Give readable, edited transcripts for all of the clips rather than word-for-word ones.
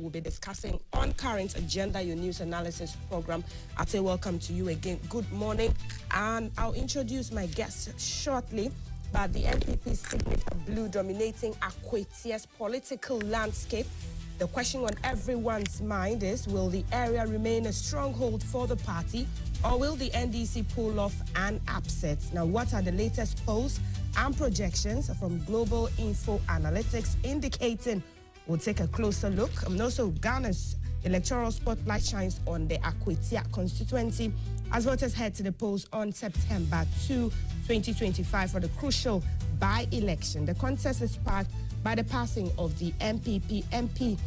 we'll be discussing on Current Agenda, your news analysis program. I'll say welcome to you again. Good morning. And I'll introduce my guest shortly. But the NPP signature blue dominating Akwetia's political landscape. The question on everyone's mind is, will the area remain a stronghold for the party, or will the NDC pull off an upset? Now, what are the latest polls and projections from Global Info Analytics indicating? We'll take a closer look. And also, Ghana's electoral spotlight shines on the Akwetia constituency as voters head to the polls on September 2, 2025 for the crucial by-election. The contest is sparked by the passing of the MPP MP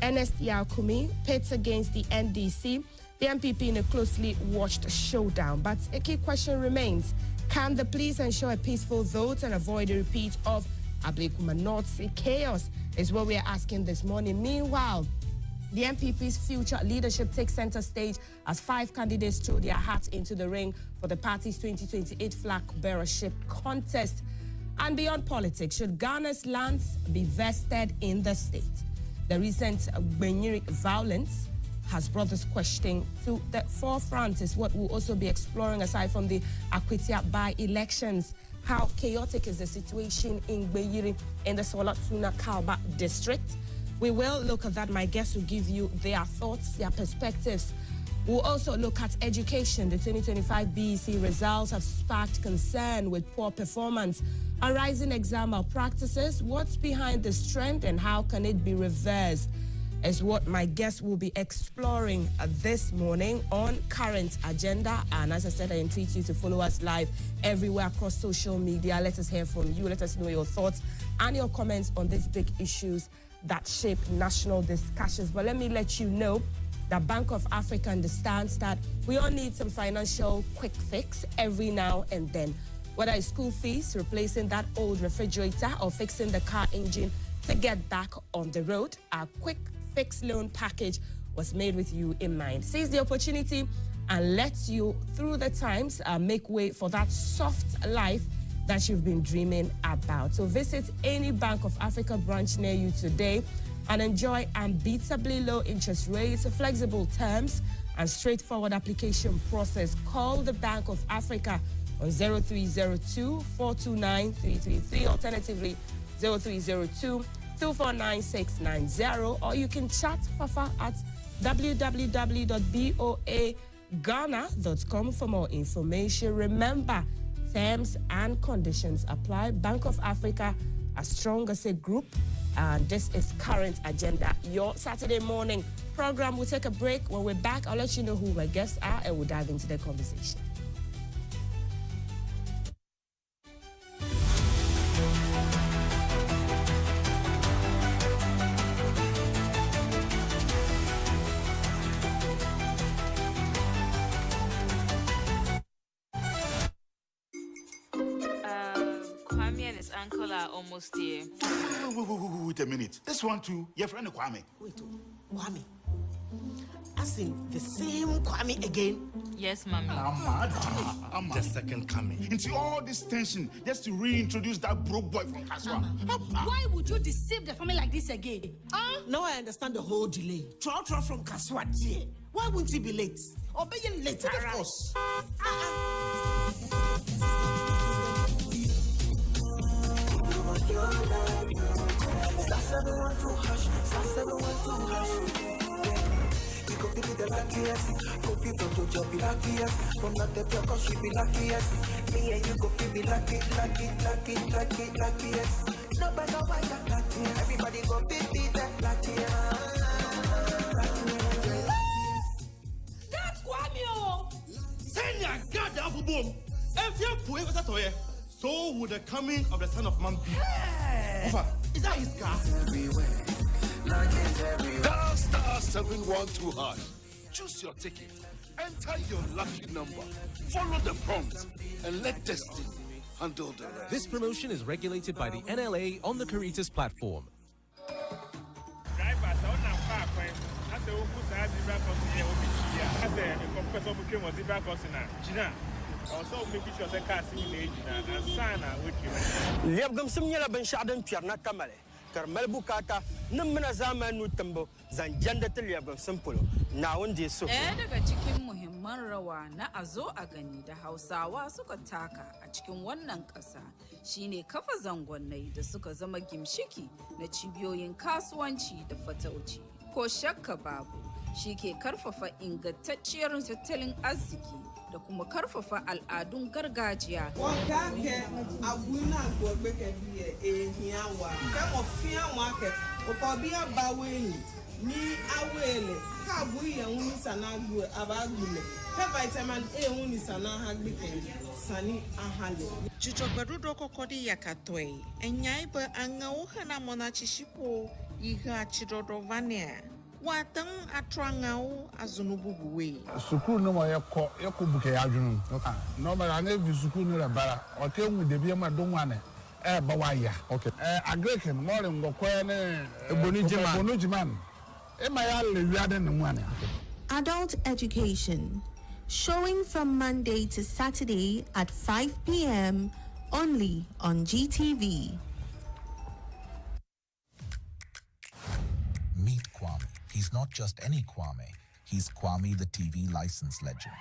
Ernest Kumi pits against the NDC, the MPP in a closely watched showdown. But a key question remains: can the police ensure a peaceful vote and avoid a repeat of Ablekuma North's chaos? Is what we are asking this morning. Meanwhile, the MPP's future leadership takes center stage as 5 candidates throw their hats into the ring for the party's 2028 flag bearership contest. And beyond politics, should Ghana's lands be vested in the state? The recent Gbenyiri violence has brought this question to the forefront, is what we'll also be exploring aside from the Akwetia by-elections. How chaotic is the situation in Gbenyiri in the Solatuna Kalba district? We will look at that. My guests will give you their thoughts, their perspectives. We'll also look at education. The 2025 BEC results have sparked concern with poor performance and rising exam malpractices. What's behind this trend and how can it be reversed is what my guests will be exploring this morning on Current Agenda. And as I said, I entreat you to follow us live everywhere across social media. Let us hear from you. Let us know your thoughts and your comments on these big issues that shape national discussions. But let me let you know that Bank of Africa understands that we all need some financial quick fix every now and then. Whether it's school fees, replacing that old refrigerator, or fixing the car engine to get back on the road, our quick fix loan package was made with you in mind. Seize the opportunity and let you, through the times, make way for that soft life that you've been dreaming about. So visit any Bank of Africa branch near you today and enjoy unbeatably low interest rates, flexible terms, and straightforward application process. Call the Bank of Africa on 0302-429-333, alternatively 0302-249-690, or you can chat Fafa at www.boaghana.com for more information. Remember, terms and conditions apply. Bank of Africa, as strong as a group. This is Current Agenda, your Saturday morning program. We'll take a break. When we're back, I'll let you know who my guests are and we'll dive into the conversation. Uncle are almost here. Wait a minute. This one too, your friend Kwame. Wait, Kwame. As in the same Kwame again? Yes, Mommy. I'm the second coming. Into all this tension just to reintroduce that broke boy from Kaswa. Why would you deceive the family like this again? Now I understand the whole delay. Troll from Kaswa. Why wouldn't he be late? Or be late? Of course. Everyone to hush, everyone to hush. We go be the luckiest. Go be to job be luckiest. From not the cause she be luckiest. Me and you go be luckiest. No better why you're lucky. Everybody go be the luckiest. That's Kwame. Send your God down for boom. If you're poor, what's that to you? So would the coming of the Son of Man be. Hey! Is that his car? Dial star 712#. Choose your ticket. Enter your lucky number. Follow the prompts and let destiny handle the rest. This promotion is regulated by the NLA on the Caritas platform. Also, making sure the car in the age and sign with you. Liam Gumsum Yellow Ben Shadan Pierna Kamale. karmal bukata nimmina zamanu tambo zanjanda tiliyabin simple na wanda so. Ɗaya daga cikin muhimman rawa na a zo a gani da Hausawa suka taka a cikin wannan ƙasa shine kafa zangonnai da suka zama gimshiki na cibiyoyin kasuwanci da fatauci. Ko shakka babu shi ke karfafa ingantacciyar tattalin arziki da kuma karfafa al'adun gargajiya. Ni awele ka bu ya wuni sana gbu abagule ka vitamin A wuni sana hagbike sani ahale Jujogberudo kokodi yakatoi enyai be angau hana mona chishipo iga chidodo vania watan atrangau azunububuwe sukuru no yako buke adwunu no ma na vi sukuru no bara o ke mu de bi ma do wane ba wa ya okay agreken more ngokwa ne bonu jiman. Adult education, showing from Monday to Saturday at 5 p.m. only on GTV. Meet Kwame. He's not just any Kwame. He's Kwame the TV license legend.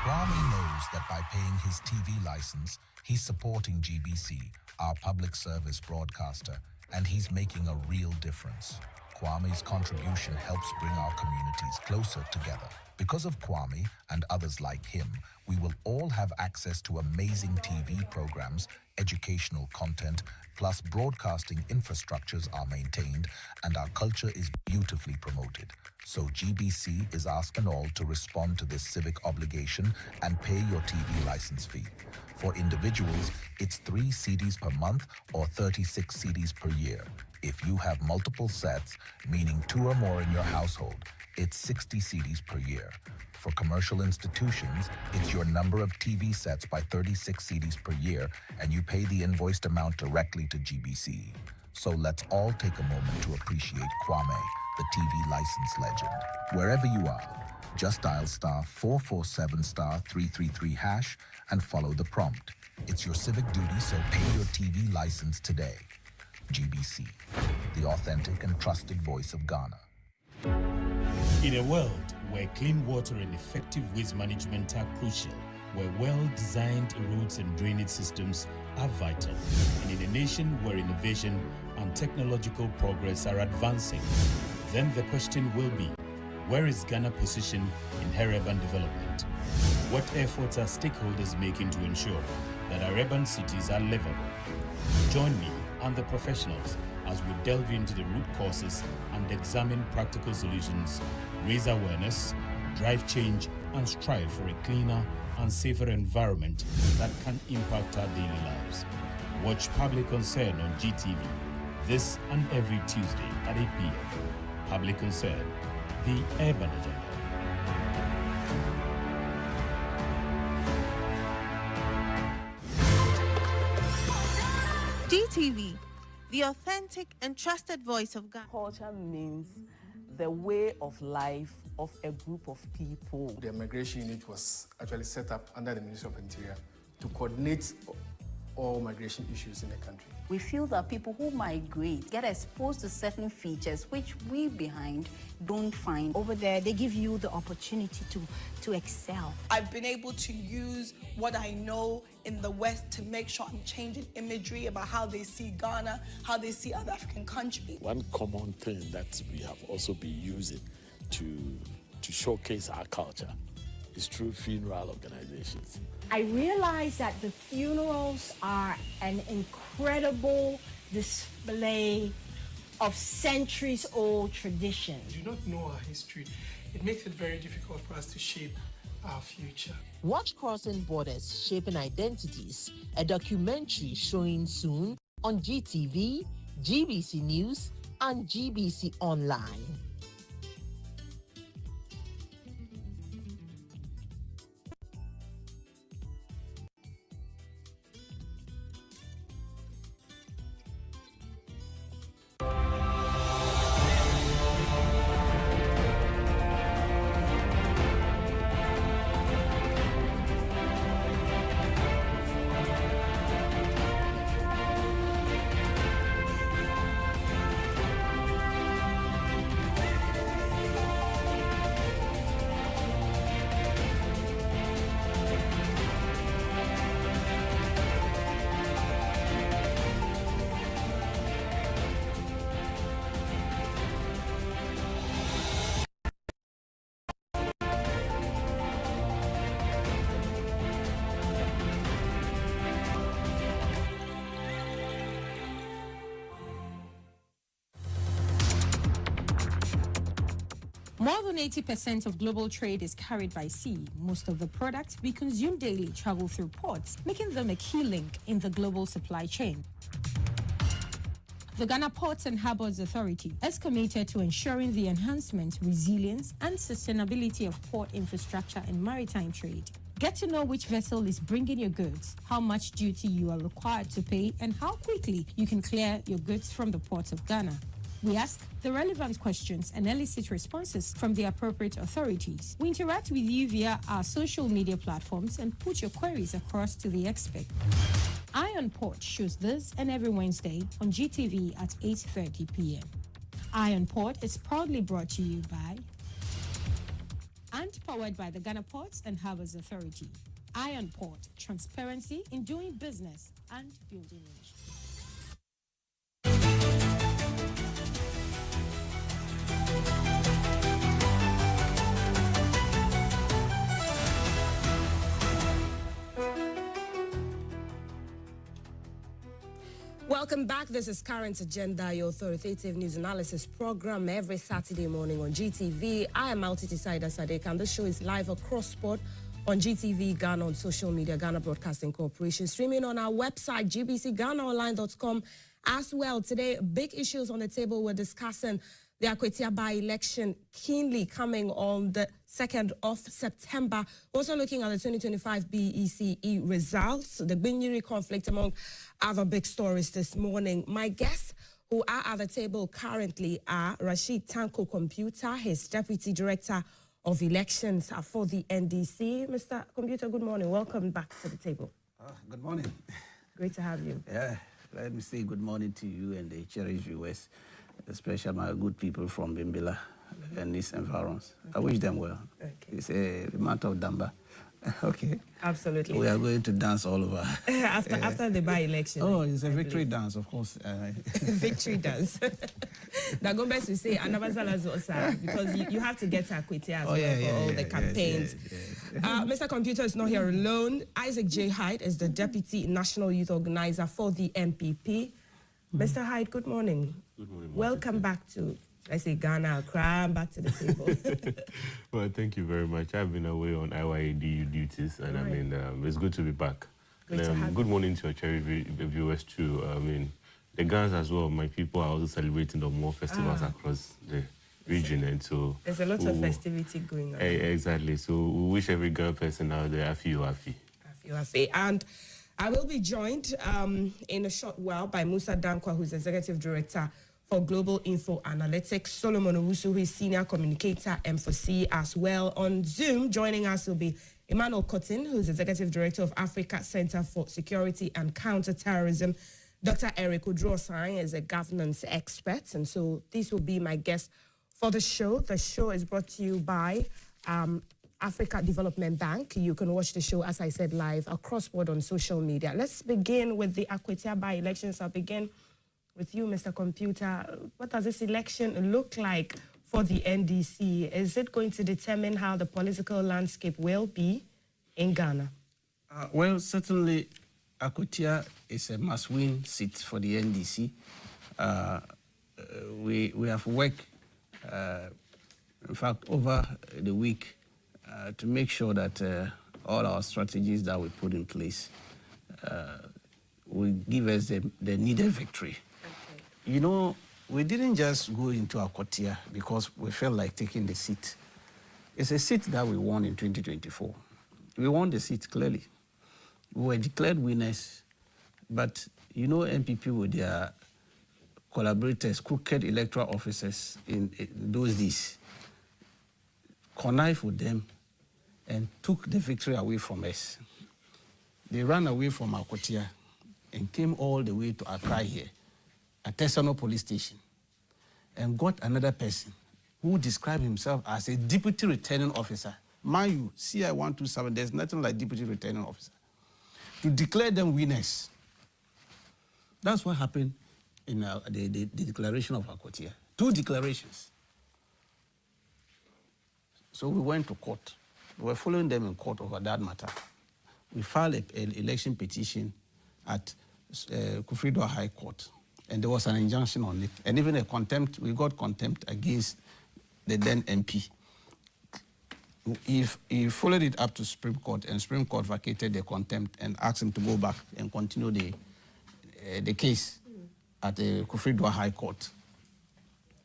Kwame knows that by paying his TV license, he's supporting GBC, our public service broadcaster, and he's making a real difference. Kwame's contribution helps bring our communities closer together. Because of Kwame and others like him, we will all have access to amazing TV programs, educational content, plus broadcasting infrastructures are maintained and our culture is beautifully promoted. So GBC is asking all to respond to this civic obligation and pay your TV license fee. For individuals, it's 3 CDs per month or 36 CDs per year. If you have multiple sets, meaning 2 or more in your household, it's 60 CDs per year. For commercial institutions, it's your number of TV sets by 36 CDs per year, and you pay the invoiced amount directly to GBC. So let's all take a moment to appreciate Kwame, the TV license legend. Wherever you are, just dial *447 *333# and follow the prompt. It's your civic duty, so pay your TV license today. GBC, the authentic and trusted voice of Ghana. In a world where clean water and effective waste management are crucial, where well-designed roads and drainage systems are vital, and in a nation where innovation and technological progress are advancing, then the question will be, where is Ghana positioned in her urban development? What efforts are stakeholders making to ensure that our urban cities are livable? Join me and the professionals as we delve into the root causes and examine practical solutions, raise awareness, drive change, and strive for a cleaner and safer environment that can impact our daily lives. Watch Public Concern on GTV this and every Tuesday at 8 p.m. Public Concern, the urban agenda. GTV, the authentic and trusted voice of Ghana. Culture means the way of life of a group of people. The migration unit was actually set up under the Ministry of Interior to coordinate all migration issues in the country. We feel that people who migrate get exposed to certain features which we behind don't find. Over there, they give you the opportunity to excel. I've been able to use what I know in the West to make sure I'm changing imagery about how they see Ghana, how they see other African countries. One common thing that we have also been using to showcase our culture is through funeral organizations. I realize that the funerals are an incredible display of centuries-old traditions. We do not know our history. It makes it very difficult for us to shape our future. Watch Crossing Borders, Shaping Identities, a documentary showing soon on GTV, GBC News, and GBC Online. More than 80% of global trade is carried by sea. Most of the products we consume daily travel through ports, making them a key link in the global supply chain. The Ghana Ports and Harbours Authority is committed to ensuring the enhancement, resilience, and sustainability of port infrastructure and maritime trade. Get to know which vessel is bringing your goods, how much duty you are required to pay, and how quickly you can clear your goods from the ports of Ghana. We ask the relevant questions and elicit responses from the appropriate authorities. We interact with you via our social media platforms and put your queries across to the expert. Eye on Port shows this and every Wednesday on GTV at 8:30 p.m. Eye on Port is proudly brought to you by and powered by the Ghana Ports and Harbours Authority. Eye on Port, transparency in doing business and building industry. Welcome back. This is Current Agenda, your authoritative news analysis program every Saturday morning on GTV. I am Maltiti Saida Sadek, and this show is live across sport on GTV Ghana, on social media, Ghana Broadcasting Corporation, streaming on our website, gbcghanaonline.com as well. Today, big issues on the table. We're discussing the Akwetia by-election keenly coming on the 2nd of September. Also looking at the 2025 BECE results, the Binyiri conflict, among other big stories this morning. My guests who are at the table currently are Rashid Tanko Computer, his Deputy Director of Elections for the NDC. Mr. Computer, good morning. Welcome back to the table. Good morning. Great to have you. Yeah, let me say good morning to you and the cherished viewers, especially my good people from Bimbila and these environs. Okay. I wish them well. Okay. It's a matter of Damba. Okay. Absolutely. We are going to dance all over. after the by-election. Oh, it's a victory dance, of course. Victory dance. Dagombes will say, because you have to get Akwetia for all the campaigns. Mr. Computer is not here alone. Isaac J. Hyde is the Deputy National Youth Organizer for the MPP. Mr. Hyde, good morning. Good morning. Welcome back to, let's say, Ghana, Accra, back to the table. Well, thank you very much. I've been away on IYADU duties, and I mean, it's good to be back. Good morning to your cherry viewers too. I mean, the Ghanaians as well, my people are also celebrating the more festivals across the region, and so there's a lot of festivity going on. Exactly. So we wish every Ghanaian person out there happy. And I will be joined in a short while by Musa Dankwa, who's Executive Director for Global Info Analytics, Solomon Owusu, who is Senior Communicator M4C as well. On Zoom, joining us will be Emmanuel Cotton, who's Executive Director of Africa Center for Security and Counterterrorism. Dr. Eric Udrosai is a governance expert, and so these will be my guests for the show. The show is brought to you by Africa Development Bank. You can watch the show, as I said, live across board on social media. Let's begin with the Akwetia by-elections. I'll begin with you, Mr. Computer. What does this election look like for the NDC? Is it going to determine how the political landscape will be in Ghana? Well, certainly, Akwetia is a must-win seat for the NDC. We have worked, in fact, over the week to make sure that all our strategies that we put in place will give us the needed victory. Okay. You know, we didn't just go into Akwetia because we felt like taking the seat. It's a seat that we won in 2024. We won the seat clearly. We were declared winners, but you know, MPP with their collaborators, crooked electoral officers in those days, connived with them and took the victory away from us. They ran away from Akwetia and came all the way to Accra here, at Tesano Police Station, and got another person who described himself as a deputy returning officer. Mind you, CI 127, there's nothing like deputy returning officer. To declare them winners. That's what happened in the declaration of Akwetia. 2 declarations. So we went to court. We were following them in court over that matter. We filed an election petition at Kufridua High Court, and there was an injunction on it, and even a contempt. We got contempt against the then MP. He followed it up to Supreme Court, and Supreme Court vacated the contempt and asked him to go back and continue the case at the Koforidua High Court.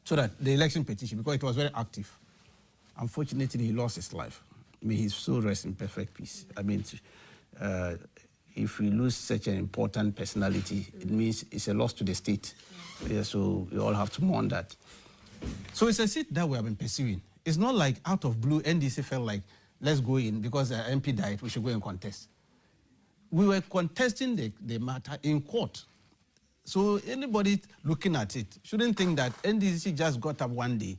So that the election petition, because it was very active, unfortunately he lost his life. May his soul rest in perfect peace. I mean, if we lose such an important personality, it means it's a loss to the state. Yeah, so we all have to mourn that. So it's a seat that we have been pursuing. It's not like out of blue, NDC felt like, let's go in because the MP died, we should go and contest. We were contesting the matter in court. So anybody looking at it shouldn't think that NDC just got up one day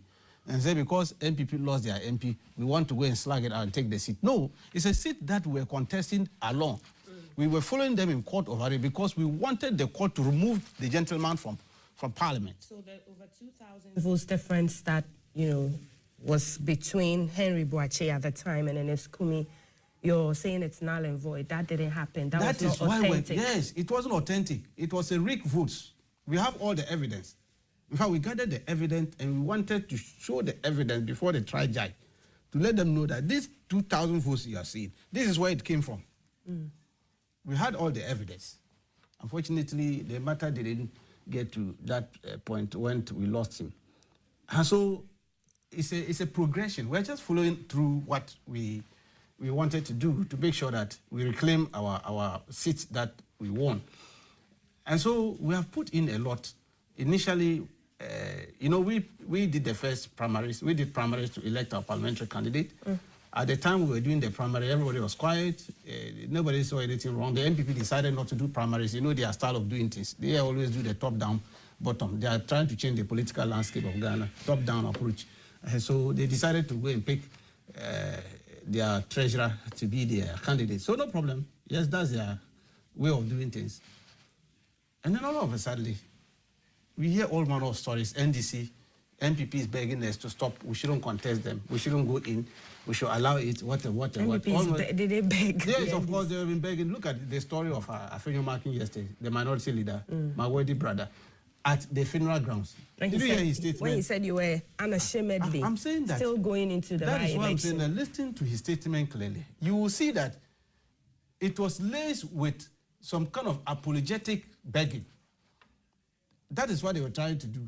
and said because MPP lost their MP, we want to go and slug it out and take the seat. No, it's a seat that we're contesting alone. We were following them in court over it because we wanted the court to remove the gentleman from Parliament. So the over 2,000 votes difference that, was between Henry Boakye at the time and Ernest Kumi, you're saying it's null and void. That didn't happen. That was not authentic. Yes, it wasn't authentic. It was a rigged votes. We have all the evidence. In fact, we gathered the evidence and we wanted to show the evidence before the trial judge to let them know that these 2,000 votes you are seeing, this is where it came from. We had all the evidence. Unfortunately, the matter didn't get to that point when we lost him. And so it's a progression. We're just following through what we wanted to do to make sure that we reclaim our seats that we won. And so we have put in a lot. Initially, we did the first primaries. We did primaries to elect our parliamentary candidate. At the time we were doing the primary, everybody was quiet. Nobody saw anything wrong. The MPP decided not to do primaries. Their style of doing things. They always do the top-down, bottom. They are trying to change the political landscape of Ghana, top-down approach. So they decided to go and pick their treasurer to be their candidate. So no problem. Yes, that's their way of doing things. And then all of a sudden, we hear all manner of stories. NDC, MPP is begging us to stop. We shouldn't contest them. We shouldn't go in. We should allow it. What? Did they beg? Yes, of course, they have been begging. Look at the story of Afenyo Markin yesterday, the minority leader, my worthy brother, at the funeral grounds. Did you hear his statement? When he said you were unashamedly I'm saying that still going into the by-election. That is why I'm saying that listen to his statement clearly. You will see that it was laced with some kind of apologetic begging. That is what they were trying to do.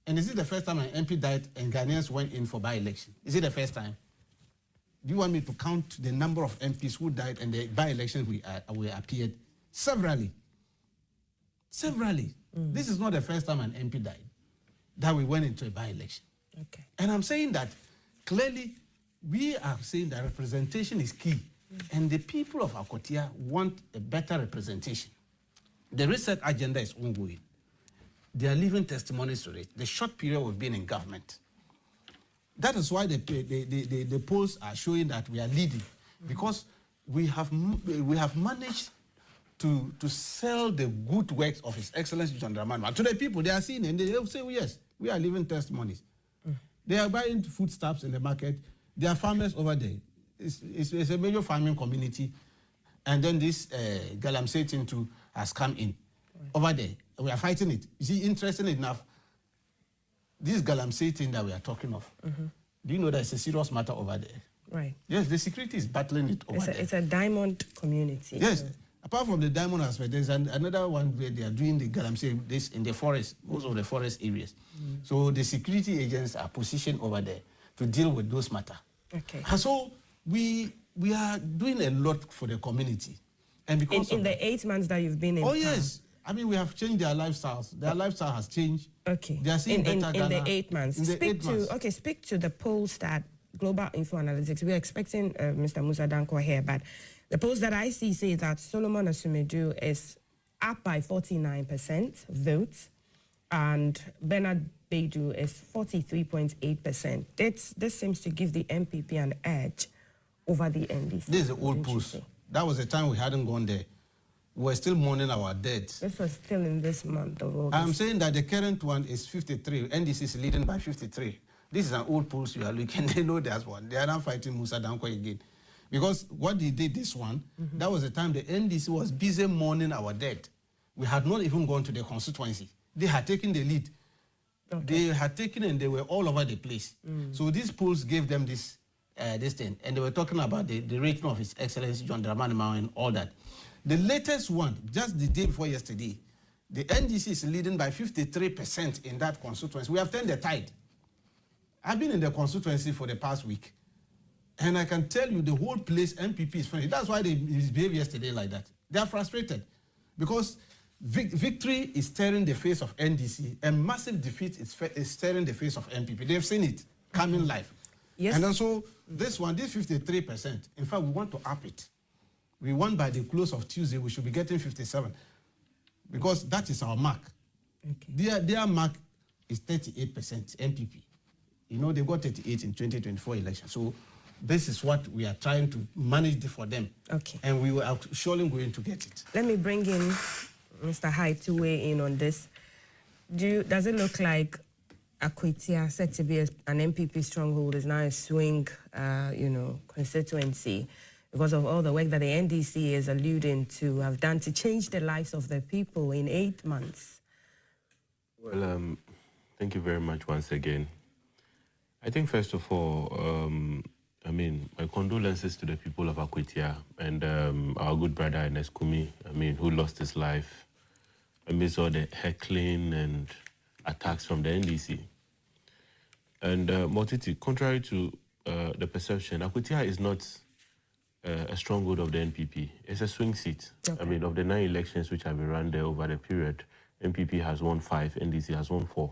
And is it the first time an MP died and Ghanaians went in for by-election? Is it the first time? Do you want me to count the number of MPs who died and the by-elections we appeared? Severally. This is not the first time an MP died that we went into a by-election. Okay. And I'm saying that clearly we are saying that representation is key. And the people of Akotia want a better representation. The research agenda is ongoing. They are living testimonies to it. The short period we've been in government. That is why the polls are showing that we are leading, because we have managed to sell the good works of His Excellency John Dramani Mahama to the people. They are seeing it and they will say, well, yes, we are living testimonies. They are buying foodstuffs in the market. There are farmers over there. It's a major farming community, and then this Galamsey thing too has come in over there. We are fighting it. You see, interesting enough, this Galamsey thing that we are talking of, do you know that it's a serious matter over there? Right. Yes, the security is battling it over there. It's a diamond community. Yes. Apart from the diamond aspect, there's another one where they are doing the Galamsey, this in the forest, most of the forest areas. So the security agents are positioned over there to deal with those matters. Okay. And so we are doing a lot for the community. And because in the 8 months that you've been in power, yes. I mean, we have changed their lifestyles. Their lifestyle has changed. Okay. They are seeing better in the 8 months. Speak to the polls that Global Info Analytics. We're expecting Mr. Musa Dankwa here, but the polls that I see say that Solomon Asumedwu is up by 49% votes, and Bernard Baidu is 43.8%. This seems to give the MPP an edge over the NDC. This is the old polls. That was the time we hadn't gone there. We're still mourning our dead. This was still in this month of August. I'm saying that the current one is 53. NDC is leading by 53. This is an old polls you are looking. They know that's one. They are now fighting Musa Dankwa again. Because what they did this one, that was the time the NDC was busy mourning our dead. We had not even gone to the constituency. They had taken the lead. They had taken and they were all over the place. So these polls gave them this thing, and they were talking about the rating of His Excellency John Dramani Mahama and all that. The latest one, just the day before yesterday, the NDC is leading by 53% in that constituency. We have turned the tide. I've been in the constituency for the past week, and I can tell you the whole place, MPP is finished. That's why they misbehaved yesterday like that. They are frustrated because victory is staring the face of NDC, and massive defeat is staring the face of MPP. They've seen it coming live. Yes. And also, this one, this 53%, in fact, we want to up it. We want by the close of Tuesday, we should be getting 57, because that is our mark. Okay. Their mark is 38% MPP. You know, they got 38 in 2024 election. So this is what we are trying to manage for them. Okay. And we are surely going to get it. Let me bring in Mr. Hyde to weigh in on this. Does it look like Akwatia, said to be an MPP stronghold, is now a swing, constituency because of all the work that the NDC is alluding to have done to change the lives of the people in 8 months? Well, thank you very much once again. I think, first of all, my condolences to the people of Akwatia and our good brother Ernest Kumi, who lost his life amidst all the heckling and attacks from the NDC. And Motiti, contrary to the perception, Akwatia is not a stronghold of the NPP. It's a swing seat. Okay. Of the 9 elections which have been run there over the period, NPP has won 5, NDC has won 4.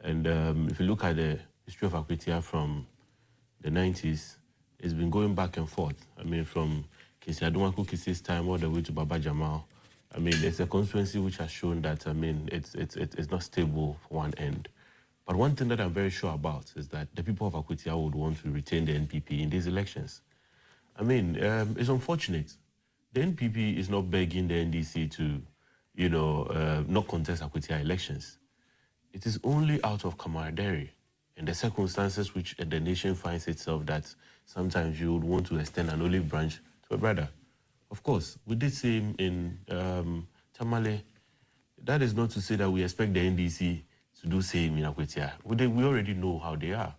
And if you look at the history of Akwatia from the 90s, it's been going back and forth. From Kisi Adumaku Kisi's time all the way to Baba Jamal. It's a constituency which has shown that, it's not stable for one end. But one thing that I'm very sure about is that the people of Akwatia would want to retain the NPP in these elections. It's unfortunate. The NPP is not begging the NDC to, not contest Akwatia elections. It is only out of camaraderie and the circumstances which the nation finds itself that sometimes you would want to extend an olive branch to a brother. Of course, we did same in Tamale. That is not to say that we expect the NDC to do same in Akwatia. We already know how they are.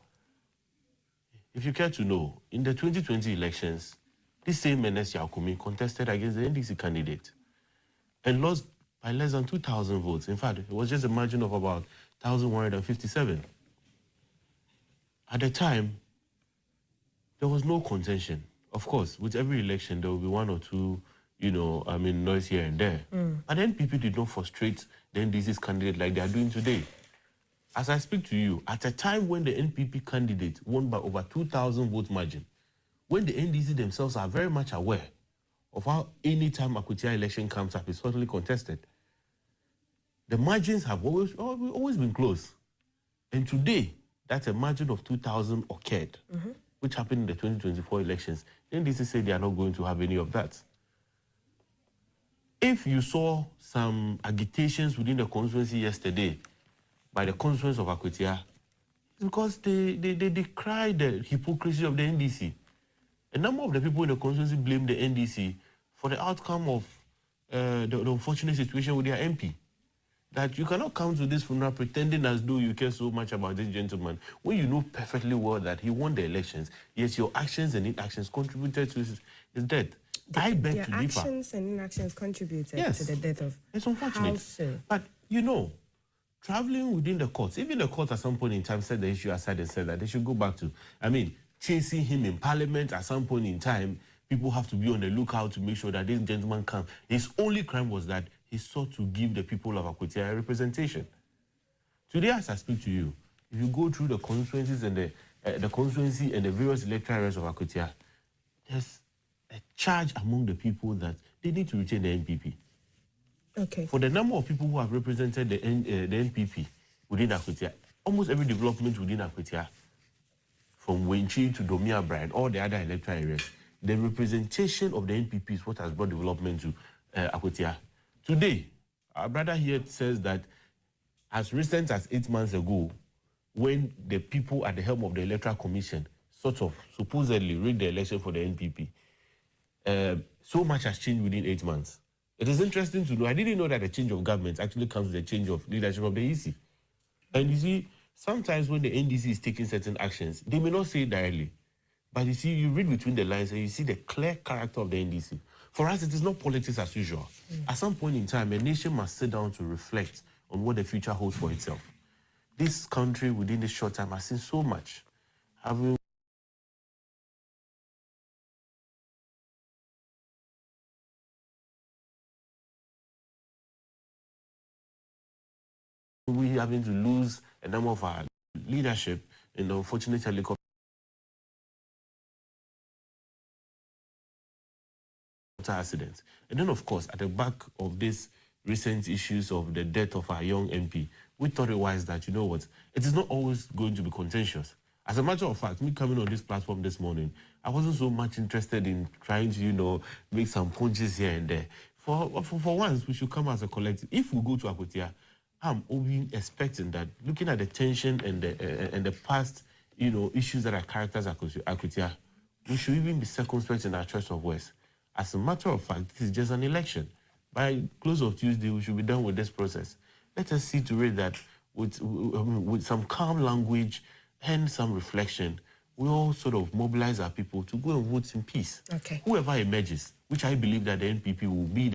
If you care to know, in the 2020 elections, this same Ernest Yakumi contested against the NDC candidate and lost by less than 2,000 votes. In fact, it was just a margin of about 1,157. At the time, there was no contention. Of course, with every election, there will be 1 or 2, noise here and there. But the NPP did not frustrate the NDC's candidate like they are doing today. As I speak to you, at a time when the NPP candidate won by over 2,000 vote margin, when the NDC themselves are very much aware of how any time Akwatia election comes up, it's totally contested. The margins have always been close. And today, that's a margin of 2,000 occurred, which happened in the 2024 elections. The NDC say they are not going to have any of that. If you saw some agitations within the constituency yesterday by the constituents of Akwatia, it's because they decry the hypocrisy of the NDC. A number of the people in the constituency blame the NDC for the outcome of the unfortunate situation with their MP. That you cannot come to this funeral pretending as though you care so much about this gentleman when you know perfectly well that he won the elections, yet your actions and inactions contributed to his death. I beg to differ. Actions and inactions contributed to the death of... It's unfortunate. How so? But, traveling within the courts, even the courts at some point in time set the issue aside and said that they should go back to, chasing him in parliament at some point in time. People have to be on the lookout to make sure that this gentleman comes. His only crime was that he sought to give the people of Akwatia a representation. Today, as I speak to you, if you go through the constituencies and the constituency and the various electoral areas of Akwatia, there's a charge among the people that they need to retain the NPP. Okay. For the number of people who have represented the NPP within Akwatia, almost every development within Akwatia, from Wenchi to Domia Bride, all the other electoral areas, the representation of the NPP is what has brought development to Akwatia. Today, our brother here says that as recent as 8 months ago, when the people at the helm of the Electoral Commission sort of supposedly rigged the election for the NPP, so much has changed within 8 months. It is interesting to know, I didn't know that the change of government actually comes with a change of leadership of the EC. And you see, sometimes when the NDC is taking certain actions, they may not say it directly. But you see, you read between the lines and you see the clear character of the NDC. For us, it is not politics as usual. At some point in time, a nation must sit down to reflect on what the future holds for itself. This country, within this short time, has seen so much. We having to lose a number of our leadership in the unfortunate helicopter accident. And then, of course, at the back of this recent issues of the death of our young MP, we thought it wise that, you know what, it is not always going to be contentious. As a matter of fact, me coming on this platform this morning, I wasn't so much interested in trying to, you know, make some punches here and there. For once, we should come as a collective. If we go to Akwatia, I'm only expecting that, looking at the tension and the past, you know, issues that are characters at Akwatia, we should even be circumspect in our choice of words. As a matter of fact, this is just an election. By close of Tuesday, we should be done with this process. Let us see to it that with some calm language and some reflection, we all sort of mobilize our people to go and vote in peace. Okay. Whoever emerges, which I believe that the NPP will be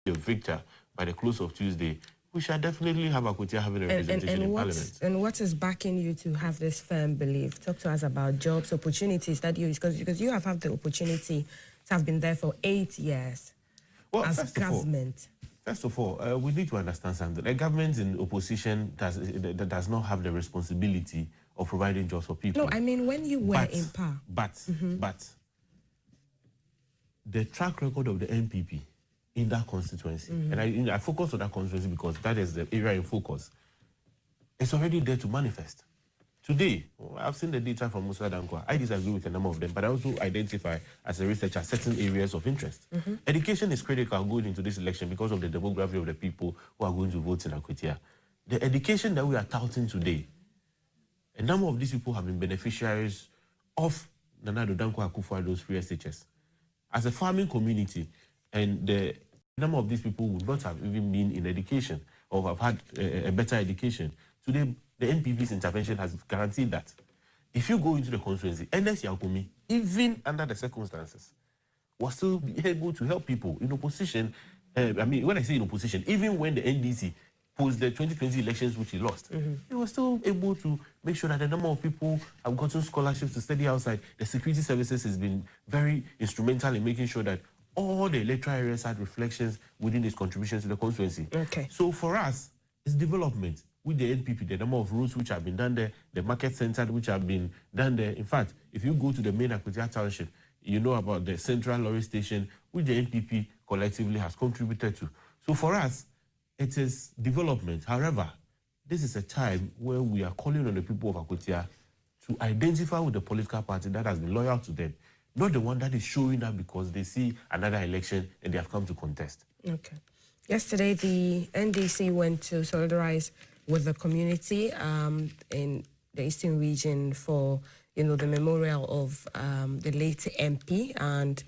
the victor by the close of Tuesday, we shall definitely have Akwatia having a representation in Parliament. And what is backing you to have this firm belief? Talk to us about jobs, opportunities that you, because you have had the opportunity to have been there for 8 years as government. First of all, we need to understand something. A government in opposition does not have the responsibility of providing jobs for people. No, I mean when you were in power. But the track record of the NPP in that constituency, and I focus on that constituency because that is the area in focus, it's already there to manifest. Today, I've seen the data from Musa Dankwa. I disagree with a number of them, but I also identify as a researcher certain areas of interest. Education is critical going into this election because of the demography of the people who are going to vote in Akwatia. The education that we are touting today, a number of these people have been beneficiaries of Nana Addo Dankwa Akufo-Addo's free SHS. As a farming community, and the number of these people would not have even been in education or have had a better education. Today, the NPP's intervention has guaranteed that. If you go into the constituency, Ernest Yaokumi, even under the circumstances, was still able to help people in opposition. I mean, when I say in opposition, even when the NDC posed the 2020 elections, which he lost, he was still able to make sure that the number of people have gotten scholarships to study outside. The security services has been very instrumental in making sure that all the electoral areas had reflections within his contributions to the constituency. Okay. So for us, it's development. With the NPP, the number of roads which have been done there, the market centers which have been done there. In fact, if you go to the main Akwatia township, you know about the central lorry station, which the NPP collectively has contributed to. So for us, it is development. However, this is a time where we are calling on the people of Akwatia to identify with the political party that has been loyal to them, not the one that is showing up because they see another election and they have come to contest. Okay. Yesterday, the NDC went to solidarize with the community in the Eastern region for, you know, the memorial of the late MP, and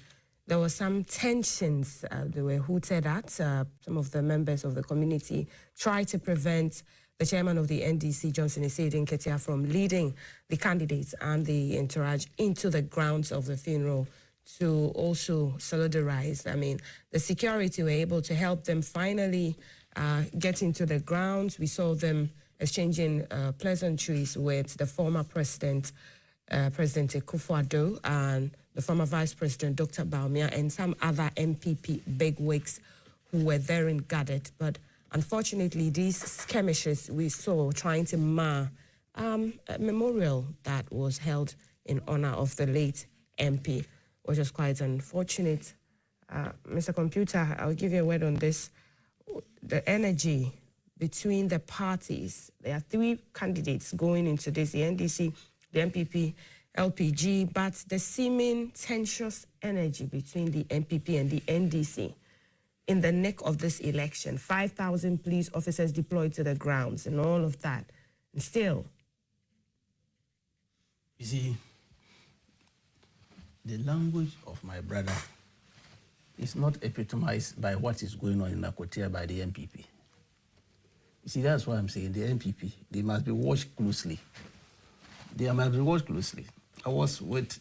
there were some tensions. They were hooted at. Some of the members of the community tried to prevent the chairman of the NDC, Johnson Isiedu Nketia, from leading the candidates and the entourage into the grounds of the funeral to also solidarize. I mean, the security were able to help them finally get into the grounds. We saw them exchanging pleasantries with the former president, President Akufo-Addo, and the former vice president, Dr. Bawumia, and some other MPP bigwigs who were therein gathered. But unfortunately, these skirmishes we saw trying to mar a memorial that was held in honor of the late MP, which was quite unfortunate. Mr. Computer, I'll give you a word on this. The energy between the parties. There are 3 candidates going into this, the NDC, the MPP, LPG, but the seeming tensious energy between the MPP and the NDC in the neck of this election. 5,000 police officers deployed to the grounds and all of that. And still. You see, the language of my brother is not epitomized by what is going on in Akwatia by the MPP. You see, that's why I'm saying the NPP, they must be watched closely. They must be watched closely. I was with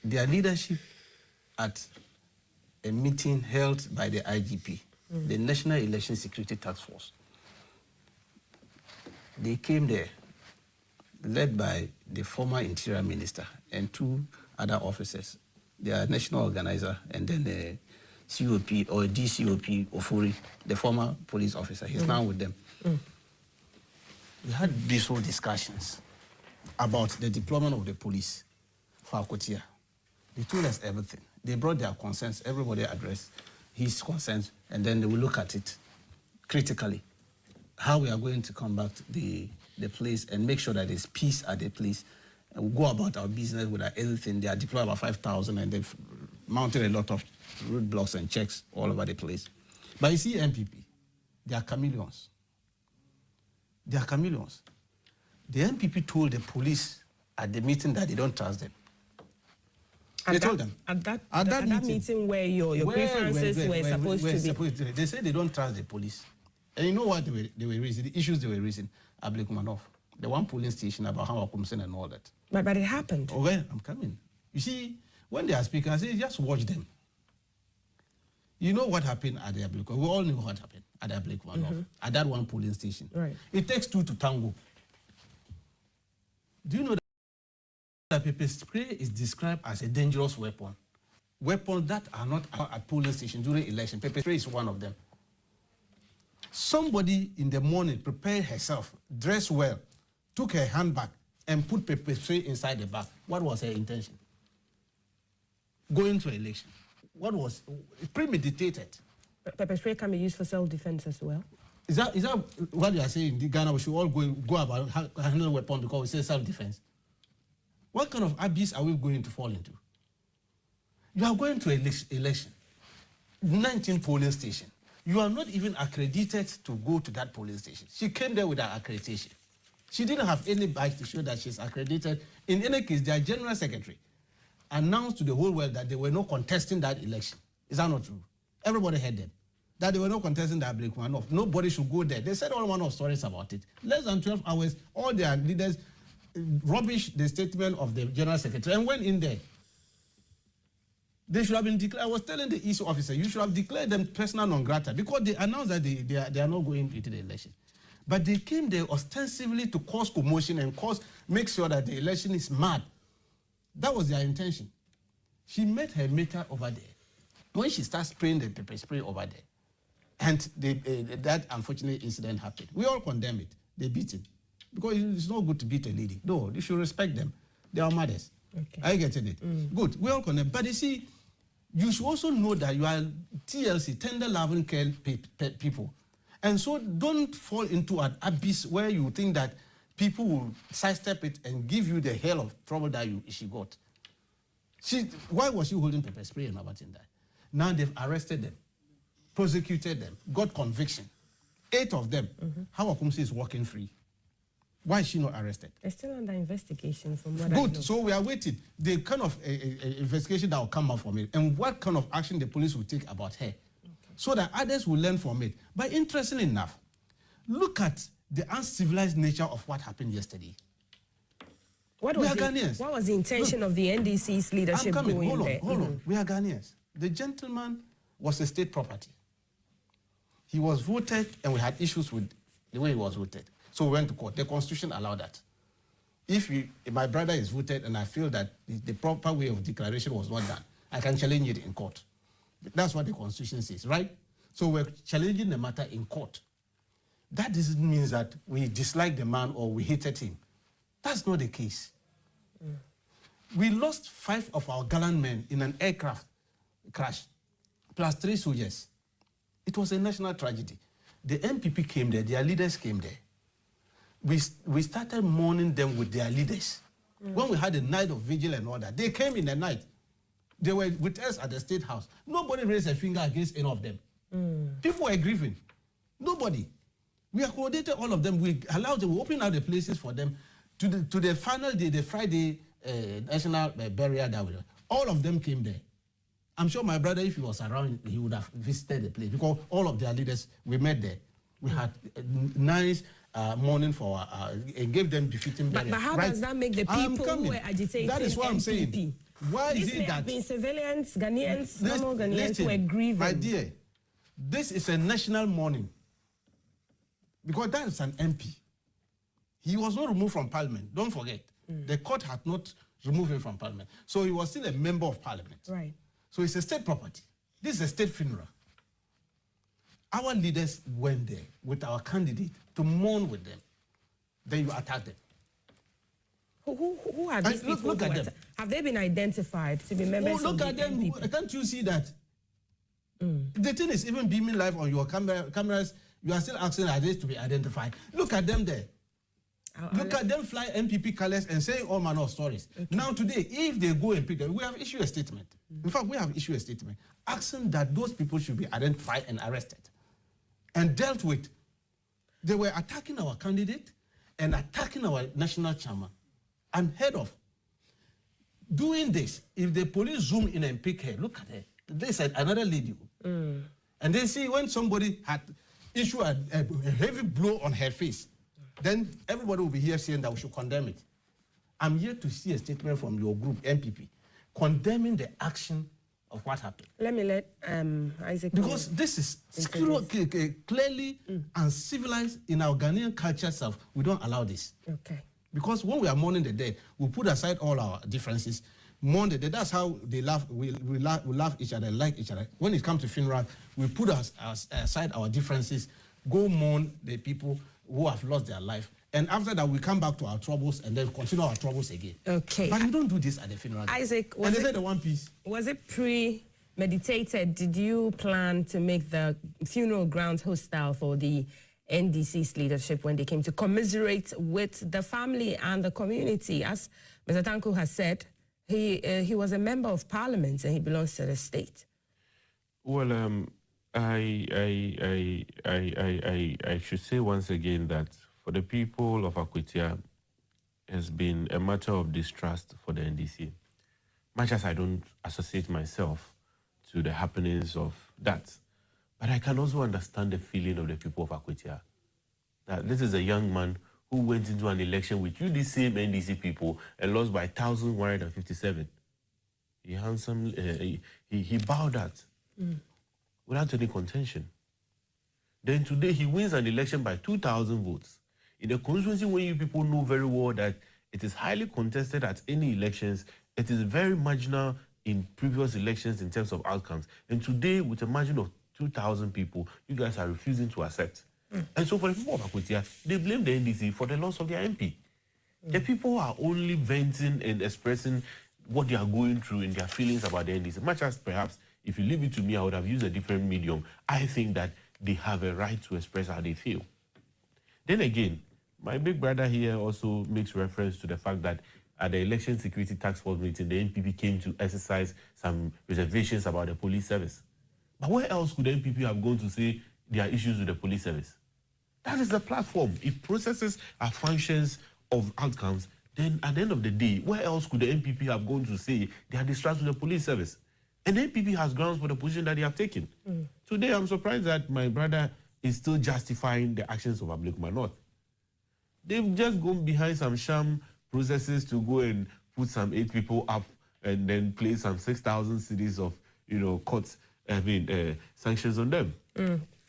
their leadership at a meeting held by the IGP, the National Election Security Task Force. They came there, led by the former Interior Minister and 2 other officers. They are national organizer, and then the COP or DCOP Ofori, the former police officer. He's now with them. We had these whole discussions about the deployment of the police for Akotia. They told us everything. They brought their concerns. Everybody addressed his concerns, and then they will look at it critically. How we are going to combat the place and make sure that there's peace at the place. And we'll go about our business without anything. They are deployed about 5,000, and they've mounted a lot of roadblocks and checks all over the place. But you see, NPP, they are chameleons. They are chameleons. The NPP told the police at the meeting that they don't trust them. They told them. At that meeting where your preferences were supposed to be. They said they don't trust the police. And you know what they were raising? The issues they were raising. Ablekumanov, the one polling station about how Akumsen and all that. But it happened. Okay, I'm coming. You see, when they are speaking, I say, just watch them. You know what happened at the Ablekumanov? We all knew what happened at the Ablekumanov, at that one polling station. Right. It takes 2 to tango. Do you know that pepper spray is described as a dangerous weapon? Weapons that are not at polling stations during election. Pepper spray is one of them. Somebody in the morning prepared herself, dressed well, took her handbag, and put pepper spray inside the bag. What was her intention? Going to election. What was premeditated? Pepper spray can be used for self-defense as well. Is that what you are saying? In Ghana, we should all go about handling weapon because we say self-defense. What kind of abyss are we going to fall into? You are going to election, 19 polling station. You are not even accredited to go to that polling station. She came there without accreditation. She didn't have any badge to show that she's accredited. In any case, their general secretary announced to the whole world that they were not contesting that election. Is that not true? Everybody heard them. That they were not contesting that Ablekumanov. Nobody should go there. They said all manner of stories about it. Less than 12 hours, all their leaders rubbish the statement of the general secretary and went in there. They should have been declared. I was telling the ESO officer, you should have declared them persona non grata because they announced that they are not going into the election. But they came there ostensibly to cause commotion and make sure that the election is mad. That was their intention. She met her maker over there. When she started spraying the pepper spray over there, and that unfortunate incident happened, we all condemn it. They beat him. Because it's not good to beat a lady. No, you should respect them. They are mothers. Okay. Are you getting it? Good. We all condemn. But you see, you should also know that you are TLC, tender loving care people. And so don't fall into an abyss where you think that people will sidestep it and give you the hell of trouble that she got. Why was she holding pepper spray and everything that? Now they've arrested them, prosecuted them, got conviction. 8 of them. How Akumsi is walking free? Why is she not arrested? They're still under investigation from what I know. Good. So we are waiting. The kind of investigation that will come out from it and what kind of action the police will take about her so that others will learn from it. But interestingly enough, look at the uncivilized nature of what happened yesterday. What was the intention of the NDC's leadership going there? Hold on. We are Ghanaians. The gentleman was a state property. He was voted and we had issues with the way he was voted. So we went to court. The Constitution allowed that. If my brother is voted and I feel that the proper way of declaration was not done, I can challenge it in court. That's what the Constitution says, right? So we're challenging the matter in court. That doesn't mean that we dislike the man or we hated him. That's not the case. We lost 5 of our gallant men in an aircraft crash, plus 3 soldiers. It was a national tragedy. The NPP came there, their leaders came there. We started mourning them with their leaders. When we had a night of vigil and all that, they came in the night. They were with us at the State House. Nobody raised a finger against any of them. People were grieving. Nobody. We accommodated all of them. We allowed them, we opened out the places for them to the final day, the Friday national burial that we did. All of them came there. I'm sure my brother, if he was around, he would have visited the place because all of their leaders, we met there. We had a nice mourning for and gave them defeating burial. But how does that make the people who were agitating That is what I'm saying. Why is it that been civilians, Ghanaians, normal Ghanaians who were grieving? My dear, this is a national mourning because that is an MP. He was not removed from Parliament. Don't forget, the court had not removed him from Parliament, so he was still a member of Parliament. Right. So it's a state property. This is a state funeral. Our leaders went there with our candidate to mourn with them. Then you attack them. Who are these people? Look at them. Have they been identified to be members of the NPP? Can't you see that? The thing is even beaming live on your cameras. You are still asking are they to be identified. Look at them there. Look at them fly MPP colors and saying all manner of stories. Okay. Now today, if they go and pick them, we have issued a statement. In fact, we have issued a statement asking that those people should be identified and arrested and dealt with. They were attacking our candidate and attacking our national chairman. Unheard of. Doing this, if the police zoom in and pick her, look at her. They said another lady. And they see when somebody had issued a heavy blow on her face, then everybody will be here saying that we should condemn it. I'm here to see a statement from your group, MPP, condemning the action of what happened. Let me let Isaac. Because this is clearly uncivilized in our Ghanaian culture self. We don't allow this. Okay. Because when we are mourning the dead, we put aside all our differences, mourn the dead. That's how they laugh. We laugh each other, like each other. When it comes to funeral, we put aside our differences, go mourn the people who have lost their life. And after that, we come back to our troubles and then continue our troubles again. Okay. But you don't do this at the funeral. Isaac, and they said the one piece. Was it premeditated? Did you plan to make the funeral grounds hostile for the NDC's leadership when they came to commiserate with the family and the community? As Mr. Tanko has said, he was a member of Parliament and he belongs to the state. Well, I should say once again that for the people of Akwatia, has been a matter of distrust for the NDC. Much as I don't associate myself to the happenings of that, but I can also understand the feeling of the people of Akwatia. That this is a young man who went into an election with you, the same NDC people, and lost by 1,157. He handsomely, he bowed out without any contention. Then today he wins an election by 2,000 votes. In a constituency where you people know very well that it is highly contested at any elections, it is very marginal in previous elections in terms of outcomes. And today, with a margin of 2,000 people, you guys are refusing to accept. And so for the people of Akwatia, they blame the NDC for the loss of their MP. The people are only venting and expressing what they are going through in their feelings about the NDC. Much as perhaps, if you leave it to me, I would have used a different medium. I think that they have a right to express how they feel. Then again, my big brother here also makes reference to the fact that at the Election Security Task Force meeting, the NPP came to exercise some reservations about the police service. But where else could the NPP have gone to say there are issues with the police service? That is the platform. If processes are functions of outcomes, then at the end of the day, where else could the NPP have gone to say they are distrust with the police service? And the NPP has grounds for the position that they have taken. Today, I'm surprised that my brother is still justifying the actions of Ablekuma North. They've just gone behind some sham processes to go and put some 8 people up and then place some 6,000 cities of, courts, sanctions on them.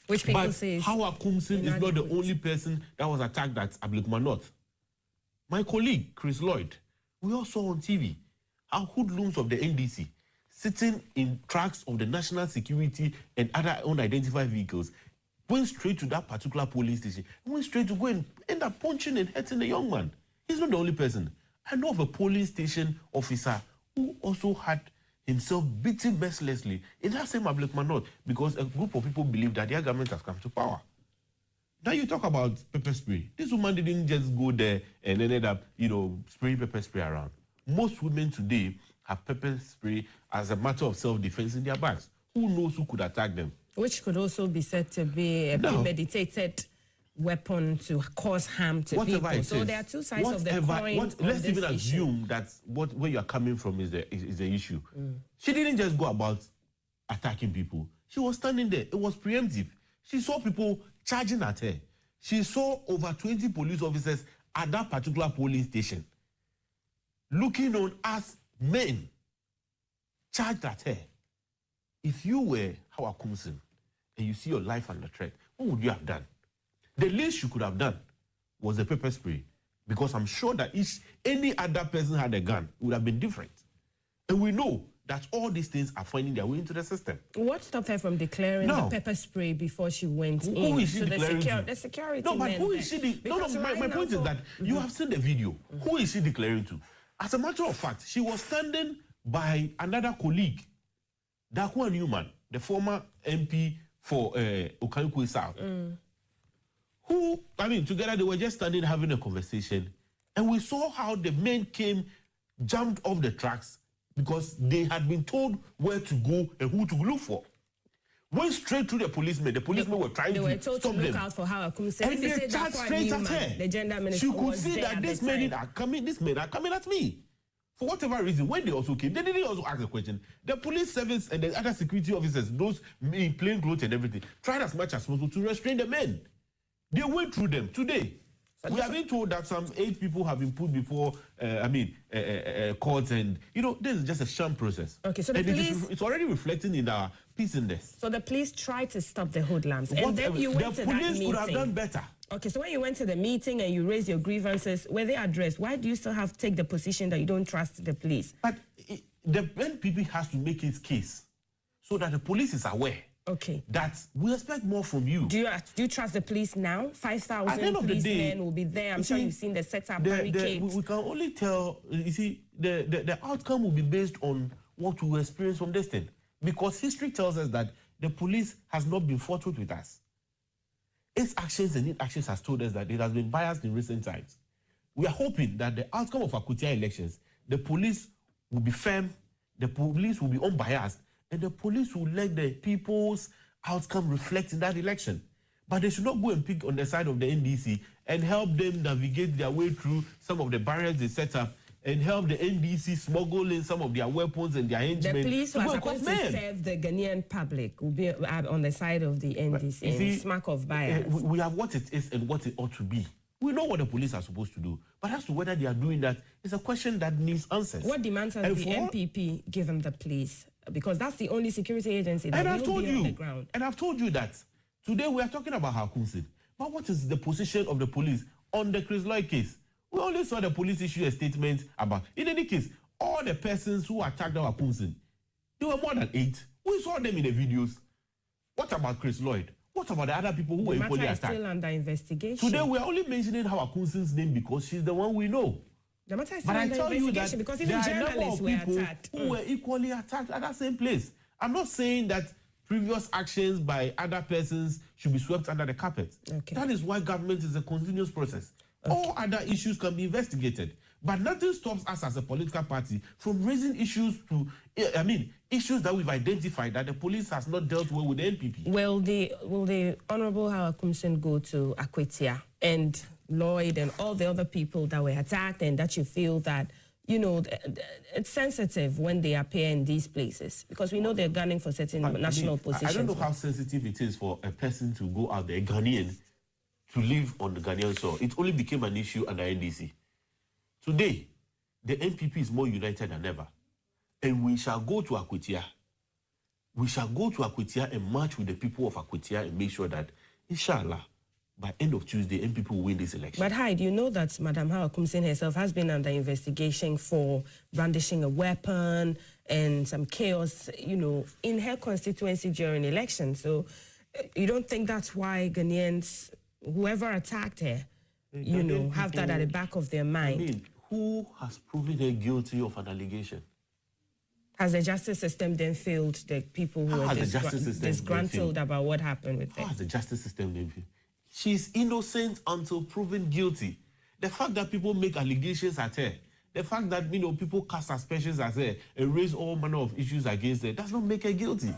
Which people say is Hawa Kumsin is not the only person that was attacked at Ablekuma North. My colleague, Chris Lloyd, we all saw on TV how hoodlums of the NDC sitting in trucks of the national security and other unidentified vehicles went straight to that particular police station, went straight to go and end up punching and hurting the young man. He's not the only person. I know of a police station officer who also had himself beaten mercilessly in that same Ablekuma North because a group of people believe that their government has come to power. Now you talk about pepper spray. This woman didn't just go there and ended up, spraying pepper spray around. Most women today have pepper spray as a matter of self-defense in their bags. Who knows who could attack them? Which could also be said to be a premeditated weapon to cause harm to people. So there are two sides of the coin. Let's even assume that where you are coming from is the issue. She didn't just go about attacking people. She was standing there. It was preemptive. She saw people charging at her. She saw over 20 police officers at that particular polling station looking on as men charged at her. If you were Hawa Kumsin and you see your life under threat, what would you have done? The least you could have done was a pepper spray, because I'm sure that if any other person had a gun, it would have been different. And we know that all these things are finding their way into the system. What stopped her from declaring the pepper spray before she went in? Who is she declaring to? The security No, but men who is she? My point is that you have seen the video. Who is she declaring to? As a matter of fact, she was standing by another colleague, Dakwa Newman, the former MP for Okankwe South. Who, I mean, together they were just standing having a conversation, and we saw how the men came, jumped off the tracks because they had been told where to go and who to look for. Went straight to the policemen. The policemen were trying to stop them. They were told to look out for Hawa Kumsin. And they charged straight at her. The gender minister she could see that these men are coming at me. For whatever reason, when they also came, they didn't also ask the question. The police service and the other security officers, those in plain clothes and everything, tried as much as possible to restrain the men. They went through them today. We have been told that some 8 people have been put before, courts, and this is just a sham process. Okay, so the police, it's already reflecting in our peace index. So the police tried to stop the hoodlums, and then you went to that meeting. The police could have done better. Okay, so when you went to the meeting and you raised your grievances, were they addressed? Why do you still have to take the position that you don't trust the police? But the NPP has to make its case so that the police is aware. Okay. That we expect more from you. Do you trust the police now? 5,000 policemen will be there. I'm sure you've seen the setup barricades. We can only tell, you see, the outcome will be based on what we experience from this thing. Because history tells us that the police has not been forthright with us. Its actions and inactions has told us that it has been biased in recent times. We are hoping that the outcome of Akutia elections, the police will be firm, the police will be unbiased, and the police will let the people's outcome reflect in that election. But they should not go and pick on the side of the NDC and help them navigate their way through some of the barriers they set up and help the NDC smuggle in some of their weapons and their henchmen. The police who are supposed to serve the Ghanaian public will be on the side of the NDC, smack of bias. We have what it is and what it ought to be. We know what the police are supposed to do, but as to whether they are doing that is a question that needs answers. What demands has the NPP given the police? Because that's the only security agency that will be on the ground. And I've told you that today we are talking about Hawa Kumsin. But what is the position of the police on the Chris Lloyd case? We only saw the police issue a statement about. In any case, all the persons who attacked Hawa Kumsin, there were more than 8. We saw them in the videos. What about Chris Lloyd? What about the other people who were equally attacked? The matter is still under investigation. Today we are only mentioning Hawa Kumsin's name because she's the one we know. The matter is still under investigation because even journalists were attacked. Who were equally attacked at that same place. I'm not saying that previous actions by other persons should be swept under the carpet. Okay. That is why government is a continuous process. Okay. All other issues can be investigated, but nothing stops us as a political party from raising issues issues that we've identified that the police has not dealt well with the NPP. Will the Honorable Hawa Kumsin go to Akwetia and Lloyd and all the other people that were attacked, and that you feel that, it's sensitive when they appear in these places? Because we know they're gunning for certain national positions. I don't know how sensitive it is for a person to go out there, Ghanaian, to live on the Ghanaian soil. It only became an issue under NDC. Today, the NPP is more united than ever. And we shall go to Akwetia. We shall go to Akwetia and march with the people of Akwetia and make sure that, inshallah, by end of Tuesday, NPP will win this election. But Hyde, you know that Madam Hawa Kumsin herself has been under investigation for brandishing a weapon and some chaos, in her constituency during elections. So you don't think that's why Ghanaians, whoever attacked her, have that at the back of their mind? Who has proven her guilty of an allegation? Has the justice system then failed the people who are disgruntled about what happened with them? How has the justice system then failed? She's innocent until proven guilty. The fact that people make allegations at her, the fact that people cast aspersions at her and raise all manner of issues against her, does not make her guilty.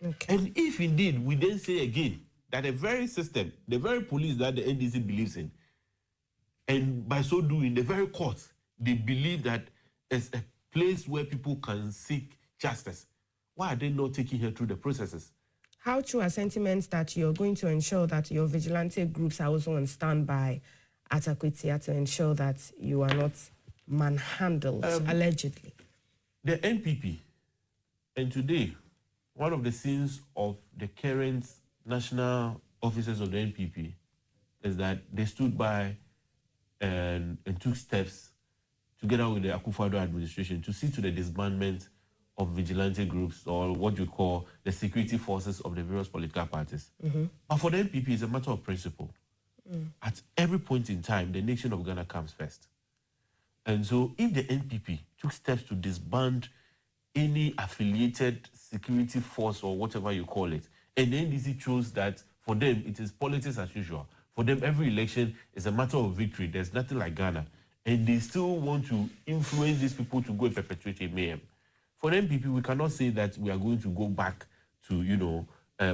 Okay. And if indeed we then say again that the very system, the very police that the NDC believes in, and by so doing, the very courts, they believe that it's a place where people can seek justice, why are they not taking her through the processes? how true are sentiments that you're going to ensure that your vigilante groups are also on standby at Akwetia to ensure that you are not manhandled, allegedly? The NPP, and today, one of the sins of the current national officers of the NPP is that they stood by and took steps together with the Akufo-Addo administration to see to the disbandment of vigilante groups, or what you call the security forces of the various political parties. But for the NPP, it's a matter of principle. At every point in time, the nation of Ghana comes first. And so if the NPP took steps to disband any affiliated security force or whatever you call it, and the NDC chose that for them, it is politics as usual. For them, every election is a matter of victory. There's nothing like Ghana. And they still want to influence these people to go and perpetuate a mayhem. For the NPP, we cannot say that we are going to go back to,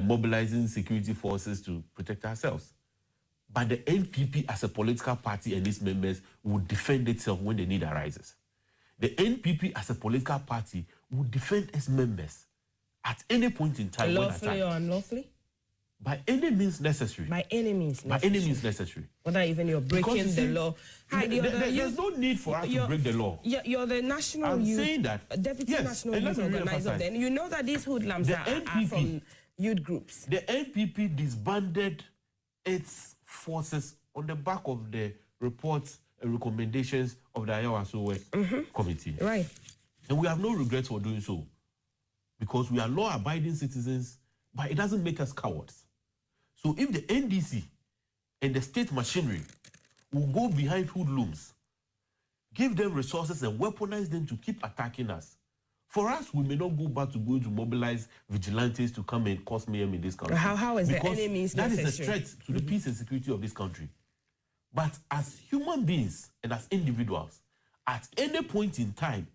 mobilizing security forces to protect ourselves. But the NPP as a political party and its members will defend itself when the need arises. The NPP as a political party will defend its members at any point in time. Lawfully or unlawfully? By any means necessary. By any means necessary. By any means necessary. Whether even you're breaking the law. There's no need for us to break the law. You're the national youth. I'm saying that. Deputy national youth organizer. Then you know that these hoodlums are from youth groups. The NPP disbanded its forces on the back of the reports and recommendations of the Ayawaso West Committee. Right. And we have no regrets for doing so, because we are law-abiding citizens, but it doesn't make us cowards. So if the NDC and the state machinery will go behind hoodlums, give them resources and weaponize them to keep attacking us, for us, we may not go back to going to mobilize vigilantes to come and cause mayhem in this country. How is the enemies necessary? That is a threat to the peace and security of this country. But as human beings and as individuals, at any point in time,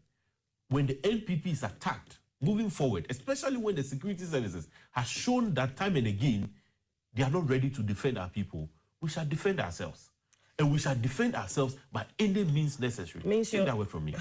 when the NPP is attacked, moving forward, especially when the security services have shown that time and again, they are not ready to defend our people, we shall defend ourselves. And we shall defend ourselves by any means necessary. Take that away from me.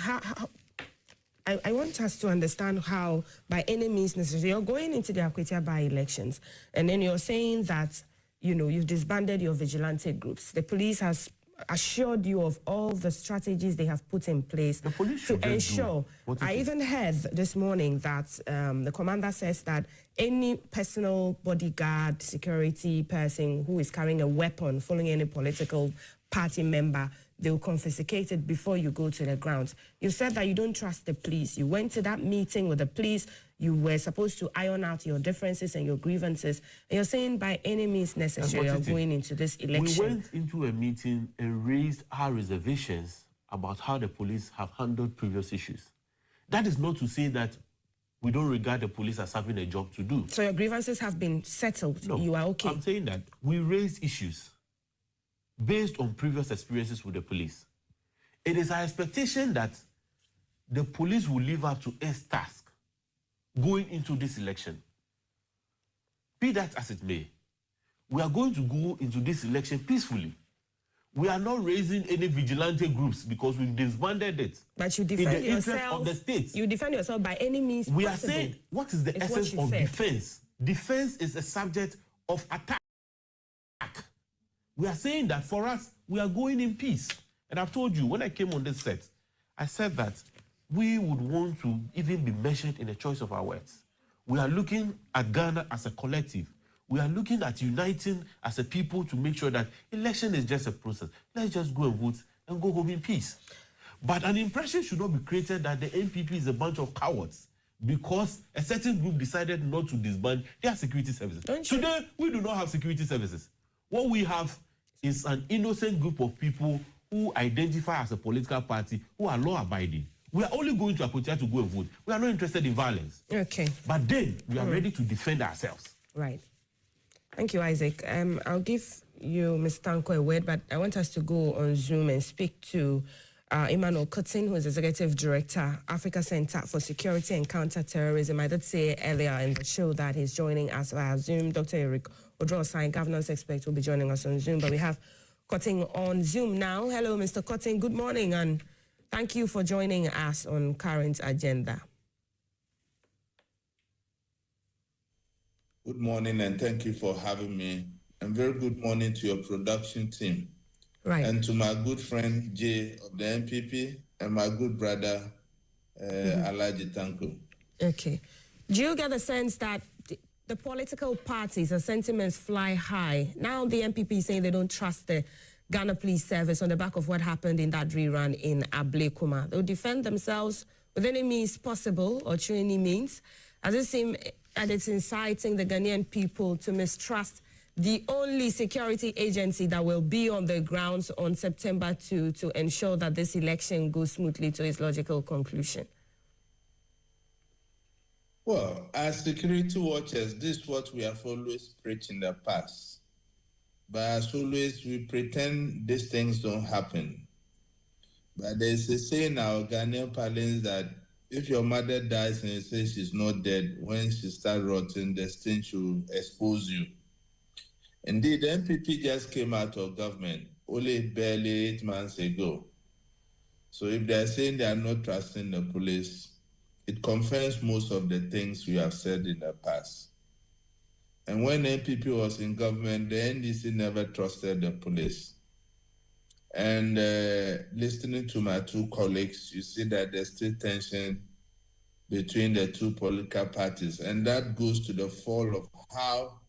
I want us to understand how, by any means necessary, you're going into the Akwetia by-elections, and then you're saying that, you've disbanded your vigilante groups. The police has assured you of all the strategies they have put in place to ensure. I even heard this morning that the commander says that any personal bodyguard, security person who is carrying a weapon following any political party member, they will confiscate it before you go to the grounds. You said that you don't trust the police. You went to that meeting with the police. You were supposed to iron out your differences and your grievances. And you're saying by any means necessary, you're going into this election. We went into a meeting and raised our reservations about how the police have handled previous issues. That is not to say that we don't regard the police as having a job to do. So your grievances have been settled? No, you are okay? I'm saying that we raised issues based on previous experiences with the police. It is our expectation that the police will live up to its task going into this election. Be that as it may, we are going to go into this election peacefully. We are not raising any vigilante groups because we've disbanded it. But you defend yourself of the state. You defend yourself by any means we possible. Are saying, what is the essence of defense? Defense is a subject of attack. We are saying that for us, we are going in peace. And I've told you, when I came on this set, I said that we would want to even be measured in the choice of our words. We are looking at Ghana as a collective. We are looking at uniting as a people to make sure that election is just a process. Let's just go and vote and go home in peace. But an impression should not be created that the NPP is a bunch of cowards because a certain group decided not to disband their security services. Today, we do not have security services. What we have is an innocent group of people who identify as a political party, who are law-abiding. We are only going to Akwetia to go and vote. We are not interested in violence. Okay. But then, we are ready to defend ourselves. Right. Thank you, Isaac. I'll give you, Ms. Tanko, a word, but I want us to go on Zoom and speak to Emmanuel Cotton, who is Executive Director, Africa Center for Security and Counter-Terrorism. I did say earlier in the show that he's joining us via Zoom. Dr. Eric Odrosai, governance expert, will be joining us on Zoom, but we have Cotton on Zoom now. Hello, Mr. Cotton. Good morning, and thank you for joining us on Current Agenda. Good morning, and thank you for having me. And very good morning to your production team. Right. And to my good friend Jay of the NPP and my good brother Alaji Tanko. Okay. Do you get the sense that the political parties, the sentiments fly high? Now the NPP is saying they don't trust the Ghana Police Service on the back of what happened in that rerun in Ablekuma. They'll defend themselves with any means possible or through any means. Does it seem that it's inciting the Ghanaian people to mistrust the only security agency that will be on the grounds on September 2 to ensure that this election goes smoothly to its logical conclusion? Well, as security watchers, this is what we have always preached in the past. But as always, we pretend these things don't happen. But there's a saying in our Ghanaian parlance that if your mother dies and you say she's not dead, when she starts rotting, the stench will expose you. Indeed, the NPP just came out of government only barely 8 months ago. So if they're saying they are not trusting the police, it confirms most of the things we have said in the past. And when the NPP was in government, the NDC never trusted the police. And listening to my two colleagues, you see that there's still tension between the two political parties. And that goes to the fall of how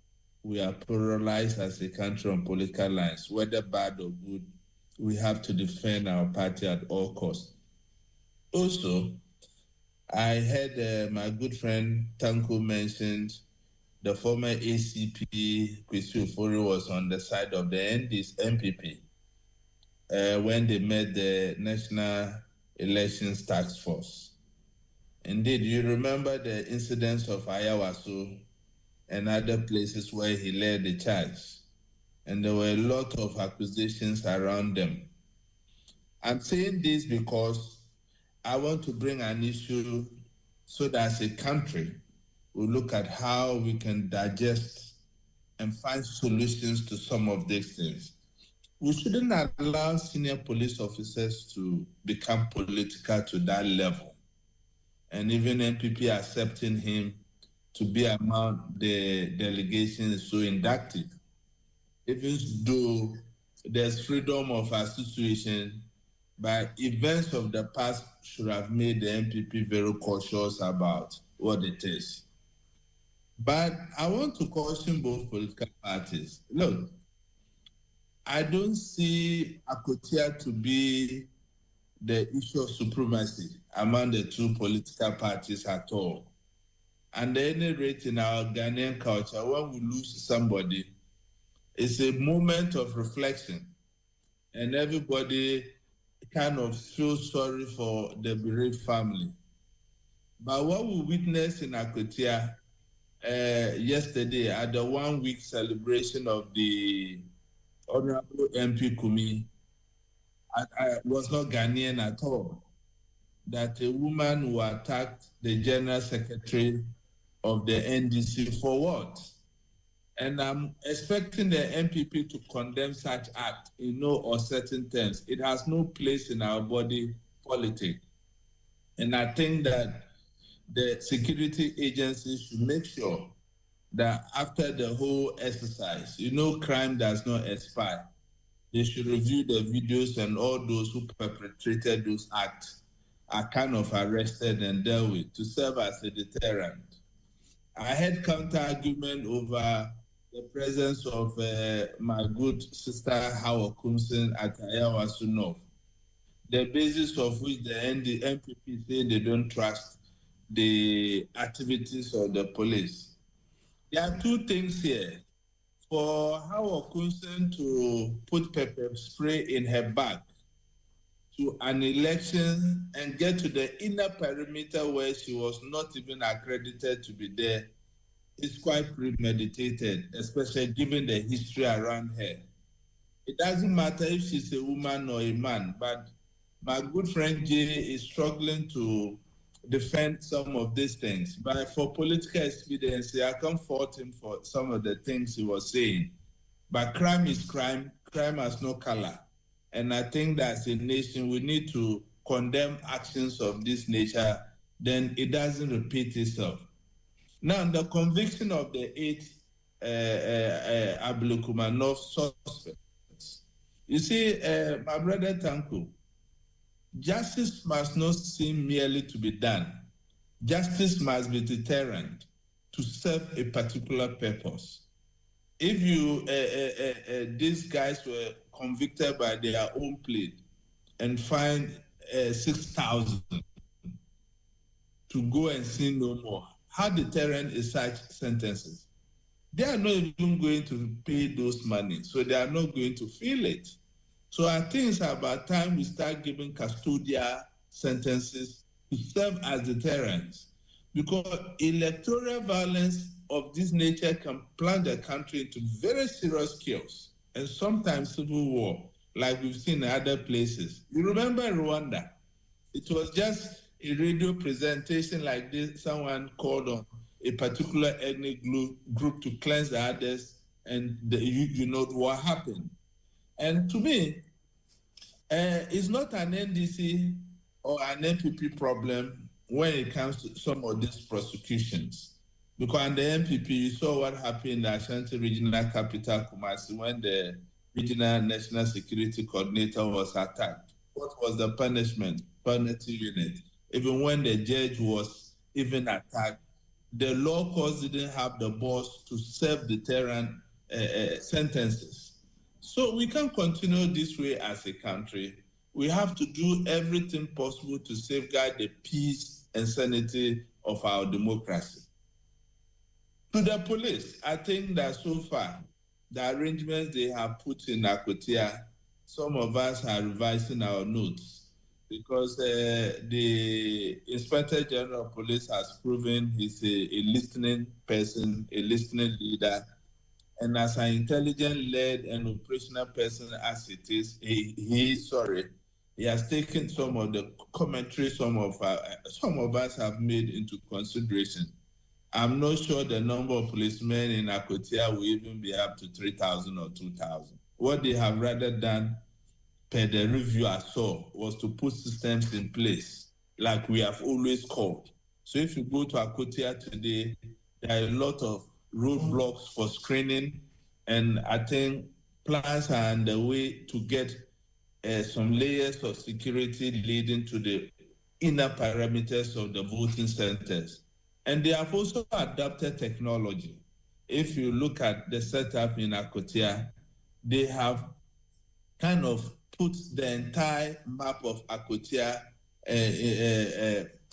we are polarized as a country on political lines. Whether bad or good, we have to defend our party at all costs. Also, I heard my good friend Tanko mentioned the former ACP, Kwesi Ofori, was on the side of the NPP when they met the National Elections Task Force. Indeed, you remember the incidents of Ayawaso and other places where he led the charge. And there were a lot of accusations around them. I'm saying this because I want to bring an issue so that as a country, we look at how we can digest and find solutions to some of these things. We shouldn't allow senior police officers to become political to that level. And even NPP accepting him to be among the delegation is so inductive. Even though there's freedom of association, but events of the past should have made the NPP very cautious about what it is. But I want to caution both political parties. Look, I don't see Akotia to be the issue of supremacy among the two political parties at all. And at any rate, in our Ghanaian culture, when we lose somebody, it's a moment of reflection. And everybody kind of feels sorry for the bereaved family. But what we witnessed in Akotia yesterday at the 1 week celebration of the Honorable MP Kumi, I was not Ghanaian at all. That a woman who attacked the General Secretary of the NDC for what? And I'm expecting the NPP to condemn such act in no uncertain terms. It has no place in our body politic. And I think that the security agencies should make sure that after the whole exercise, crime does not expire. They should review the videos and all those who perpetrated those acts are kind of arrested and dealt with to serve as a deterrent. I had counter-argument over the presence of my good sister Howard Kumsen at Ayawaso North, the basis of which the NPP say they don't trust the activities of the police. There are two things here. For Howard Kumsen to put pepper spray in her bag to an election and get to the inner perimeter where she was not even accredited to be there is quite premeditated, especially given the history around her. It doesn't matter if she's a woman or a man, but my good friend Jay is struggling to defend some of these things. But for political expediency, I can't fault him for some of the things he was saying. But crime is crime. Crime has no color. And I think that as a nation, we need to condemn actions of this nature, then it doesn't repeat itself. Now, the conviction of the 8 Ablekumanov suspects. You see, my brother Tanko, justice must not seem merely to be done. Justice must be deterrent to serve a particular purpose. If these guys were convicted by their own plea and fined 6,000 to go and sin no more, how deterrent is such sentences? They are not even going to pay those money, so they are not going to feel it. So I think it's about time we start giving custodial sentences to serve as deterrents, because electoral violence of this nature can plunge the country into very serious chaos and sometimes civil war, like we've seen in other places. You remember Rwanda? It was just a radio presentation like this, someone called on a particular ethnic group to cleanse the others, and you know what happened. And to me, it's not an NDC or an NPP problem when it comes to some of these prosecutions. Because in the NPP, you saw what happened in the Ashanti Regional Capital, Kumasi, when the Regional National Security Coordinator was attacked. What was the punishment? Penalty unit. Even when the judge was even attacked, the law courts didn't have the balls to serve deterrent sentences. So we can't continue this way as a country. We have to do everything possible to safeguard the peace and sanity of our democracy. To the police, I think that so far, the arrangements they have put in Akotia, some of us are revising our notes, because the Inspector General of Police has proven he's a listening person, a listening leader, and as an intelligent-led and operational person as it is, he has taken some of the commentary some of us have made into consideration. I'm not sure the number of policemen in Akotia will even be up to 3,000 or 2,000. What they have rather done, per the review I saw, was to put systems in place, like we have always called. So if you go to Akotia today, there are a lot of roadblocks for screening, and I think plans are underway to get some layers of security leading to the inner parameters of the voting centers. And they have also adopted technology. If you look at the setup in Akotia, they have kind of put the entire map of Akotia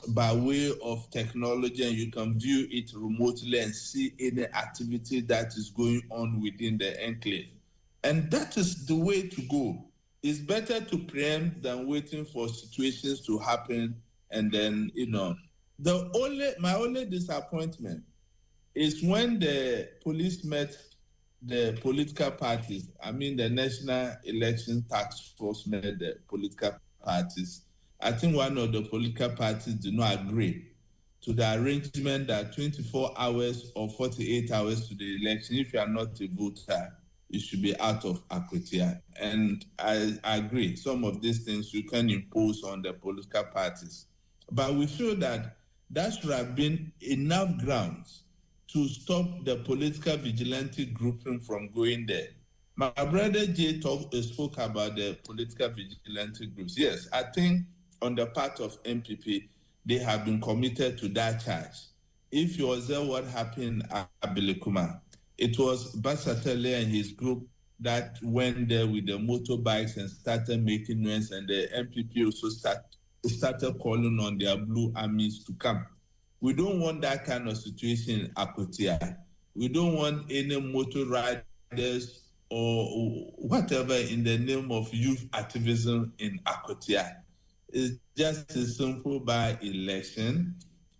by way of technology, and you can view it remotely and see any activity that is going on within the enclave. And that is the way to go. It's better to preempt than waiting for situations to happen. And then, my only disappointment is when the police met the political parties. I mean, the National Election Task Force met the political parties. I think one of the political parties did not agree to the arrangement that 24 hours or 48 hours to the election, if you are not a voter, you should be out of Akotia. And I agree, some of these things you can impose on the political parties. But we feel that should have been enough grounds to stop the political vigilante grouping from going there. My brother Jay spoke about the political vigilante groups. Yes, I think on the part of MPP, they have been committed to that charge. If you observe what happened at Ablekuma, it was Basatele and his group that went there with the motorbikes and started making noise, and the MPP also started calling on their blue armies to come. We don't want that kind of situation in Akotia. We don't want any motor riders or whatever in the name of youth activism in Akotia. It's just a simple by-election.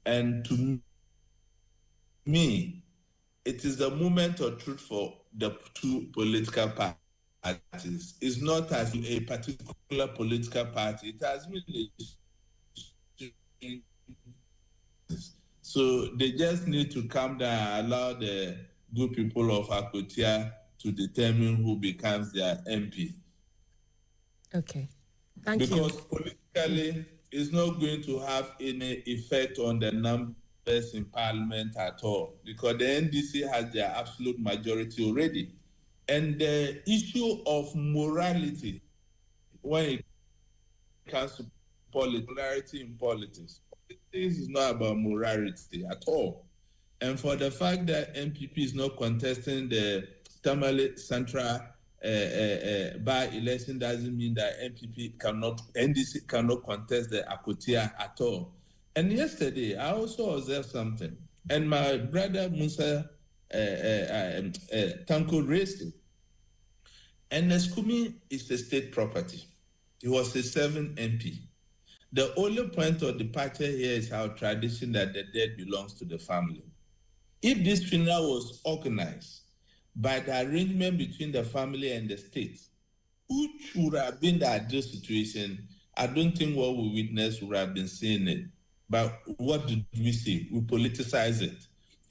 And to me, it is the moment of truth for the two political parties. It's not as a particular political party. It has really. So they just need to calm down, allow the good people of Akotia to determine who becomes their MP. Okay. Thank you. Because politically, it's not going to have any effect on the number in parliament at all, because the NDC has their absolute majority already. And the issue of morality, when it comes to morality in politics is not about morality at all. And for the fact that MPP is not contesting the Tamale Central by-election doesn't mean that NDC cannot contest the Akotia at all. And yesterday, I also observed something, and my brother Musa Tanko raised it. And Neskumi is a state property. He was a 7th MP. The only point of departure here is our tradition that the dead belongs to the family. If this funeral was organized by the arrangement between the family and the state, which would have been the ideal situation, I don't think what we witnessed would have been seeing it. But what did we see? We politicize it.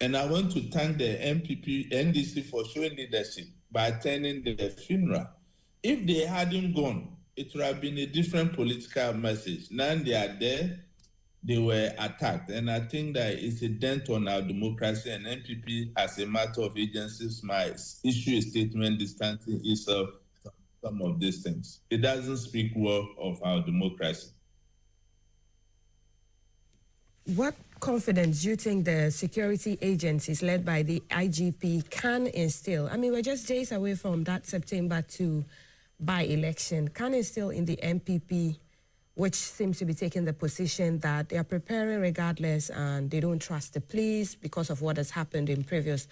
And I want to thank the MPP, NDC for showing leadership by attending the funeral. If they hadn't gone, it would have been a different political message. Now they are there, they were attacked. And I think that it's a dent on our democracy, and NPP, as a matter of agencies, might issue a statement distancing itself from some of these things. It doesn't speak well of our democracy. What confidence do you think the security agencies led by the IGP can instill? I mean, we're just days away from that September 2 by-election. Can instill in the MPP, which seems to be taking the position that they are preparing regardless and they don't trust the police because of what has happened in previous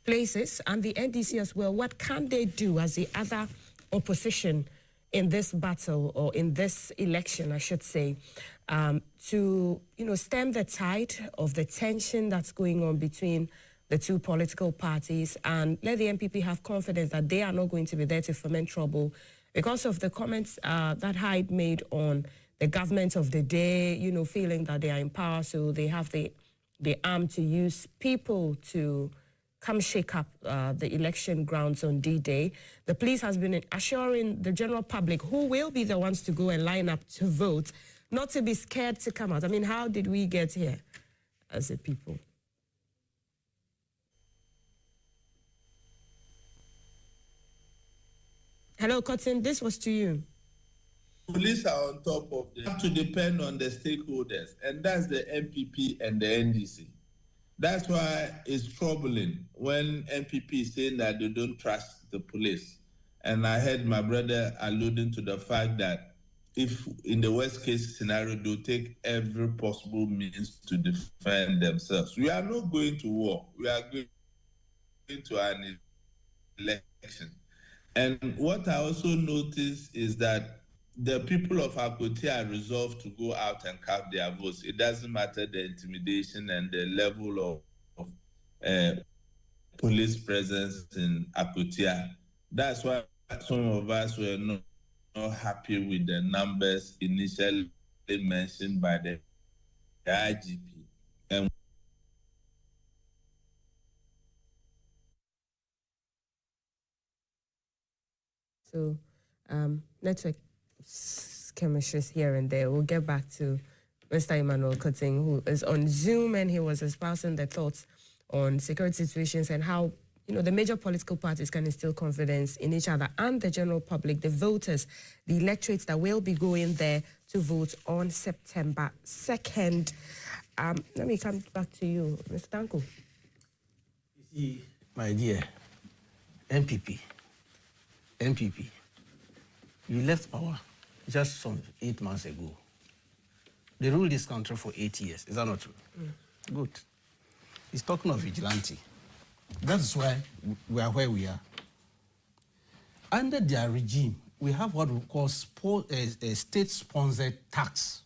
places, and the NDC as well. What can they do as the other opposition in this battle, or in this election, I should say, to stem the tide of the tension that's going on between the two political parties, and let the MPP have confidence that they are not going to be there to foment trouble because of the comments that Hyde made on the government of the day, feeling that they are in power, so they have the arm to use people to come shake up the election grounds on D-Day. The police has been assuring the general public, who will be the ones to go and line up to vote, not to be scared to come out. I mean, how did we get here as a people? Hello, Cotton, this was to you. Police are on top of them. To depend on the stakeholders, and that's the MPP and the NDC. That's why it's troubling when MPP is saying that they don't trust the police. And I heard my brother alluding to the fact that if in the worst case scenario, they'll take every possible means to defend themselves. We are not going to war. We are going to an election. And what I also noticed is that the people of Akotia are resolved to go out and cast their votes. It doesn't matter the intimidation and the level of police presence in Akotia. That's why some of us were not happy with the numbers initially mentioned by the IGP. And so, network chemistries here and there. We'll get back to Mr. Emmanuel Cotting, who is on Zoom, and he was espousing the thoughts on security situations and how the major political parties can instill confidence in each other and the general public, the voters, the electorates that will be going there to vote on September 2nd. Let me come back to you, Mr. Tanko. You see, my dear, MPP, you left power just some 8 months ago. They ruled this country for 8 years. Is that not true? Good. He's talking of vigilante. That's why we are where we are. Under their regime, we have what we call a state-sponsored tax.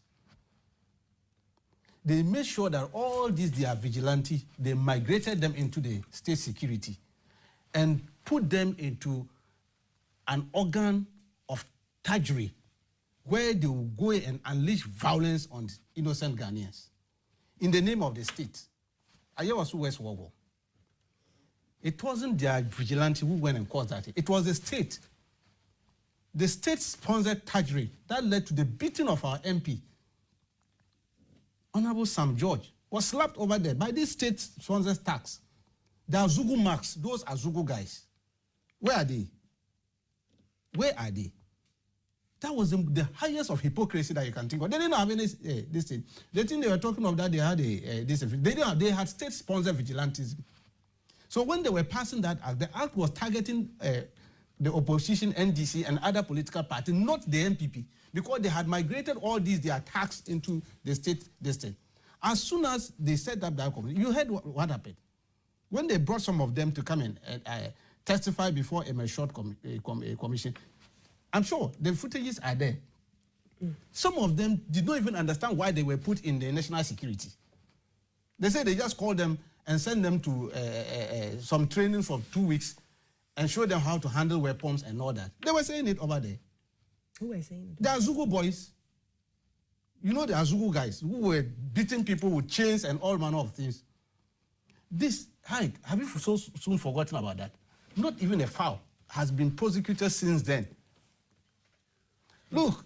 They made sure that all these, they are vigilante, they migrated them into the state security and put them into an organ of taggery where they will go and unleash violence on innocent Ghanaians in the name of the state. Ayawasu West Wogo. It wasn't their vigilante who went and caused that. It was the state. The state-sponsored taggery that led to the beating of our MP, Honorable Sam George, was slapped over there by this state-sponsored tax. There are Zugu marks. Those are Zugu guys. Where are they? Where are they? That was the highest of hypocrisy that you can think of. They didn't have any this thing. The thing they were talking of that they had they had state-sponsored vigilantism. So when they were passing that act, the act was targeting the opposition, NDC, and other political parties, not the MPP, because they had migrated all their attacks into the state. As soon as they set up that committee, you heard what happened. When they brought some of them to come and testify before a short commission, I'm sure the footages are there. Some of them did not even understand why they were put in the national security. They said they just called them and sent them to some training for 2 weeks and showed them how to handle weapons and all that. They were saying it over there. Who were saying it? The Azugu boys. You know the Azugu guys who were beating people with chains and all manner of things. Have you so soon forgotten about that? Not even a foul has been prosecuted since then. Look,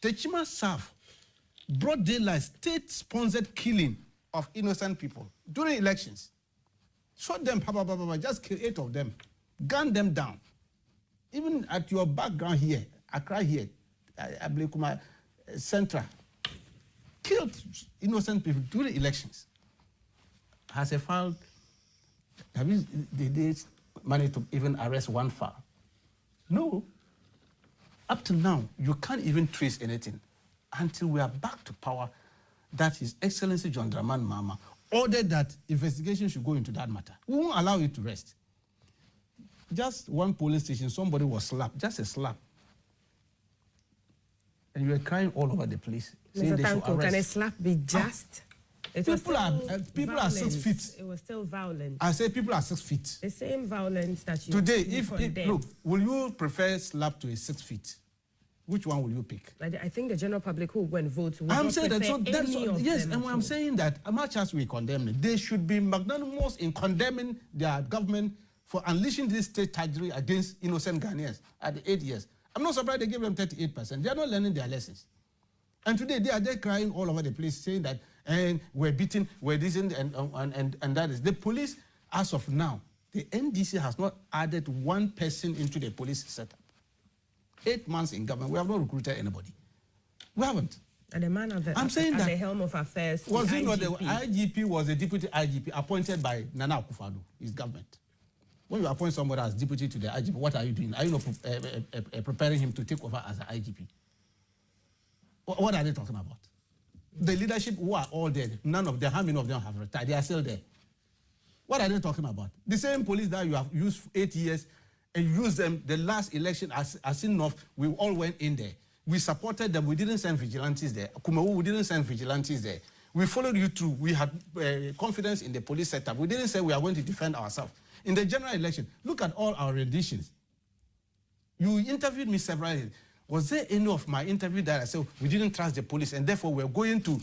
Techima Saf broad daylight state-sponsored killing of innocent people during elections. Shot them, just kill 8 of them, gun them down. Even at your background here, Accra here, Ablekuma Central, killed innocent people during elections. Has a foul? Did they manage to even arrest one foul? No. Up to now, you can't even trace anything until we are back to power. That His Excellency John Dramani Mahama ordered that investigation should go into that matter. We won't allow it to rest. Just one police station, somebody was slapped, just a slap. And you were crying all over the place. Saying they should arrest. Can a slap be just? People are 6 feet. It was still violent. I say people are 6 feet. The same violence that you today. Look, will you prefer slap to a 6 feet? Which one will you pick? I think the general public who went vote. I'm saying that. And I'm saying that as much as we condemn it, they should be magnanimous in condemning their government for unleashing this state tyranny against innocent Ghanaians at the 8 years. I'm not surprised they gave them 38%. They are not learning their lessons. And today they are there crying all over the place, saying that we're beaten, we're this and that is. The police, as of now, the NDC has not added one person into the police setup. 8 months in government, we have not recruited anybody. We haven't. And the man at the helm of affairs, was it not the IGP was a deputy IGP appointed by Nana Akufo-Addo, his government? When you appoint somebody as deputy to the IGP, what are you doing? Are you not preparing him to take over as an IGP? What are they talking about? The leadership who are all dead, none of them, how many of them have retired? They are still there. What are they talking about? The same police that you have used for 8 years and used them the last election as enough, we all went in there. We supported them. We didn't send vigilantes there. Kumawu, we didn't send vigilantes there. We followed you through. We had confidence in the police setup. We didn't say we are going to defend ourselves. In the general election, look at all our renditions. You interviewed me several times. Was there any of my interview that I said we didn't trust the police and therefore we're going to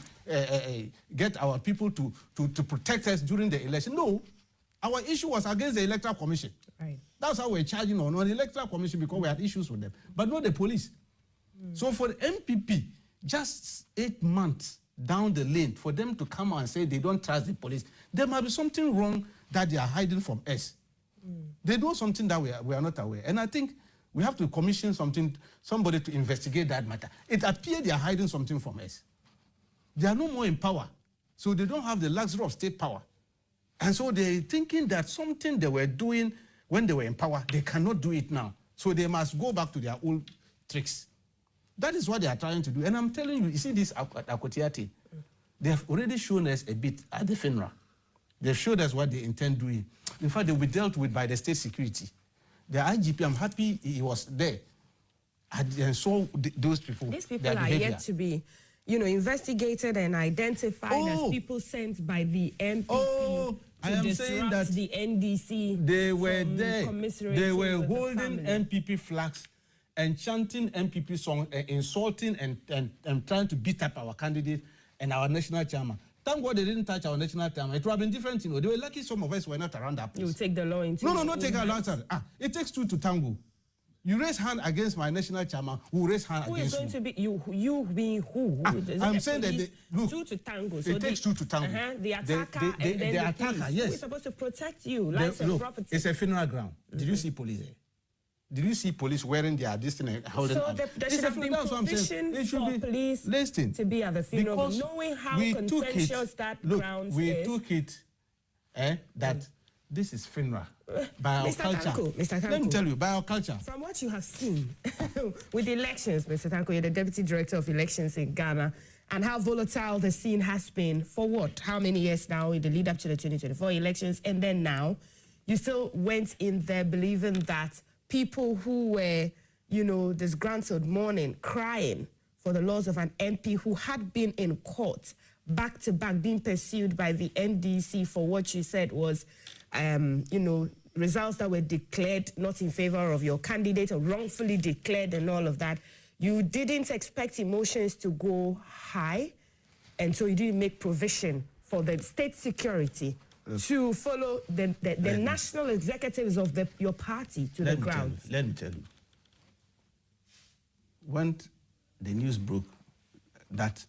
get our people to protect us during the election? No. Our issue was against the Electoral Commission. Right. That's how we're charging on the Electoral Commission because we had issues with them, but not the police. So for the MPP, just 8 months down the lane, for them to come and say they don't trust the police, there might be something wrong that they are hiding from us. They know something that we are not aware. And I think we have to commission somebody to investigate that matter. It appears they are hiding something from us. They are no more in power, so they don't have the luxury of state power. And so they're thinking that something they were doing when they were in power, they cannot do it now. So they must go back to their old tricks. That is what they are trying to do. And I'm telling you, you see this Akwatia thing, they have already shown us a bit at the funeral. They've showed us what they intend doing. In fact, they will be dealt with by the state security. The IGP, I'm happy he was there and saw those people. These people are yet to be, investigated and identified as people sent by the MPP to disrupt that the NDC. They were there. They were holding MPP flags and chanting MPP songs, insulting and trying to beat up our candidate and our national chairman. Thank God they didn't touch our national chairman. It would have been different, They were lucky some of us were not around that place. You take the law into No, not take our law. It takes two to tango. You raise hand against my national chairman, who raise hand who against is going to be you being who? I'm saying that look, two to tango. So it takes two to tango. The attacker and then the attacker, police. yes. Who is supposed to protect you, lives and property? It's a funeral ground. Did you see police there? Did you see police wearing their distance and holding arms? So there should have been provision for police to be at the funeral, knowing how contentious that ground is. We took it that this is funeral by our culture. Mr. Tanko, let me tell you, by our culture. From what you have seen with the elections, Mr. Tanko, you're the Deputy Director of Elections in Ghana, and how volatile the scene has been for what? How many years now in the lead up to the 2024 elections, and then now, you still went in there believing that people who were, disgruntled, mourning, crying for the loss of an MP who had been in court back to back, being pursued by the NDC for what you said was, results that were declared not in favor of your candidate or wrongfully declared and all of that. You didn't expect emotions to go high, and so you didn't make provision for the state security to follow the national executives of your party to the ground. Let me tell you. When the news broke that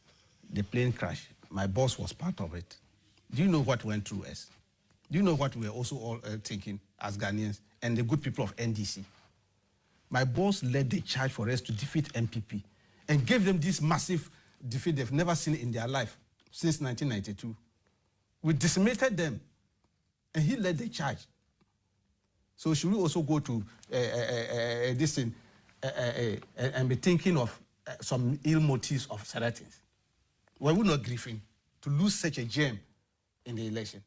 the plane crashed, my boss was part of it. Do you know what went through us? Do you know what we were also all thinking as Ghanaians and the good people of NDC? My boss led the charge for us to defeat MPP and gave them this massive defeat they've never seen in their life since 1992. We decimated them, and he led the charge. So should we also go to this thing and be thinking of some ill motives of certain things? Were we not grieving to lose such a gem in the election?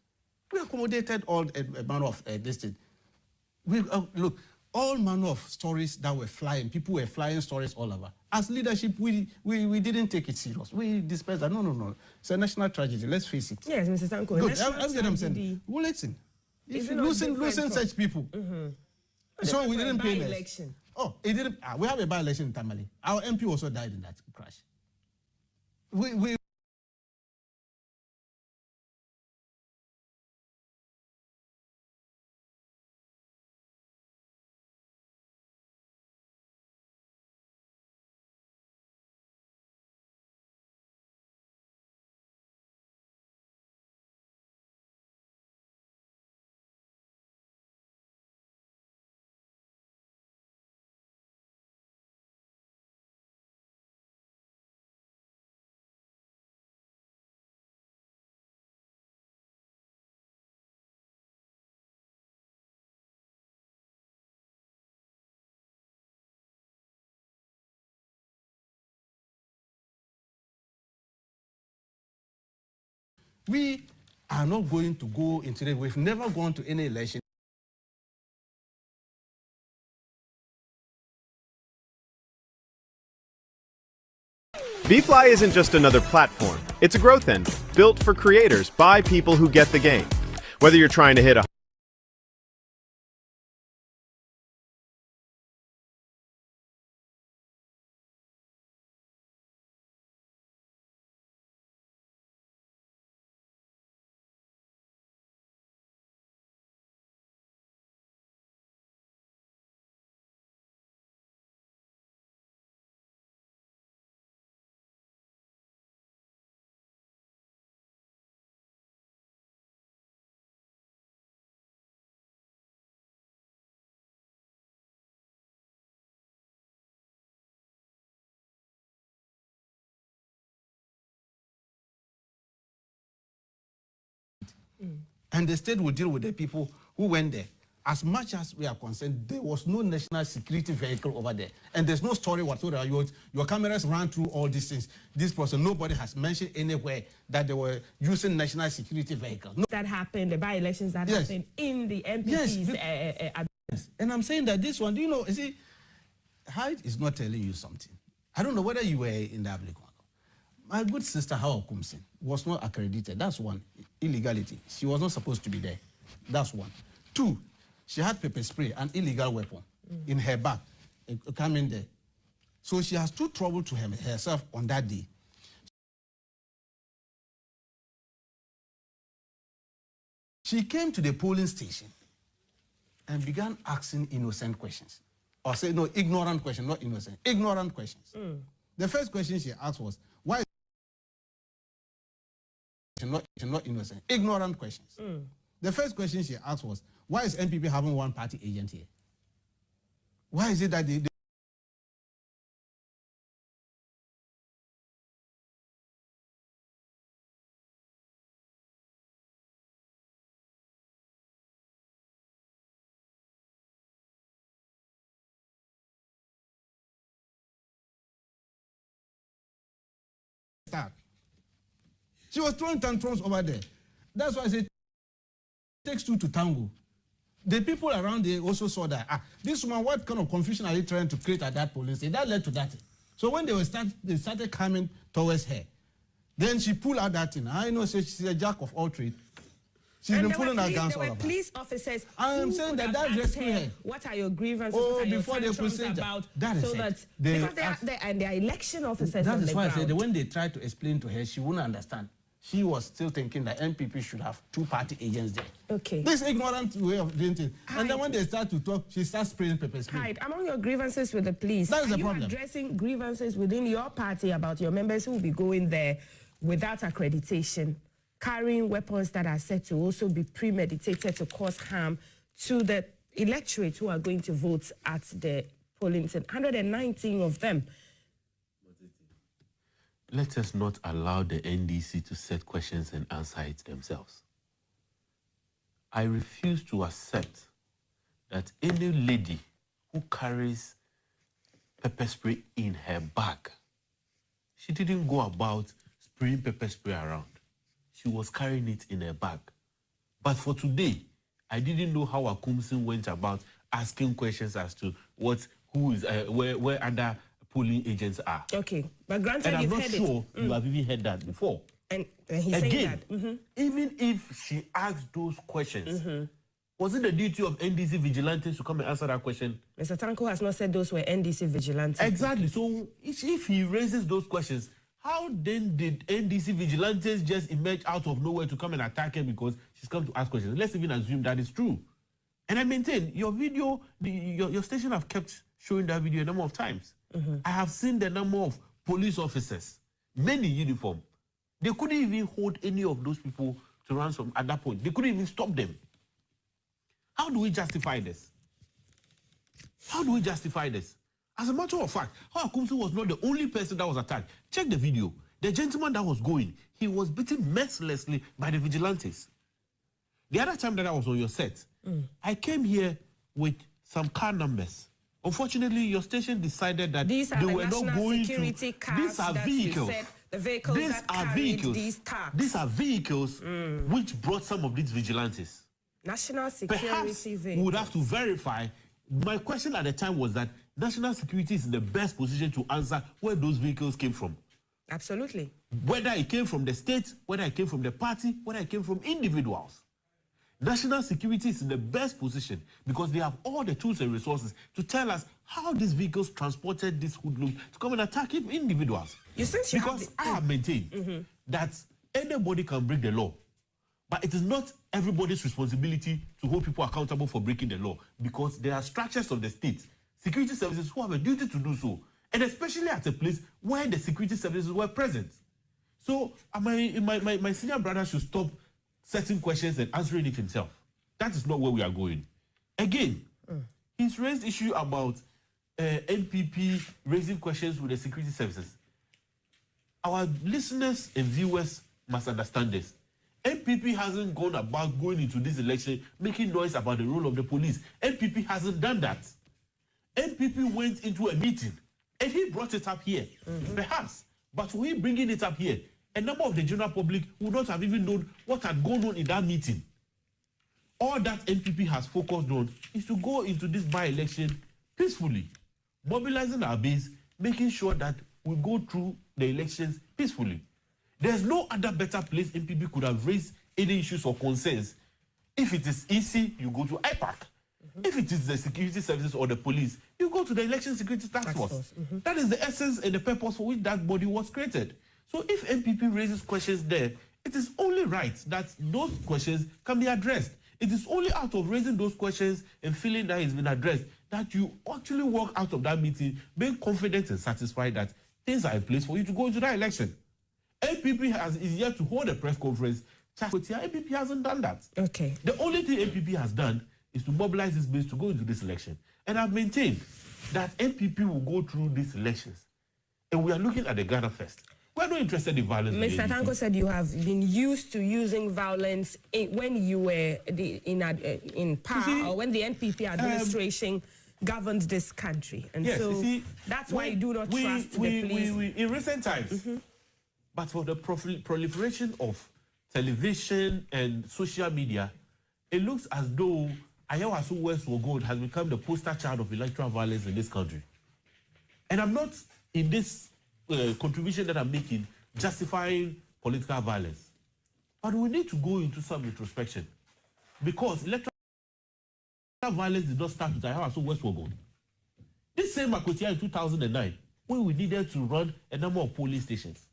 We accommodated all manner of this thing. Look, all manner of stories that were flying, people were flying stories all over. As leadership, we didn't take it serious. We dispersed that. No. It's a national tragedy. Let's face it. Yes, Mr. Tanko. Good. That's what I'm saying. Well, listen. If losing such people, so we didn't pay less. Oh, it didn't. We have a by-election in Tamale. Our MP also died in that crash. We are not going to go into it. We've never gone to any election. BeFly isn't just another platform. It's a growth engine built for creators by people who get the game. Whether you're trying to hit a And the state will deal with the people who went there. As much as we are concerned, there was no national security vehicle over there. And there's no story whatsoever. Your cameras ran through all these things. This person, nobody has mentioned anywhere that they were using national security vehicles. No. That happened, the by-elections that happened in the MPP's... Yes. And I'm saying that this one, you see, Hyde is not telling you something. I don't know whether you were in the Ablikon. My good sister, Hawa Kumsin, was not accredited. That's one. Illegality. She was not supposed to be there. That's one. Two, she had pepper spray, an illegal weapon, in her bag, coming there. So she has too trouble to herself on that day. She came to the polling station and began asking innocent questions. or say no, ignorant question, not innocent, ignorant questions. The first question she asked was, why is not innocent, ignorant questions. The first question she asked was, why is NPP having one party agent here? Why is it that they start? She was throwing tantrums over there. That's why I said, it takes two to tango. The people around there also saw that, this woman, what kind of confusion are you trying to create at that polling station? That led to that. So when they started coming towards her, then she pulled out that thing. I know she's a jack of all trades. She's been pulling her guns all over. Police officers. I'm saying that rescue her. What are your grievances? Oh, what are before your they could say about? that is so it. that They because they are election officers. That on is the why ground. I said that when they tried to explain to her, she wouldn't understand. She was still thinking that NPP should have two party agents there. Okay. This ignorant way of doing things. And then when they start to talk, she starts spraying pepper spray. Right. Among your grievances with the police, that is the you problem. Addressing grievances within your party about your members who will be going there without accreditation, carrying weapons that are said to also be premeditated to cause harm to the electorate who are going to vote at the polling center. 119 of them. Let us not allow the NDC to set questions and answer it themselves. I refuse to accept that any lady who carries pepper spray in her bag, she didn't go about spraying pepper spray around. She was carrying it in her bag. But for today, I didn't know how Akumsin went about asking questions as to where other polling agents are. Okay, but granted, and I'm you've not heard sure it. you have even heard that before. And he's Again, saying that. even if she asked those questions, was it the duty of NDC vigilantes to come and answer that question? Mr. Tanko has not said those were NDC vigilantes. Exactly. So if he raises those questions, how then did NDC vigilantes just emerge out of nowhere to come and attack her because she's come to ask questions? Let's even assume that is true. And I maintain your video, your station have kept showing that video a number of times. I have seen the number of police officers, many in uniform. They couldn't even hold any of those people to ransom at that point. They couldn't even stop them. How do we justify this? How do we justify this? As a matter of fact, Akumsin was not the only person that was attacked. Check the video. The gentleman that was going, he was beaten mercilessly by the vigilantes. The other time that I was on your set, I came here with some car numbers. Unfortunately, your station decided that these are they the were not national going security to. cars These are that vehicles. You said, the vehicles These that are carried vehicles. these cars. These are vehicles which brought some of these vigilantes. National security Perhaps vehicles. we would have to verify. My question at the time was that national security is in the best position to answer where those vehicles came from. Absolutely. Whether it came from the state, whether it came from the party, whether it came from individuals. National security is in the best position because they have all the tools and resources to tell us how these vehicles transported these hoodlums to come and attack individuals. Because I have maintained that anybody can break the law, but it is not everybody's responsibility to hold people accountable for breaking the law because there are structures of the state, security services who have a duty to do so, and especially at a place where the security services were present. So my senior brother should stop setting questions and answering it himself. That is not where we are going. Again, he's raised issue about NPP raising questions with the security services. Our listeners and viewers must understand this. NPP hasn't gone about going into this election making noise about the role of the police. NPP hasn't done that. NPP went into a meeting and he brought it up here, perhaps. But for him bringing it up here, a number of the general public would not have even known what had gone on in that meeting. All that NPP has focused on is to go into this by-election peacefully, mobilizing our base, making sure that we go through the elections peacefully. There's no other better place NPP could have raised any issues or concerns. If it is easy, you go to IPAC. If it is the security services or the police, you go to the Election Security Task Force. That is the essence and the purpose for which that body was created. So if NPP raises questions there, it is only right that those questions can be addressed. It is only out of raising those questions and feeling that it's been addressed that you actually walk out of that meeting being confident and satisfied that things are in place for you to go into that election. NPP is yet to hold a press conference. NPP hasn't done that. Okay. The only thing NPP has done is to mobilize its base to go into this election. And I've maintained that NPP will go through these elections. And we are looking at the Ghana first. We're not interested in violence. Mr. Tanko said you have been used to using violence when you were in power or when the NPP administration governed this country. And yes, so see, that's why you do not trust the police. In recent times, but for the proliferation of television and social media, it looks as though Ayawaso West Wogold has become the poster child of electoral violence in this country. And I'm not in this contribution that I'm making justifying political violence. But we need to go into some introspection because electoral violence did not start with Ayawaso West Wogold. This same Makotia in 2009, when we needed to run a number of polling stations,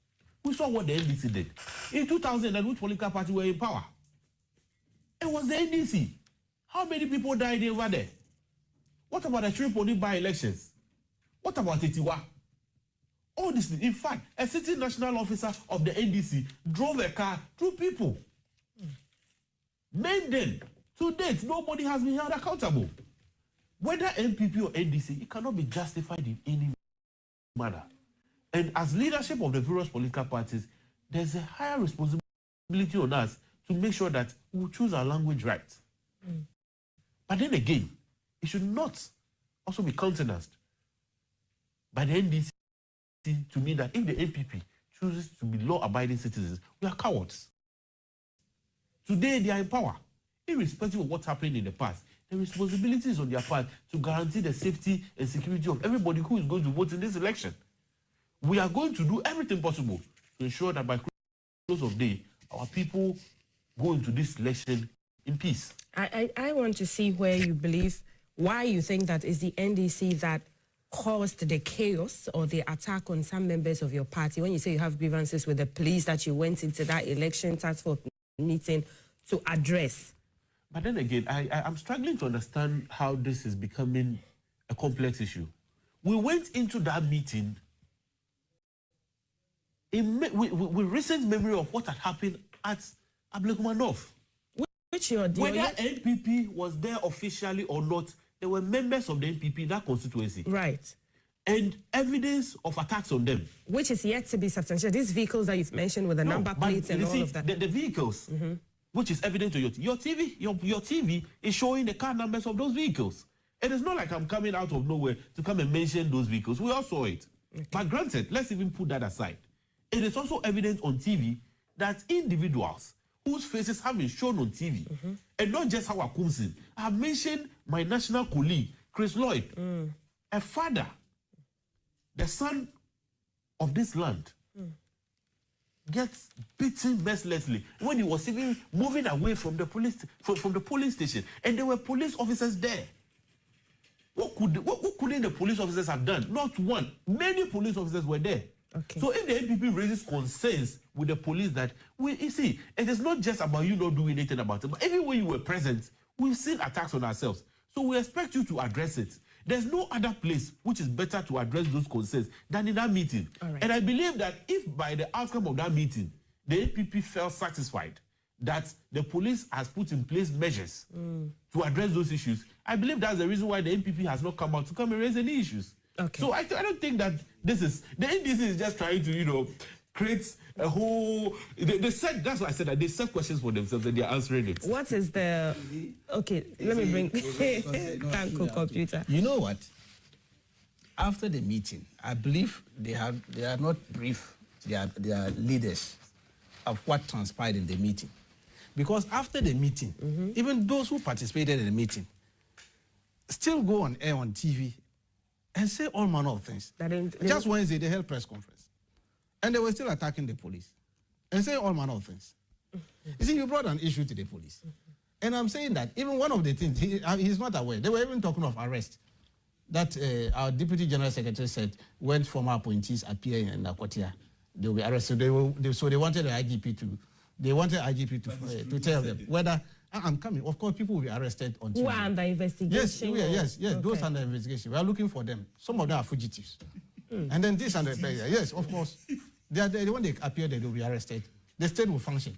we saw what the NDC did. In 2009, which political party were in power? It was the NDC. How many people died over there? What about the Tripoli by-elections? What about Etiwa? All this, in fact, a sitting national officer of the NDC drove a car through people. Then, to date, nobody has been held accountable. Whether NPP or NDC, it cannot be justified in any manner. And as leadership of the various political parties, there's a higher responsibility on us to make sure that we choose our language right. But then again, it should not also be countenanced by the NDC to mean that if the NPP chooses to be law-abiding citizens, we are cowards. Today, they are in power. Irrespective of what's happened in the past, the responsibility is on their part to guarantee the safety and security of everybody who is going to vote in this election. We are going to do everything possible to ensure that by close of day, our people go into this election in peace. I want to see where you believe, why you think that is the NDC that caused the chaos or the attack on some members of your party. When you say you have grievances with the police that you went into that election task force meeting to address. But then again, I'm struggling to understand how this is becoming a complex issue. We went into that meeting with recent memory of what had happened at Ablekuma North. Whether NPP was there officially or not, there were members of the NPP in that constituency. Right. And evidence of attacks on them. Which is yet to be substantiated. These vehicles that you've mentioned with the number plates and all of that. The vehicles, which is evident to your TV, your TV is showing the car numbers of those vehicles. It is not like I'm coming out of nowhere to come and mention those vehicles. We all saw it. Okay. But granted, let's even put that aside. It is also evident on TV that individuals whose faces have been shown on TV, and not just Hawa Kumsin. I have mentioned my national colleague, Chris Lloyd, a father, the son of this land, gets beaten mercilessly when he was even moving away from the police from the police station, and there were police officers there. What couldn't the police officers have done? Not one. Many police officers were there. Okay. So if the NPP raises concerns with the police that, you see, it is not just about you not doing anything about it, but even when you were present, we've seen attacks on ourselves. So we expect you to address it. There's no other place which is better to address those concerns than in that meeting. Right. And I believe that if by the outcome of that meeting, the NPP felt satisfied that the police has put in place measures to address those issues, I believe that's the reason why the NPP has not come out to come and raise any issues. Okay. So I don't think that this is, the NDC is just trying to, create a whole, they said, that's why I said that they set questions for themselves and they're answering it. What is the, okay, let me bring, Tanko computer. You know what? After the meeting, I believe they are not briefed their leaders of what transpired in the meeting. Because after the meeting, even those who participated in the meeting still go on air on TV and say all manner of things. Just Wednesday, they held press conference. And they were still attacking the police and saying all manner of things. You see, you brought an issue to the police. And I'm saying that even one of the things, he's not aware. They were even talking of arrest. That our Deputy General Secretary said when former appointees appear in Nakotia, they'll be arrested. So they wanted the IGP to tell them whether I'm coming. Of course, people will be arrested on Who Tuesday. are under investigation? Yes, Okay. those under investigation. We are looking for them. Some of them are fugitives. And then this and that, yes, of course. When they appear, they will be arrested. The state will function.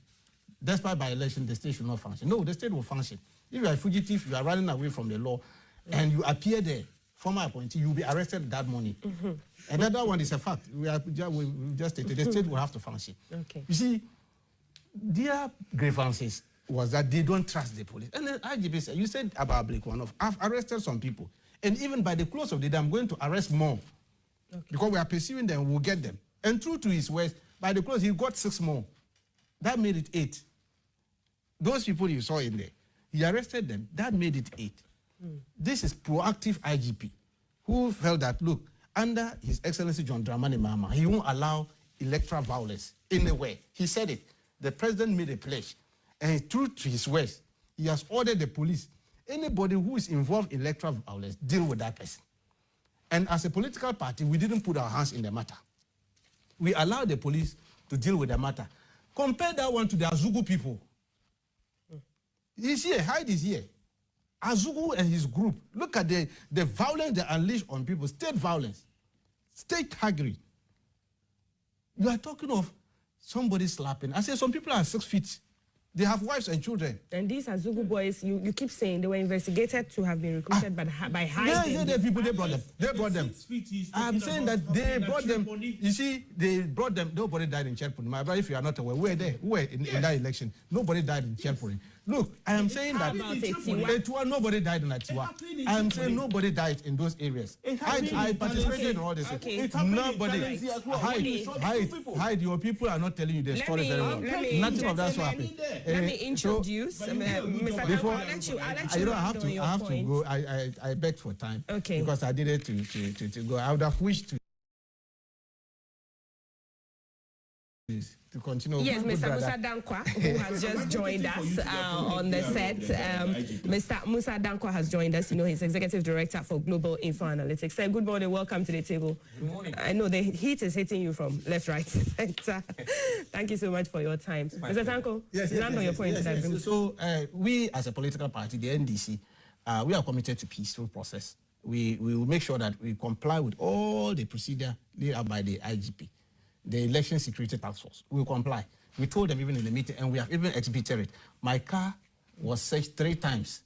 Despite by election, the state should not function. No, the state will function. If you are a fugitive, you are running away from the law, and you appear there, former appointee, you will be arrested that morning. And that one is a fact. We just stated the state will have to function. Okay. You see, their grievances was that they don't trust the police. And then IGP said, you said about Blake One-Off, I've arrested some people. And even by the close of the day, I'm going to arrest more. Okay. Because we are pursuing them, we'll get them. And true to his words, by the close, he got 6 more. That made it 8. Those people you saw in there, he arrested them. That made it 8. This is proactive IGP who felt that, look, under His Excellency John Dramani Mahama, he won't allow electoral violence anywhere. He said it. The president made a pledge. And true to his words, he has ordered the police, anybody who is involved in electoral violence, deal with that person. And as a political party, we didn't put our hands in the matter. We allowed the police to deal with the matter. Compare that one to the Azugu people. He's here, Hyde is here. Azugu and his group, look at the violence they unleash on people, state violence, state thuggery. You are talking of somebody slapping. I say some people are 6 feet. They have wives and children. And these Azugu boys, you keep saying they were investigated to have been recruited by Hyde. Yeah, the people, they brought them. They brought them. I'm saying that they brought them. You see, they brought them. Nobody died in Chelpuri. My brother, if you are not aware, we were there. We were in that election. Nobody died in Chelpuri. Look, I am saying that nobody died in Atiwa. I am saying nobody died in those areas. I participated in all this. Nobody. Hide. Your people are not telling you the story very well. Nothing of that happened. Let me introduce Mr. Before, I'll let you I have to go. I begged for time. Okay. Because I did it to go. I would have wished to continue. Yes, Mr. Musa Dankwa, who has just joined us on the set. Mr. Musa Dankwa has joined us. You know, he's Executive Director for Global Info Analytics. Sir, good morning. Welcome to the table. Good morning. I know the heat is hitting you from left, right, center. Thank you so much for your time. Mr. Tanko, land on your point. So we, as a political party, the NDC, we are committed to peaceful process. We will make sure that we comply with all the procedure laid out by the IGP. The Election Security Task Force. We will comply. We told them even in the meeting, and we have even exhibited it. My car was searched 3 times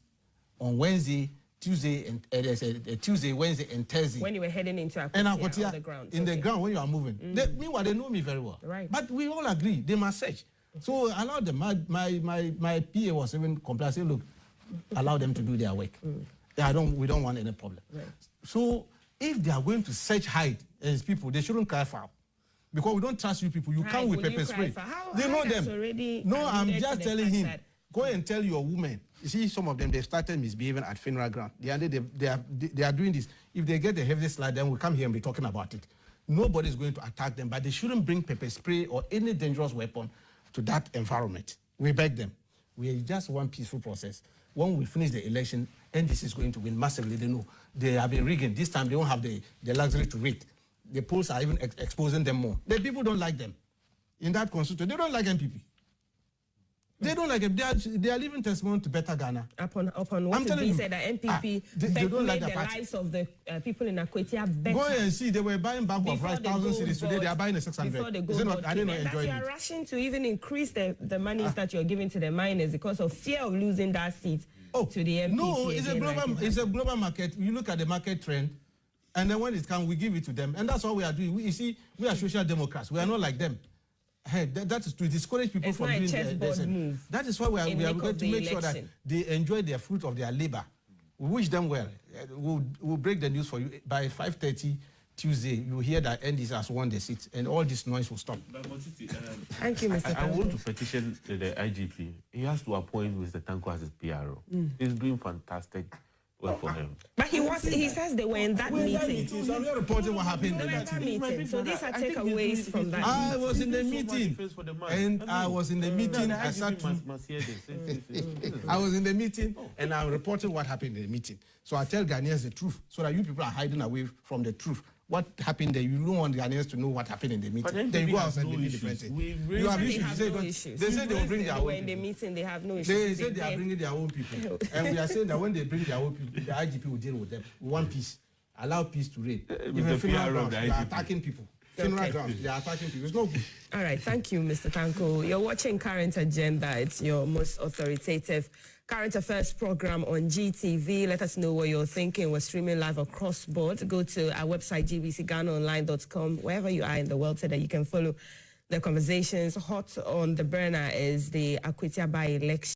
on Wednesday, Tuesday, Wednesday, and Thursday. When you were heading into Akotia, on the ground. In the ground when you are moving. Meanwhile, they know me very well. Right. But we all agree they must search. So allow them. My PA was even complaining. I said, look, allow them to do their work. We don't want any problem. Right. So if they are going to search Hyde as people, they shouldn't cry foul. Because we don't trust you people. You come with pepper spray. They know them. No, I'm just telling him. Go and tell your woman. You see, some of them, they've started misbehaving at funeral ground. They are doing this. If they get a heavy slide, then we'll come here and be talking about it. Nobody's going to attack them, but they shouldn't bring pepper spray or any dangerous weapon to that environment. We beg them. We just want peaceful process. When we finish the election, NDC is going to win massively. They know they have been rigging. This time, they don't have the luxury to rig. The polls are even exposing them more. The people don't like them. In that constituency, they don't like MPP. They don't like them. They are leaving testimony to better Ghana. Upon what is being said, that MPP they don't like the party. lives of the people in Akwetia better. Go and see. They were buying bag of rice, 1,000 cities. Today they are buying a 600. Before they go, I didn't enjoy it. You are rushing to even increase the monies that you're giving to the miners because of fear of losing that seat to the MPP. No, it's a global market. You look at the market trend. And then when it comes, we give it to them. And that's what we are doing. You see, we are social democrats. We are not like them. That is to discourage people from doing their move. That is why we are going to make sure that they enjoy their fruit of their labor. We wish them well. We'll break the news for you. By 5:30 Tuesday, you hear that NDC has won the seat, and all this noise will stop. Thank you, Mr. I want to petition the IGP. He has to appoint Mr. Tanko as his PRO. He's doing fantastic work for him. But he says they were in that meeting. So I'm not reporting what happened in the meeting. So these are takeaways from that. I was in the meeting. And I was in the meeting. I was in the meeting and I reported what happened in the meeting. So I tell Ghanaians the truth so that you people are hiding away from the truth. what happened there. You don't want the Ghanaians to know what happened in the meeting. Then you go outside and believe different thing. You have issues. They say they will bring their own people. In the meeting, they have no issues. They say they are bringing their own people. And we are saying that when they bring their own people, the IGP will deal with them. One peace. Allow peace to reign. Even funeral grounds, they are attacking people. Funeral grounds, they are attacking people. It's not good. All right, thank you, Mr. Tanko. You're watching Current Agenda. It's your most authoritative current affairs program on GTV. Let us know what you're thinking. We're streaming live across board. Go to our website, gbcghanaonline.com, wherever you are in the world, so that you can follow the conversations. Hot on the burner is the Akwatia by-election.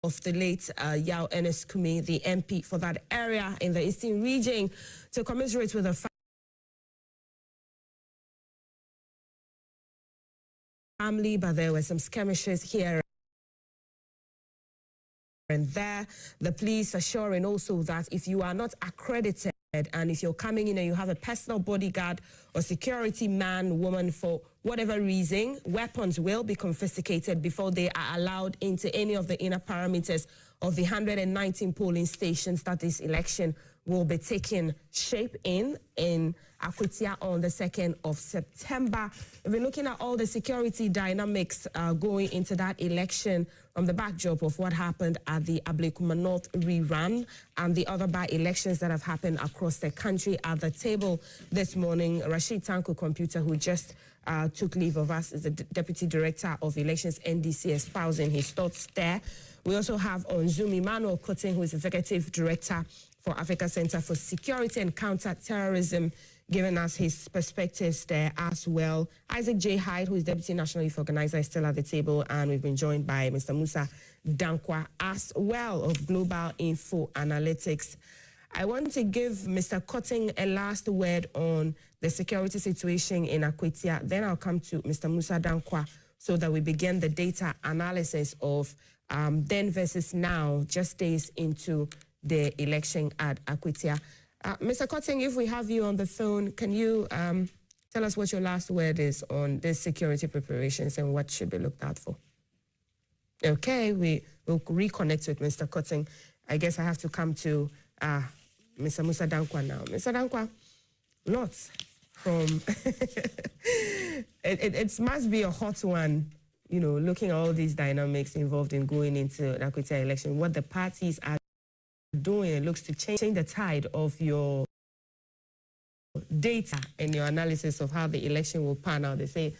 Of the late Yao Ernest Kumi, the MP for that area in the Eastern region, to commiserate with the family, but there were some skirmishes here and there. The police assuring also that if you are not accredited and if you're coming in and you have a personal bodyguard or security man, woman, for whatever reason, weapons will be confiscated before they are allowed into any of the inner parameters of the 119 polling stations that this election will be taking shape in Akwatia on the 2nd of September. We're looking at all the security dynamics going into that election from the backdrop of what happened at the Ablekuma North rerun and the other by-elections that have happened across the country. At the table this morning, Rashid Tanko Computer, who just took leave of us, is the Deputy Director of Elections, NDC, espousing his thoughts there. We also have on Zoom Emmanuel Cotton, who is Executive Director for Africa Center for Security and Counter-Terrorism, giving us his perspectives there as well. Isaac J. Hyde, who is Deputy National Youth Organizer, is still at the table, and we've been joined by Mr. Musa Dankwa as well of Global Info Analytics. I want to give Mr. Cotton a last word on the security situation in Akwatia. Then I'll come to Mr. Musa Dankwa so that we begin the data analysis of then versus now, just days into the election at Akwatia. Mr. Cotton, if we have you on the phone, can you tell us what your last word is on the security preparations and what should be looked out for? Okay, we'll reconnect with Mr. Cotton. I guess I have to come to Mr. Musa Dankwa now. Mr. Dankwa, lots from... it must be a hot one, you know, looking at all these dynamics involved in going into the Akwatia election, what the parties are doing looks to change the tide of your data and your analysis of how the election will pan out. They say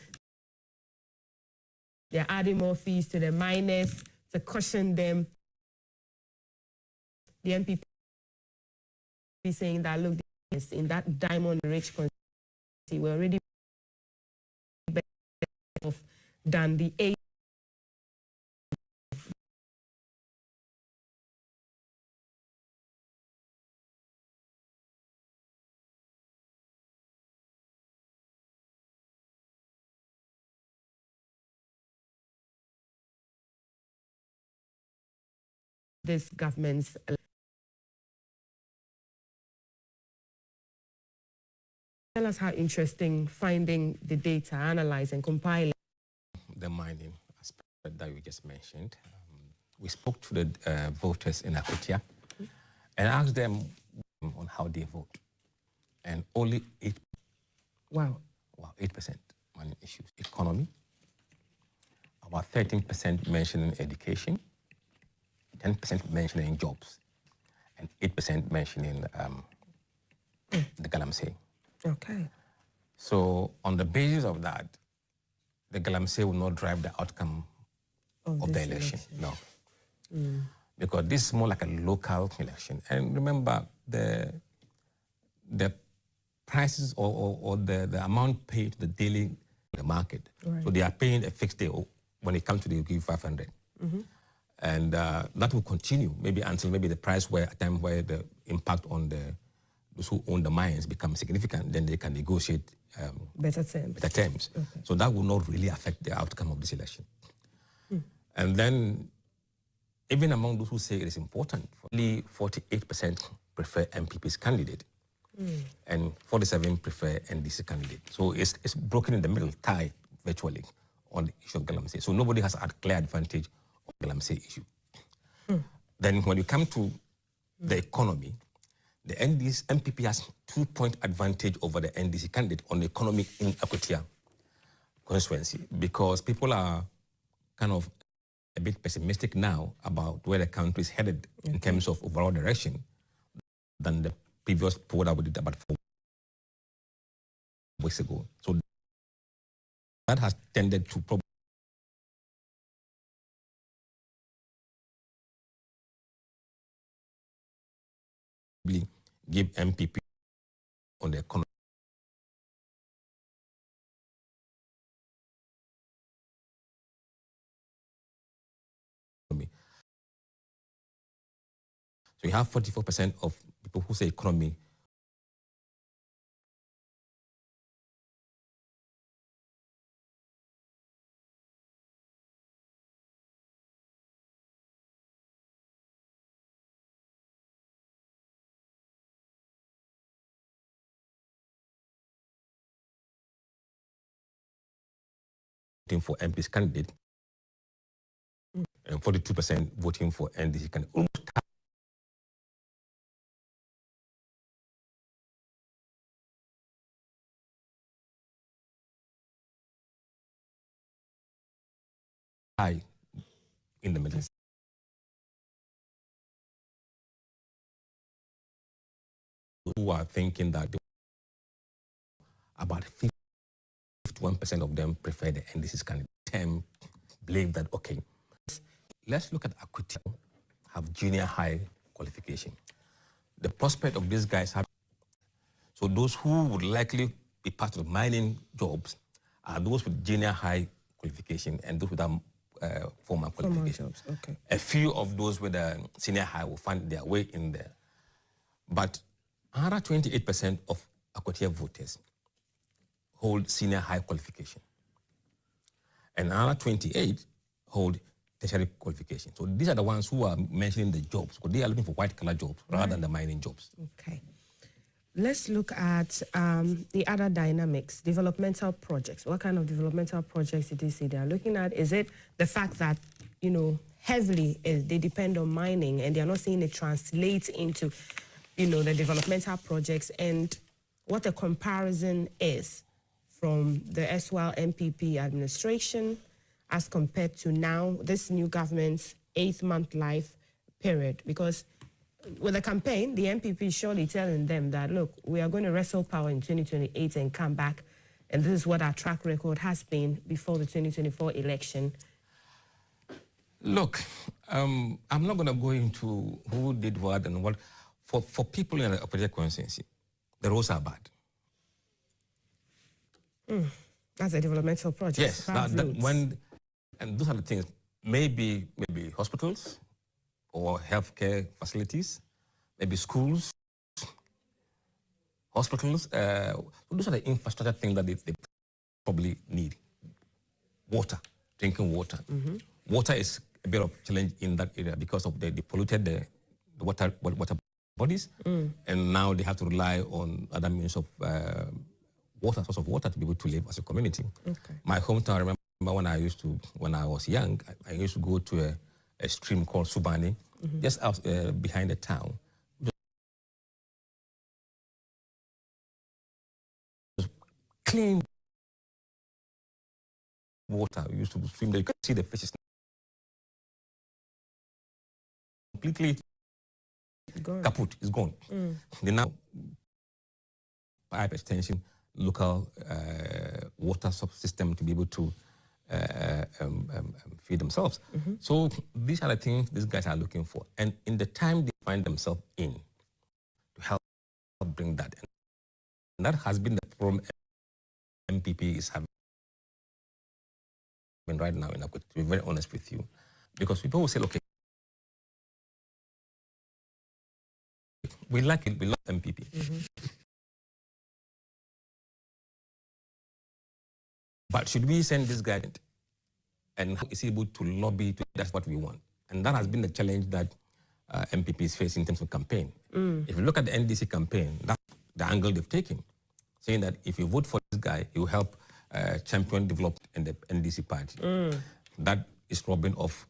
they're adding more fees to the miners to cushion them. The NPP is saying that, look, in that diamond-rich constituency, we're already better off than the 8 this government's. Tell us how interesting finding the data, analyzing, compiling. The mining aspect that you just mentioned. We spoke to the voters in Akutia and asked them on how they vote. And only 8%. Wow. Wow, 8% mining issues. Economy, about 13% mentioning education, 10% mentioning jobs, and 8% mentioning the Galamsey. Okay. So on the basis of that, the Galamsey will not drive the outcome of the election. No. Because this is more like a local election. And remember, the prices or the amount paid to the daily the market. Right. So they are paying a fixed day. When it comes to, they will give 500. And that will continue maybe until maybe the price where a time where the impact on those who own the mines becomes significant, then they can negotiate better terms. Okay. So that will not really affect the outcome of this election. And then even among those who say it is important, only 48% prefer MPP's candidate and 47% prefer NDC candidate. So it's broken in the middle, tied virtually on the issue of Galamsey. So nobody has a clear advantage of the Galamsey issue. Then when you come to the economy, the MPP has 2-point advantage over the NDC candidate on the economy in Akutia constituency because people are kind of a bit pessimistic now about where the country is headed in terms of overall direction than the previous poll that we did about 4 weeks ago. So that has tended to probably give MPP on the economy. So you have 44% of people who say economy voting for MP's candidate and 42% voting for NDC candidate. Almost high in the middle. Who are thinking that about 51% of them prefer the NDC's candidate. 10 believe that, okay, let's look at Akutia, have junior high qualification. The prospect of these guys have, so those who would likely be part of mining jobs are those with junior high qualification and those without formal qualification. Jobs. Okay. A few of those with a senior high will find their way in there. But another 28% of Akutia voters hold senior high qualification. And another 28 hold tertiary qualification. So these are the ones who are mentioning the jobs, because they are looking for white-collar jobs rather than the mining jobs. Okay. Let's look at the other dynamics, developmental projects. What kind of developmental projects did you see they are looking at? Is it the fact that, you know, heavily they depend on mining and they are not seeing it translate into, you know, the developmental projects, and what the comparison is from the SWAL MPP administration as compared to now, this new government's 8-month life period? Because with the campaign, the MPP is surely telling them that, look, we are going to wrestle power in 2028 and come back, and this is what our track record has been before the 2024 election. Look, I'm not going to go into who did what and what. For people in a particular constituency, the roads are bad. That's a developmental project. Yes, and those are the things. Maybe hospitals or healthcare facilities, maybe schools, hospitals. Those are the infrastructure things that they probably need. Water, drinking water. Water is a bit of challenge in that area because of they polluted the water bodies, and now they have to rely on other means of source of water to be able to live as a community. Okay. My hometown, I remember when I was young, I used to go to a stream called Subani, just out behind the town. Clean water. We used to swim there. You could see the fishes completely kaput. It's gone. They now pipe extension, local water system to be able to feed themselves. So these are the things these guys are looking for. And in the time they find themselves in, to help bring that. And that has been the problem MPP is having right now, to be very honest with you. Because people will say, okay, we like it, we love MPP. But should we send this guy and how is he able to lobby to that's what we want? And that has been the challenge that MPP is facing in terms of campaign. If you look at the NDC campaign, that's the angle they've taken, saying that if you vote for this guy, he will help champion development in the NDC party. That is robbing off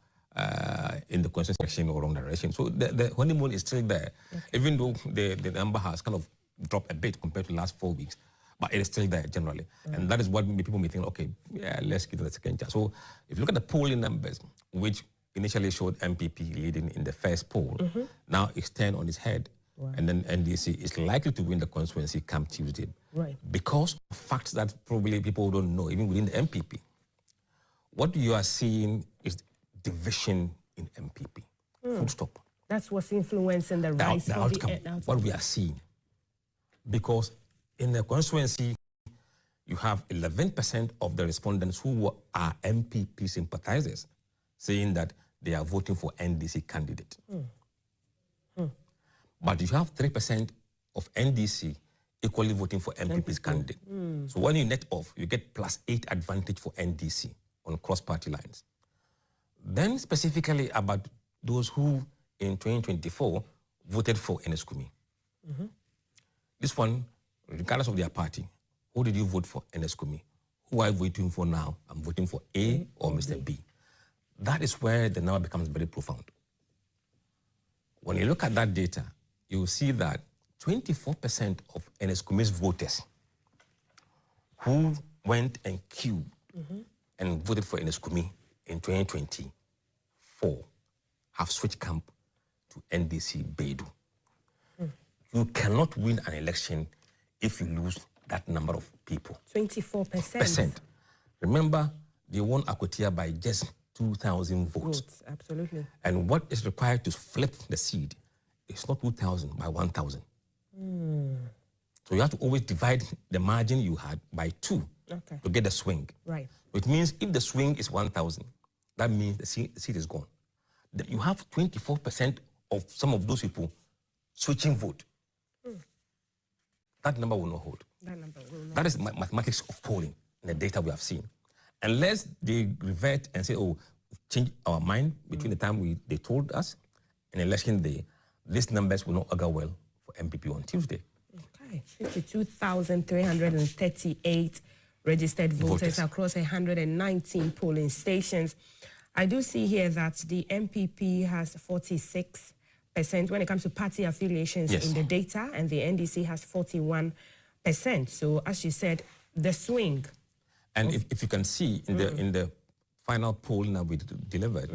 in the consensus direction or wrong direction. So the honeymoon is still there, even though the number has kind of dropped a bit compared to the last 4 weeks. But it is still there generally. And that is what people may think, okay, yeah, let's give it a second chance. So if you look at the polling numbers, which initially showed MPP leading in the first poll, now it's turned on its head. And then NDC is likely to win the constituency come Tuesday. Because of facts that probably people don't know, even within the MPP. What you are seeing is division in MPP. Full stop. That's what's influencing the rise the outcome. What we are seeing. Because in the constituency, you have 11% of the respondents who are MPP sympathizers saying that they are voting for NDC candidate. But you have 3% of NDC equally voting for MPP's candidate. So when you net off, you get +8 advantage for NDC on cross-party lines. Then specifically about those who in 2024 voted for Ernest Kumi. This one, regardless of their party, who did you vote for? Ernest Kumi. Who are you voting for now? I'm voting for A or Mr. B. That is where the number becomes very profound. When you look at that data, you will see that 24% of Ernest Kumi's voters who went and queued and voted for Ernest Kumi in 2024 have switched camp to NDC Beidou. You cannot win an election if you lose that number of people. 24%. Remember, they won Akwatia by just 2,000 votes. Absolutely. And what is required to flip the seed is not 2,000 by 1,000. So you have to always divide the margin you had by 2 to get the swing. Right. It means if the swing is 1,000, that means the seed is gone. You have 24% of some of those people switching vote. That number will not hold. That is mathematics of polling in the data we have seen. Unless they revert and say, oh, change our mind between the time they told us and election day, these numbers will not augur well for MPP on Tuesday. Okay, 52,338 registered voters across 119 polling stations. I do see here that the MPP has 46% when it comes to party affiliations in the data, and the NDC has 41%. So as you said, the swing. And if you can see in the final poll now we delivered,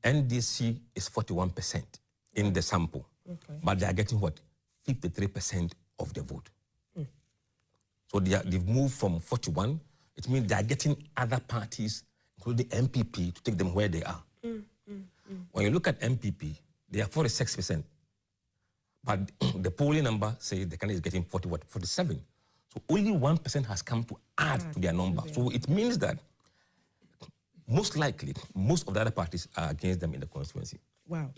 NDC is 41% in the sample, but they are getting what? 53% of the vote. So they've moved from 41. It means they are getting other parties, including MPP, to take them where they are. When you look at MPP, they are 46%. But the polling number says the candidate is getting 47. So only 1% has come to add to their number. So it means that most likely, most of the other parties are against them in the constituency. Wow.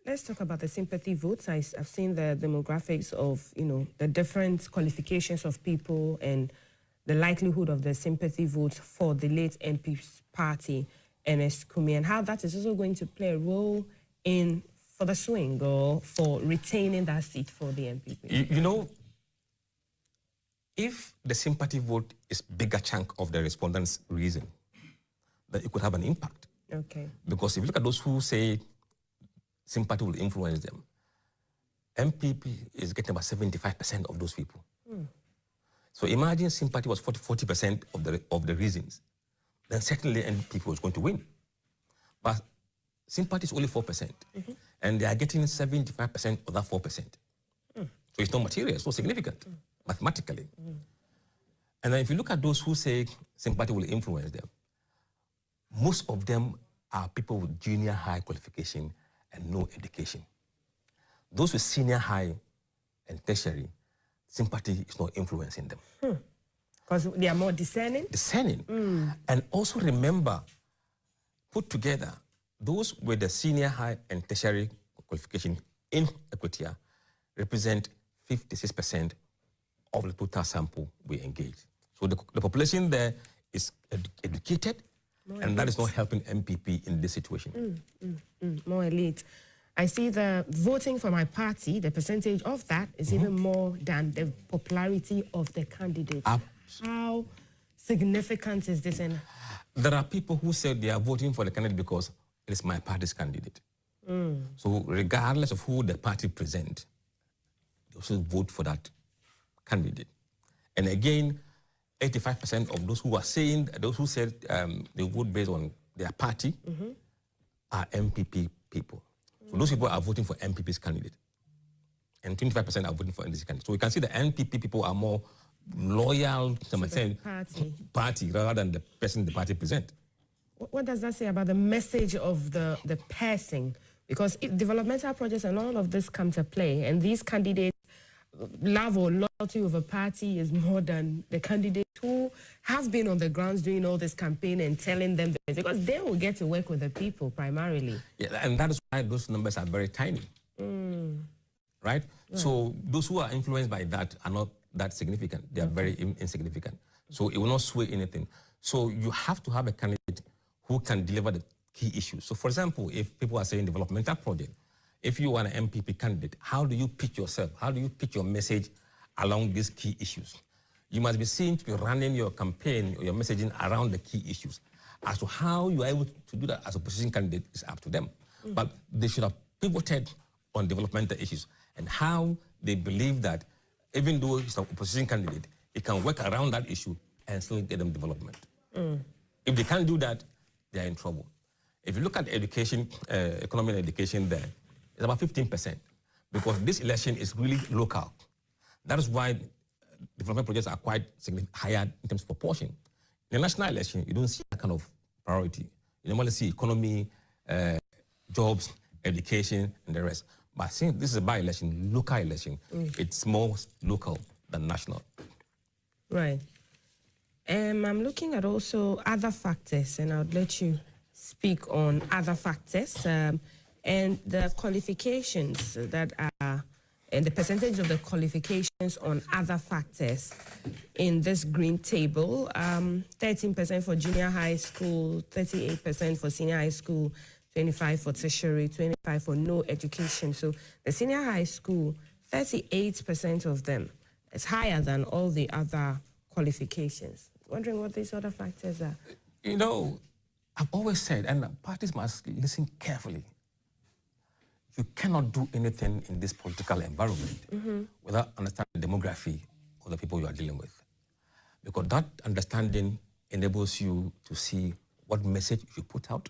Let's talk about the sympathy votes. I've seen the demographics of, the different qualifications of people and the likelihood of the sympathy votes for the late MP's party. Ernest Kumi, and how that is also going to play a role in for the swing or for retaining that seat for the MPP? You know, if the sympathy vote is bigger chunk of the respondents' reason, then it could have an impact. Okay. Because if you look at those who say sympathy will influence them, MPP is getting about 75% of those people. So imagine sympathy was 40% of the reasons, then certainly MPP was going to win. But sympathy is only 4%, and they are getting 75% of that 4%. So it's not material, it's not significant, mathematically. And then if you look at those who say sympathy will influence them, most of them are people with junior high qualification and no education. Those with senior high and tertiary, sympathy is not influencing them. Because they are more discerning? Discerning. And also remember, put together, those with the senior high and tertiary qualification in Equatorial represent 56% of the total sample we engage. So the population there is educated, and that is not helping MPP in this situation. More elite. I see the voting for my party, the percentage of that is even more than the popularity of the candidate. How significant is this? There are people who say they are voting for the candidate because it is my party's candidate. So regardless of who the party present, they also vote for that candidate. And again, 85% of those who are saying, those who said they vote based on their party are MPP people. So those people are voting for MPP's candidate. And 25% are voting for NDC candidate. So we can see the MPP people are more loyal to the party rather than the person the party present. What does that say about the message of the person? Because if developmental projects and all of this come to play, and these candidates' love or loyalty of a party is more than the candidates who have been on the grounds doing all this campaign and telling them, because they will get to work with the people primarily. Yeah, and that is why those numbers are very tiny. Right? So those who are influenced by that are not that significant. They are very insignificant. So it will not sway anything. So you have to have a candidate who can deliver the key issues. So for example, if people are saying developmental project, if you are an MPP candidate, how do you pitch yourself? How do you pitch your message along these key issues? You must be seen to be running your campaign or your messaging around the key issues. As to how you are able to do that as a opposition candidate is up to them. But they should have pivoted on developmental issues and how they believe that even though he's an opposition candidate, he can work around that issue and still get them development. If they can't do that, they are in trouble. If you look at education, economy and education there, it's about 15%, because this election is really local. That is why development projects are quite higher in terms of proportion. In the national election, you don't see that kind of priority. You normally see economy, jobs, education, and the rest. But since this is a by-election, local election, it's more local than national. Right. I'm looking at also other factors, and I'll let you speak on other factors and the qualifications that are, and the percentage of the qualifications on other factors in this green table. 13% for junior high school, 38% for senior high school, 25% for tertiary, 25% for no education. So the senior high school, 38% of them is higher than all the other qualifications. Wondering what these other factors are. You know, I've always said, and parties must listen carefully, you cannot do anything in this political environment without understanding the demography of the people you are dealing with. Because that understanding enables you to see what message you put out,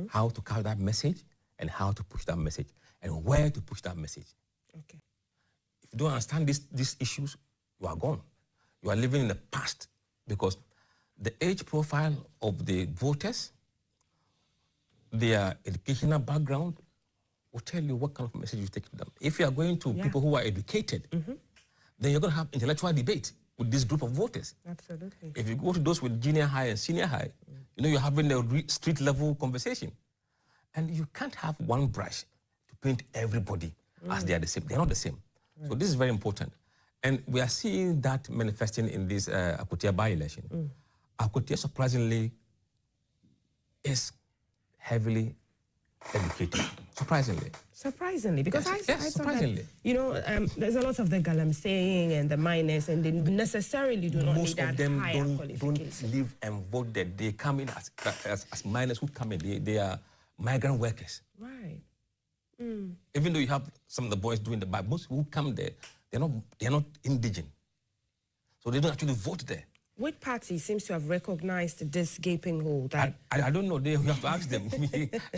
how to carry that message, and how to push that message, and where to push that message. Okay. If you don't understand these issues, you are gone. You are living in the past, because the age profile of the voters, their educational background, will tell you what kind of message you take to them. If you are going to people who are educated, then you're going to have intellectual debate with this group of voters. Absolutely. If you go to those with junior high and senior high, you know, you're having a street level conversation. And you can't have one brush to paint everybody as they are the same. They're not the same. So this is very important. And we are seeing that manifesting in this Akotia by-election. Akotia, surprisingly, is heavily educated, surprisingly. Surprisingly, because Yes, I yes, thought surprisingly. that, you know, there's a lot of the galamseying and the minors, and they necessarily do not Most need of that them higher don't qualification. live and vote there. They come in as minors who come in. They are migrant workers. Right. Even though you have some of the boys doing the but most who come there, they're not indigenous. So they don't actually vote there. Which party seems to have recognized this gaping hole? That I don't know. You have to ask them.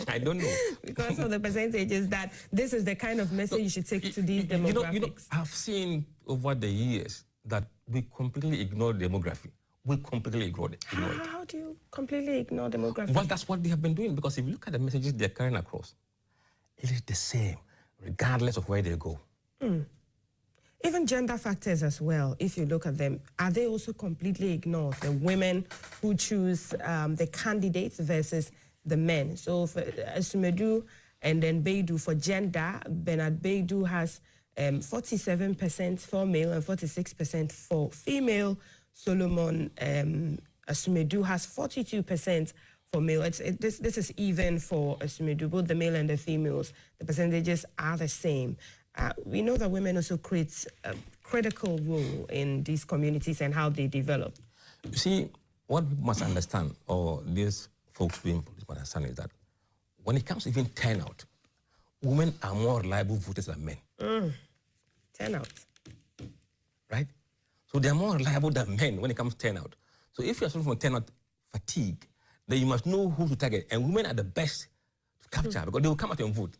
I don't know. because of the percentages that this is the kind of message you should take to these demographics. You know, I've seen over the years that we completely ignore demography. We completely ignore it. How do you completely ignore demography? Well, that's what they have been doing, because if you look at the messages they're carrying across, it is the same, regardless of where they go. Even gender factors as well, if you look at them, are they also completely ignored? The women who choose the candidates versus the men. So for Asumedu and then Beidu, for gender, Bernard Beidu has 47% for male and 46% for female. Solomon Asumedu has 42% for male. This is even for Asumedu, both the male and the females. The percentages are the same. We know that women also create a critical role in these communities and how they develop. You see, what we must understand, or these folks being police must understand, is that when it comes to even turnout, women are more reliable voters than men. Turnout. Right? So they're more reliable than men when it comes to turnout. So if you're suffering from turnout fatigue, then you must know who to target. And women are the best to capture because they will come out and vote.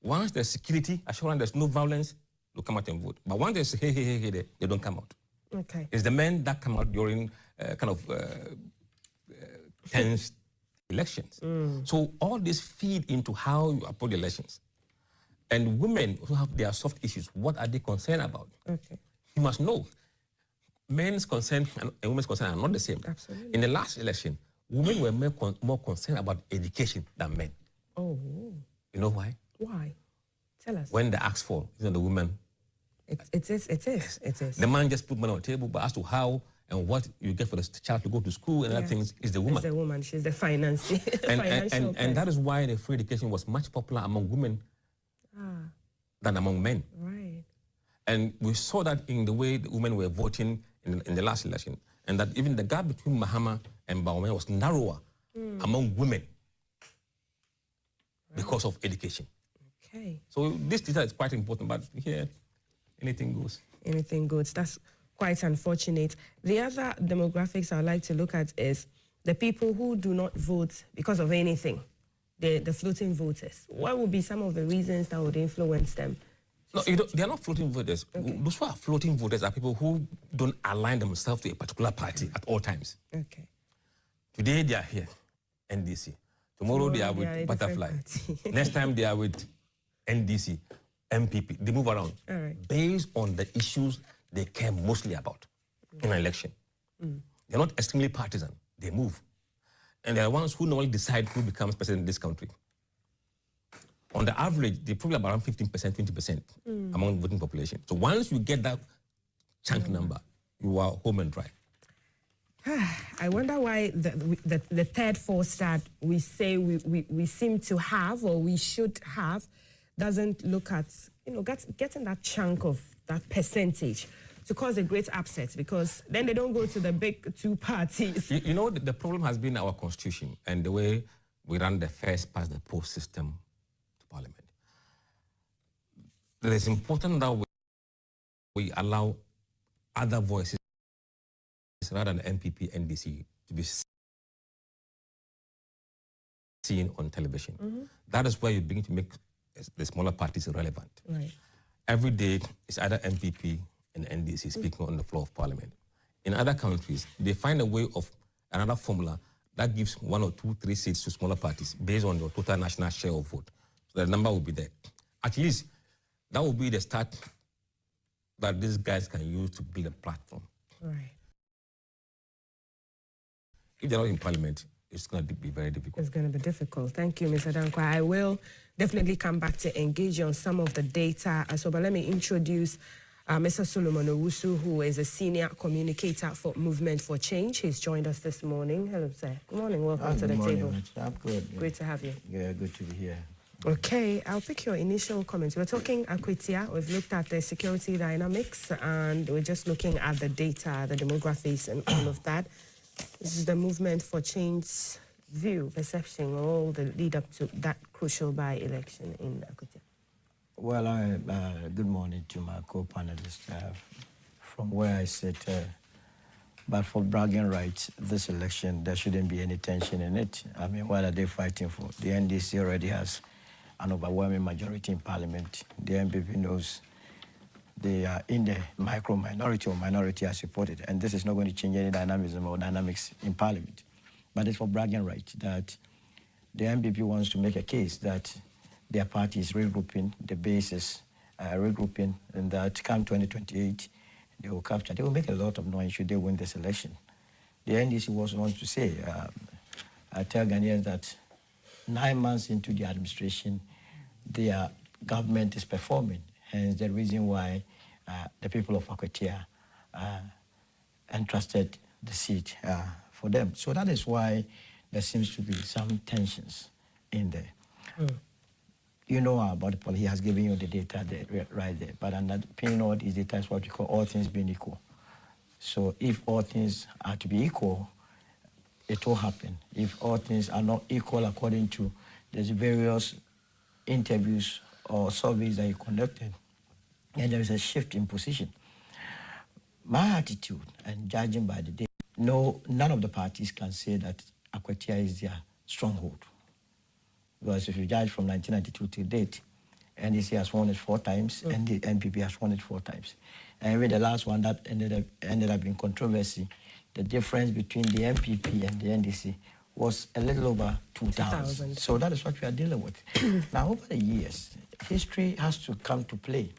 Once there's security, assurance there's no violence, they'll come out and vote. But once there's hey, they don't come out. Okay. It's the men that come out during tense elections. So all this feed into how you approach the elections. And women who have their soft issues, what are they concerned about? Okay. You must know. Men's concern and women's concern are not the same. Absolutely. In the last election, women were more concerned about education than men. Oh. You know why? Why? Tell us. When they ask for, the woman. It is. The man just put money on the table, but as to how and what you get for the child to go to school and other things is the woman. It's the woman. She's the financial and that is why the free education was much popular among women than among men. Right. And we saw that in the way the women were voting in the last election, and that even the gap between Mahama and Bawumia was narrower among women because of education. Okay. So this data is quite important, but here, anything goes. Anything goes. That's quite unfortunate. The other demographics I'd like to look at is the people who do not vote because of anything, the floating voters. What would be some of the reasons that would influence them? No, they are not floating voters. Okay. Those who are floating voters are people who don't align themselves to a particular party at all times. Okay. Today they are here, NDC. Tomorrow they are with Butterfly. Next time they are with NDC, MPP. They move around based on the issues they care mostly about in an election. They're not extremely partisan. They move. And they're the ones who normally decide who becomes president in this country. On the average, they're probably around 15%, 20% among the voting population. So once you get that chunk number, you are home and dry. I wonder why the third force that we say we seem to have or we should have doesn't look at, getting that chunk of that percentage to cause a great upset, because then they don't go to the big two parties. The problem has been our constitution and the way we run the first past the post system to parliament. It is important that we allow other voices rather than MPP, NDC to be seen on television. That is where you begin to make the smaller parties relevant. Right. Every day, it's either MPP and NDC speaking on the floor of parliament. In other countries, they find a way of another formula that gives 1 or 2, 3 seats to smaller parties based on your total national share of vote. So the number will be there. At least that will be the start that these guys can use to build a platform. Right. If they're not in parliament, it's going to be very difficult. It's going to be difficult. Thank you, Mr. Dankwa. I will definitely come back to engage you on some of the data as well, but let me introduce Mr. Solomon Owusu, who is a senior communicator for Movement for Change. He's joined us this morning. Hello, sir. Good morning. Welcome to the table. I'm good. Yeah. Great to have you. Yeah, good to be here. Okay, I'll pick your initial comments. We're talking Akwatia. We've looked at the security dynamics, and we're just looking at the data, the demographics, and all of that. This is the Movement for Change view, perception, all the lead up to that crucial by-election in Akwatia. Well, good morning to my co-panelists from where I sit. But for bragging rights, this election, there shouldn't be any tension in it. I mean, what are they fighting for? The NDC already has an overwhelming majority in parliament. The MPP knows they are in the minority or minority are supported. And this is not going to change any dynamism or dynamics in parliament. But it's for bragging rights that the MPP wants to make a case that their party is regrouping, the base is regrouping, and that come 2028, they will capture. They will make a lot of noise should they win this election. The NDC also wants to say, I tell Ghanaians that 9 months into the administration, their government is performing, hence the reason why the people of Akwatia entrusted the seat for them. So that is why there seems to be some tensions in there. You know about the poll. He has given you the data there, right there. But underpinning all these data is what we call all things being equal. So if all things are to be equal, it will happen. If all things are not equal according to these various interviews or surveys that you conducted, and there is a shift in position. My attitude, and judging by the data, none of the parties can say that Akwatia is their stronghold. Because if you judge from 1992 to date, NDC has won it 4 times, and the NPP has won it 4 times. And even the last one that ended up in controversy, the difference between the NPP and the NDC was a little over 2,000. So that is what we are dealing with. Now, over the years, history has to come to play.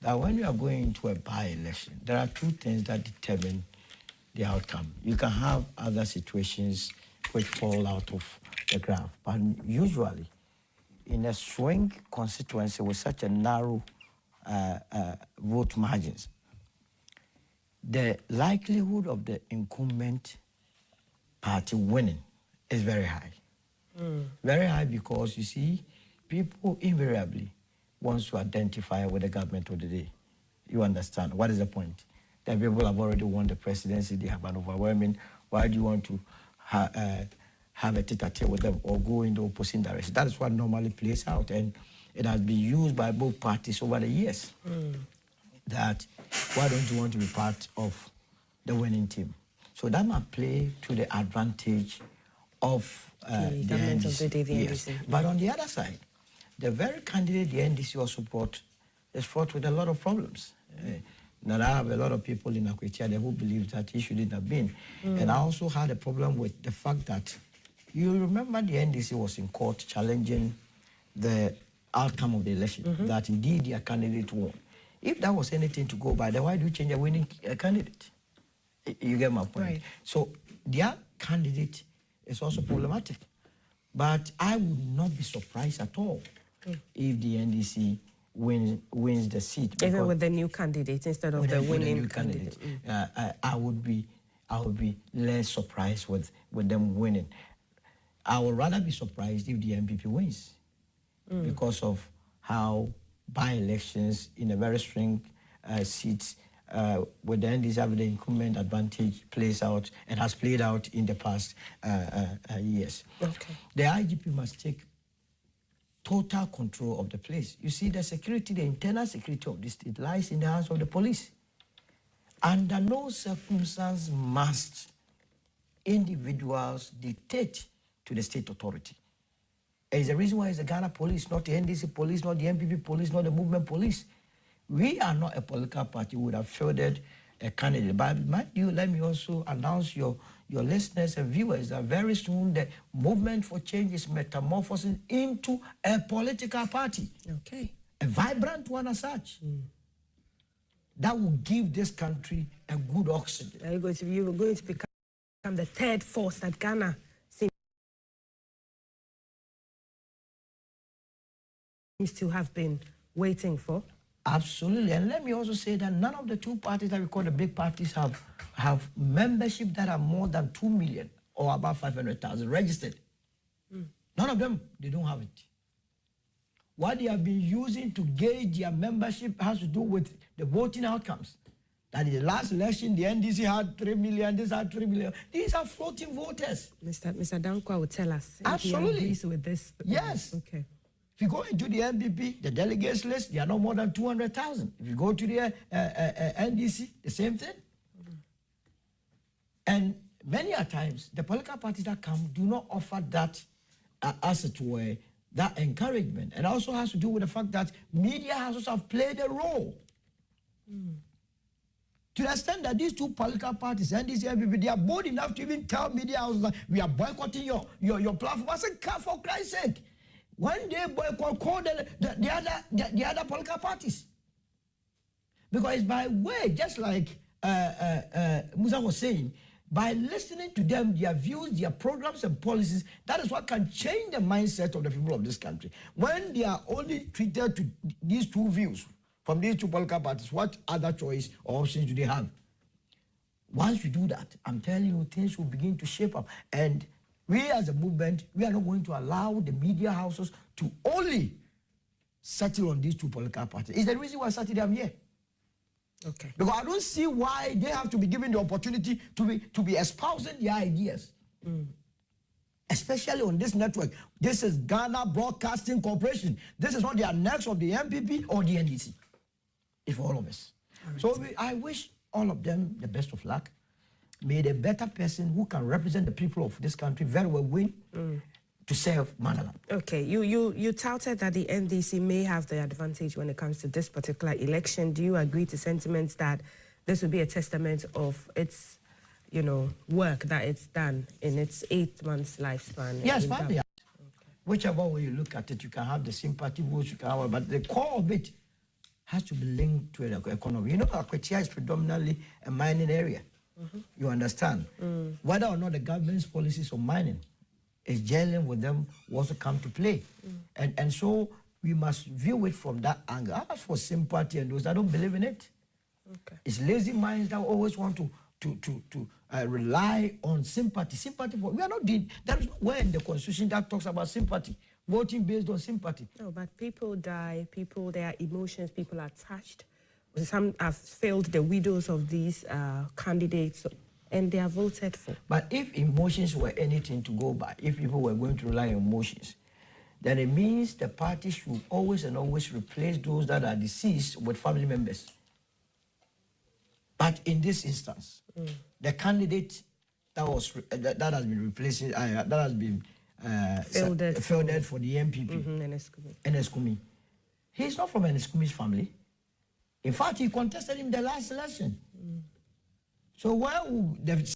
That when you are going into a by-election, there are 2 things that determine the outcome. You can have other situations which fall out of the graph, but usually in a swing constituency with such a narrow vote margins, the likelihood of the incumbent party winning is very high. Very high because, you see, people invariably want to identify with the government of the day. You understand? What is the point? The people have already won the presidency, they have an overwhelming. Why do you want to have a tete-a-tete with them or go in the opposite direction? That is what normally plays out, and it has been used by both parties over the years. That, why don't you want to be part of the winning team? So that might play to the advantage of the government NDC. of the day, the Yes. NDC. But on the other side, the very candidate the NDC also support is fraught with a lot of problems. Now, I have a lot of people in Akwatia who believe that he shouldn't have been. And I also had a problem with the fact that, you remember the NDC was in court challenging the outcome of the election, that indeed their candidate won. If that was anything to go by, then why do you change a winning candidate? You get my point? Right. So their candidate is also problematic. But I would not be surprised at all if the NDC wins the seat. Even with the new candidate instead of the winning candidate. I would be less surprised with them winning. I would rather be surprised if the MPP wins because of how by-elections in a very string seats with the NDC having the incumbent advantage plays out and has played out in the past years. Okay. The IGP must take total control of the place. You see, the security, the internal security of the state lies in the hands of the police. Under no circumstance must individuals dictate to the state authority. It's the reason why it's the Ghana police, not the NDC police, not the MPP police, not the movement police. We are not a political party who would have fielded a candidate. But mind you, let me also announce your listeners and viewers that very soon the Movement for Change is metamorphosing into a political party. Okay. A vibrant one as such. That will give this country a good oxygen. You're going to become the third force that Ghana seems to have been waiting for. Absolutely. And let me also say that none of the two parties that we call the big parties have membership that are more than 2 million or about 500,000 registered. None of them, they don't have it. What they have been using to gauge their membership has to do with the voting outcomes. That in the last election, the NDC had 3 million, this had 3 million. These are floating voters. Mr. Dankwa will tell us. Absolutely. If he agrees with this. Yes. Okay. If you go into the MPP, the delegates list, they are no more than 200,000. If you go to the NDC, the same thing. And many a times, the political parties that come do not offer that, as it were, that encouragement. And also has to do with the fact that media houses have played a role. To the extent that these two political parties, NDC and MPP, they are bold enough to even tell media houses that we are boycotting your platform. I said, for Christ's sake. When they boycott, call the other political parties. Because it's by way, just like Musa was saying, by listening to them, their views, their programs and policies, that is what can change the mindset of the people of this country. When they are only treated to these two views from these two political parties, what other choice or options do they have? Once you do that, I'm telling you, things will begin to shape up. And we as a movement, we are not going to allow the media houses to only settle on these two political parties. It's the reason why I started them here. Okay. Because I don't see why they have to be given the opportunity to be espousing their ideas. Especially on this network. This is Ghana Broadcasting Corporation. This is not the annex of the MPP or the NDC. It's for all of us. Right. So I wish all of them the best of luck. May the better person who can represent the people of this country very well win to serve Mandela. Okay, you touted that the NDC may have the advantage when it comes to this particular election. Do you agree to sentiments that this will be a testament of its, work that it's done in its 8 months lifespan? Yes, partly. Okay. Whichever way you look at it, you can have the sympathy votes, you can have, but the core of it has to be linked to the economy. Akwetia is predominantly a mining area. You understand? Whether or not the government's policies on mining is gelling with them will also come to play. And so we must view it from that angle. As for sympathy and those that don't believe in it, it's lazy minds that always want to rely on sympathy. Sympathy for, we are not doing, there is nowhere in the Constitution that talks about sympathy, voting based on sympathy. No, but people die, their emotions, people are touched. Some have failed the widows of these candidates, and they are voted for. But if emotions were anything to go by, if people were going to rely on emotions, then it means the party should always and always replace those that are deceased with family members. But in this instance, the candidate that has been replacing, that has been fielded for the MPP, Ernest Kumi, he's not from Ernest Kumi's family. In fact, he contested in the last election. So where would the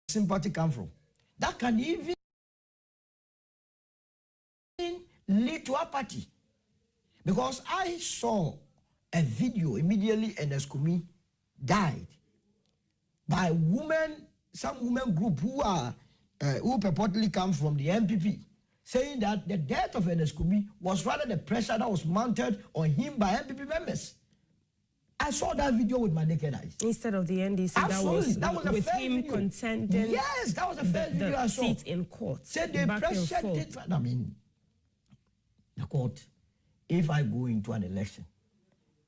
sympathy come from? That can even lead to apathy. Because I saw a video immediately Ernest Kumi died by some women group who purportedly come from the MPP, saying that the death of Ernest Kumi was rather the pressure that was mounted on him by MPP members. I saw that video with my naked eyes. Instead of the NDC, Absolutely. that was with him video. contending. Yes, that was the first video I saw. Seat in court. Said they pressured it. I mean, the court, if I go into an election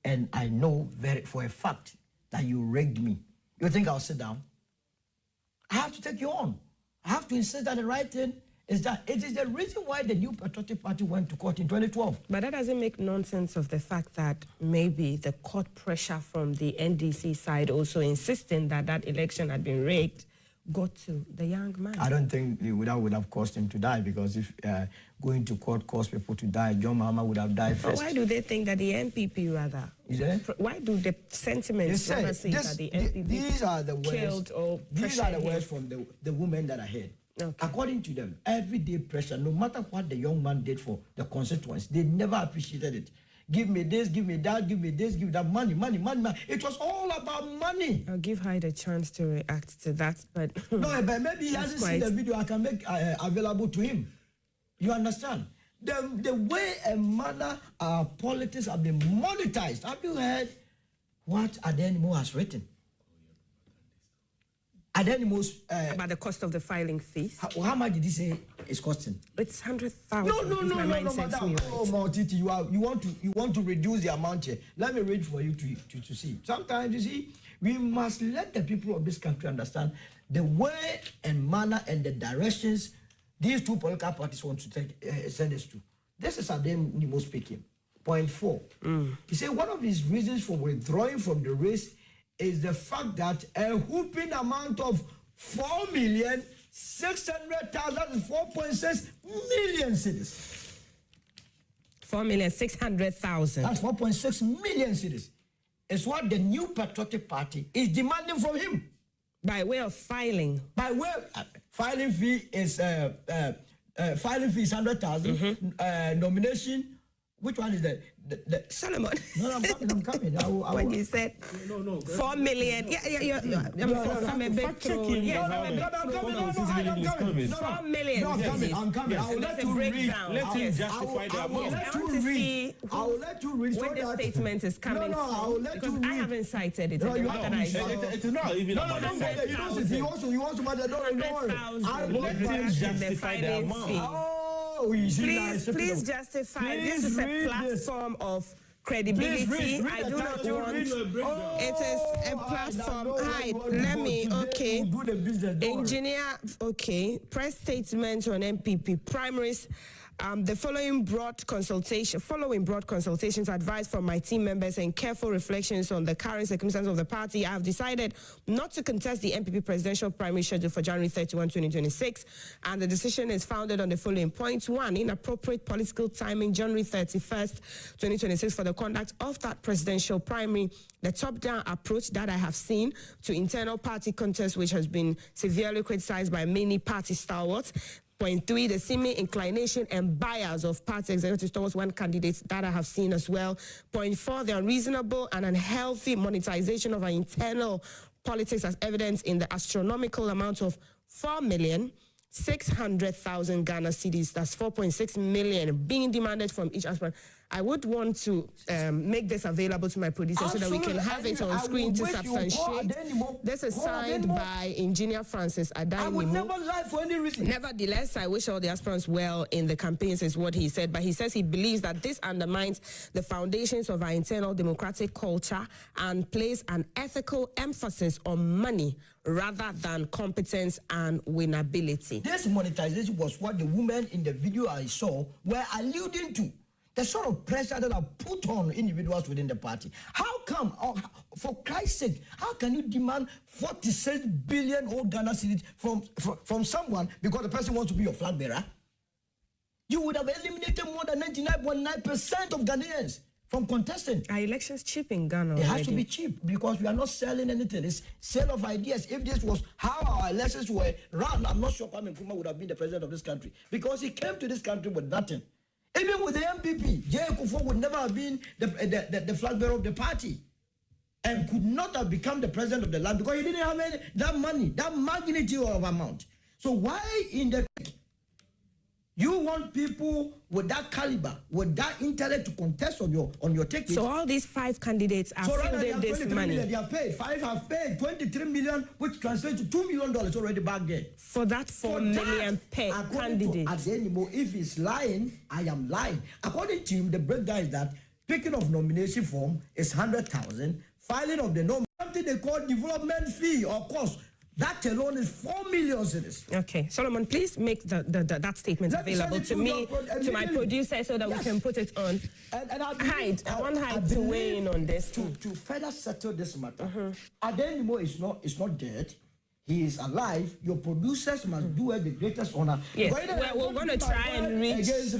and I know for a fact that you rigged me, you think I'll sit down? I have to take you on. I have to insist that the right thing is that it is the reason why the New Patriotic Party went to court in 2012. But that doesn't make nonsense of the fact that maybe the court pressure from the NDC side also insisting that that election had been rigged got to the young man. I don't think that would have caused him to die, because if going to court caused people to die, John Mahama would have died first. But why do they think that the NPP rather? Is it? Why do the sentiments say that the NPP these are the killed or these are the words from the women that I heard. Okay. According to them, everyday pressure, no matter what the young man did for the constituents, they never appreciated it. Give me this, give me that, give me this, give me that, money. It was all about money. I'll give Hyde a chance to react to that, but... No, but maybe he hasn't seen the video I can make available to him. You understand? the way and manner our politics have been monetized. Have you heard what Adenimo has written? Adenimo's about the cost of the filing fees. How much did he say it's costing? It's 100,000. No, madam. Oh, Mautiti, you want to reduce the amount here. Let me read for you to see. Sometimes, you see, we must let the people of this country understand the way and manner and the directions these two political parties want to send us to. This is Adenimo speaking. Point 4. He said one of his reasons for withdrawing from the race is the fact that a whooping amount of 4,600,000 is 4.6 million cities. 4,600,000. That's 4.6 million cities. It's what the New Patriotic Party is demanding from him. By way of filing. By way of filing fee is 100,000. Nomination. Which one is the Solomon? No, I'm coming. When you said 4 million, I'm a bit checking. I'm coming. I will let you read. Let him justify the amount. I will let you read. When the statement is coming I will let you read. I haven't cited it. It is not even about that. He wants to buy the dollar. Let him justify the amount. Please justify. This is a platform of credibility. I do not want. It is a platform. Let me. Okay. Engineer. Okay. Press statement on MPP primaries. The following broad consultations, advice from my team members, and careful reflections on the current circumstances of the party, I have decided not to contest the MPP presidential primary schedule for January 31, 2026. And the decision is founded on the following points. 1, inappropriate political timing, January 31st, 2026, for the conduct of that presidential primary. The top-down approach that I have seen to internal party contests, which has been severely criticized by many party stalwarts. Point 3, the seeming inclination and bias of party executives towards one candidate that I have seen as well. Point 4, the unreasonable and unhealthy monetization of our internal politics as evidenced in the astronomical amount of 4,600,000 Ghana cedis. That's 4.6 million being demanded from each aspirant. I would want to make this available to my producer so that we can have it on screen to substantiate. This is signed by Engineer Francis Adenimo. I would never lie for any reason. Nevertheless, I wish all the aspirants well in the campaigns, is what he said. But he says he believes that this undermines the foundations of our internal democratic culture and places an ethical emphasis on money rather than competence and winnability. This monetization was what the women in the video I saw were alluding to. The sort of pressure that are put on individuals within the party. How come, for Christ's sake, how can you demand 46 billion old Ghana cedis from someone because the person wants to be your flag bearer? You would have eliminated more than 99.9% of Ghanaians from contesting. Are elections cheap in Ghana? It has to be cheap because we are not selling anything. It's sale of ideas. If this was how our elections were run, I'm not sure Kwame Nkrumah would have been the president of this country because he came to this country with nothing. Even with the MPP, J. Kufuor would never have been the flag bearer of the party and could not have become the president of the land because he didn't have that money, that magnitude of amount. So why in the you want people with that caliber, with that intellect to contest on your ticket? So all these 5 candidates are fielding this money. Million, they have paid. 5 have paid 23 million, which translates to $2 million already back there. For that 4 million per candidate. Adenimo, if he's lying, I am lying. According to him, the breakdown is that picking of nomination form is 100,000. Filing of the nomination, something they call development fee or cost. That alone is 4 million cedis. Okay, Solomon, please make that statement available to me, to my producer, so that we can put it on. And I want Hyde to weigh in on this. To further settle this matter, Adenimo is not dead. He is alive. Your producers must do it the greatest honor. Yes, we're going to try and reach. Yes,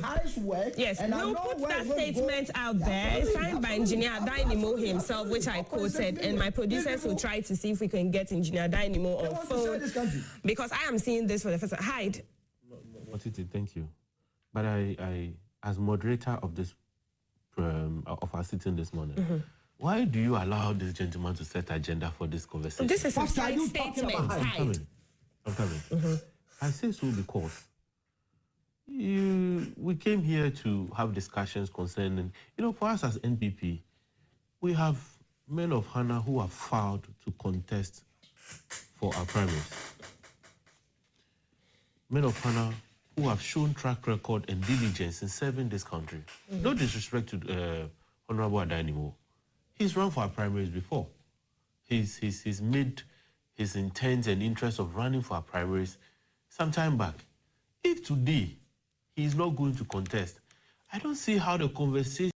we'll put that statement out there. It's signed by Engineer Adenimo himself, which I quoted, and my producers will try to see if we can get Engineer Adenimo on phone. Because I am seeing this for the first time. Hyde. Thank you. But I as moderator of this, of our sitting this morning, why do you allow this gentleman to set agenda for this conversation? This is a statement. I'm coming. I say so because we came here to have discussions concerning, for us as NPP, we have men of honor who have filed to contest for our primaries. Men of honor who have shown track record and diligence in serving this country. No disrespect to Honorable Adanimo. He's run for our primaries before. He's made his intent and interest of running for our primaries some time back. If today he's not going to contest, I don't see how the conversation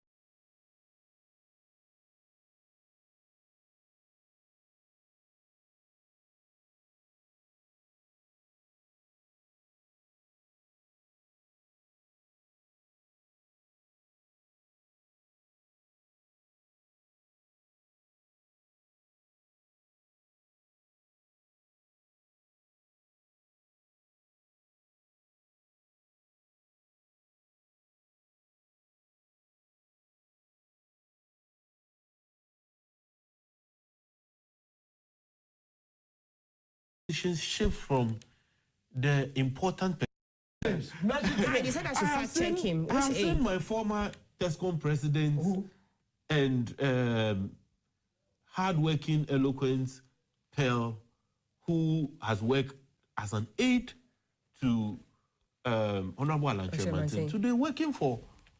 shift from the important. You said I should fact check him. I have seen my former TESCOM president and hardworking, eloquent Pearl, who has worked as an aide to Honorable Alan Chairman, today working for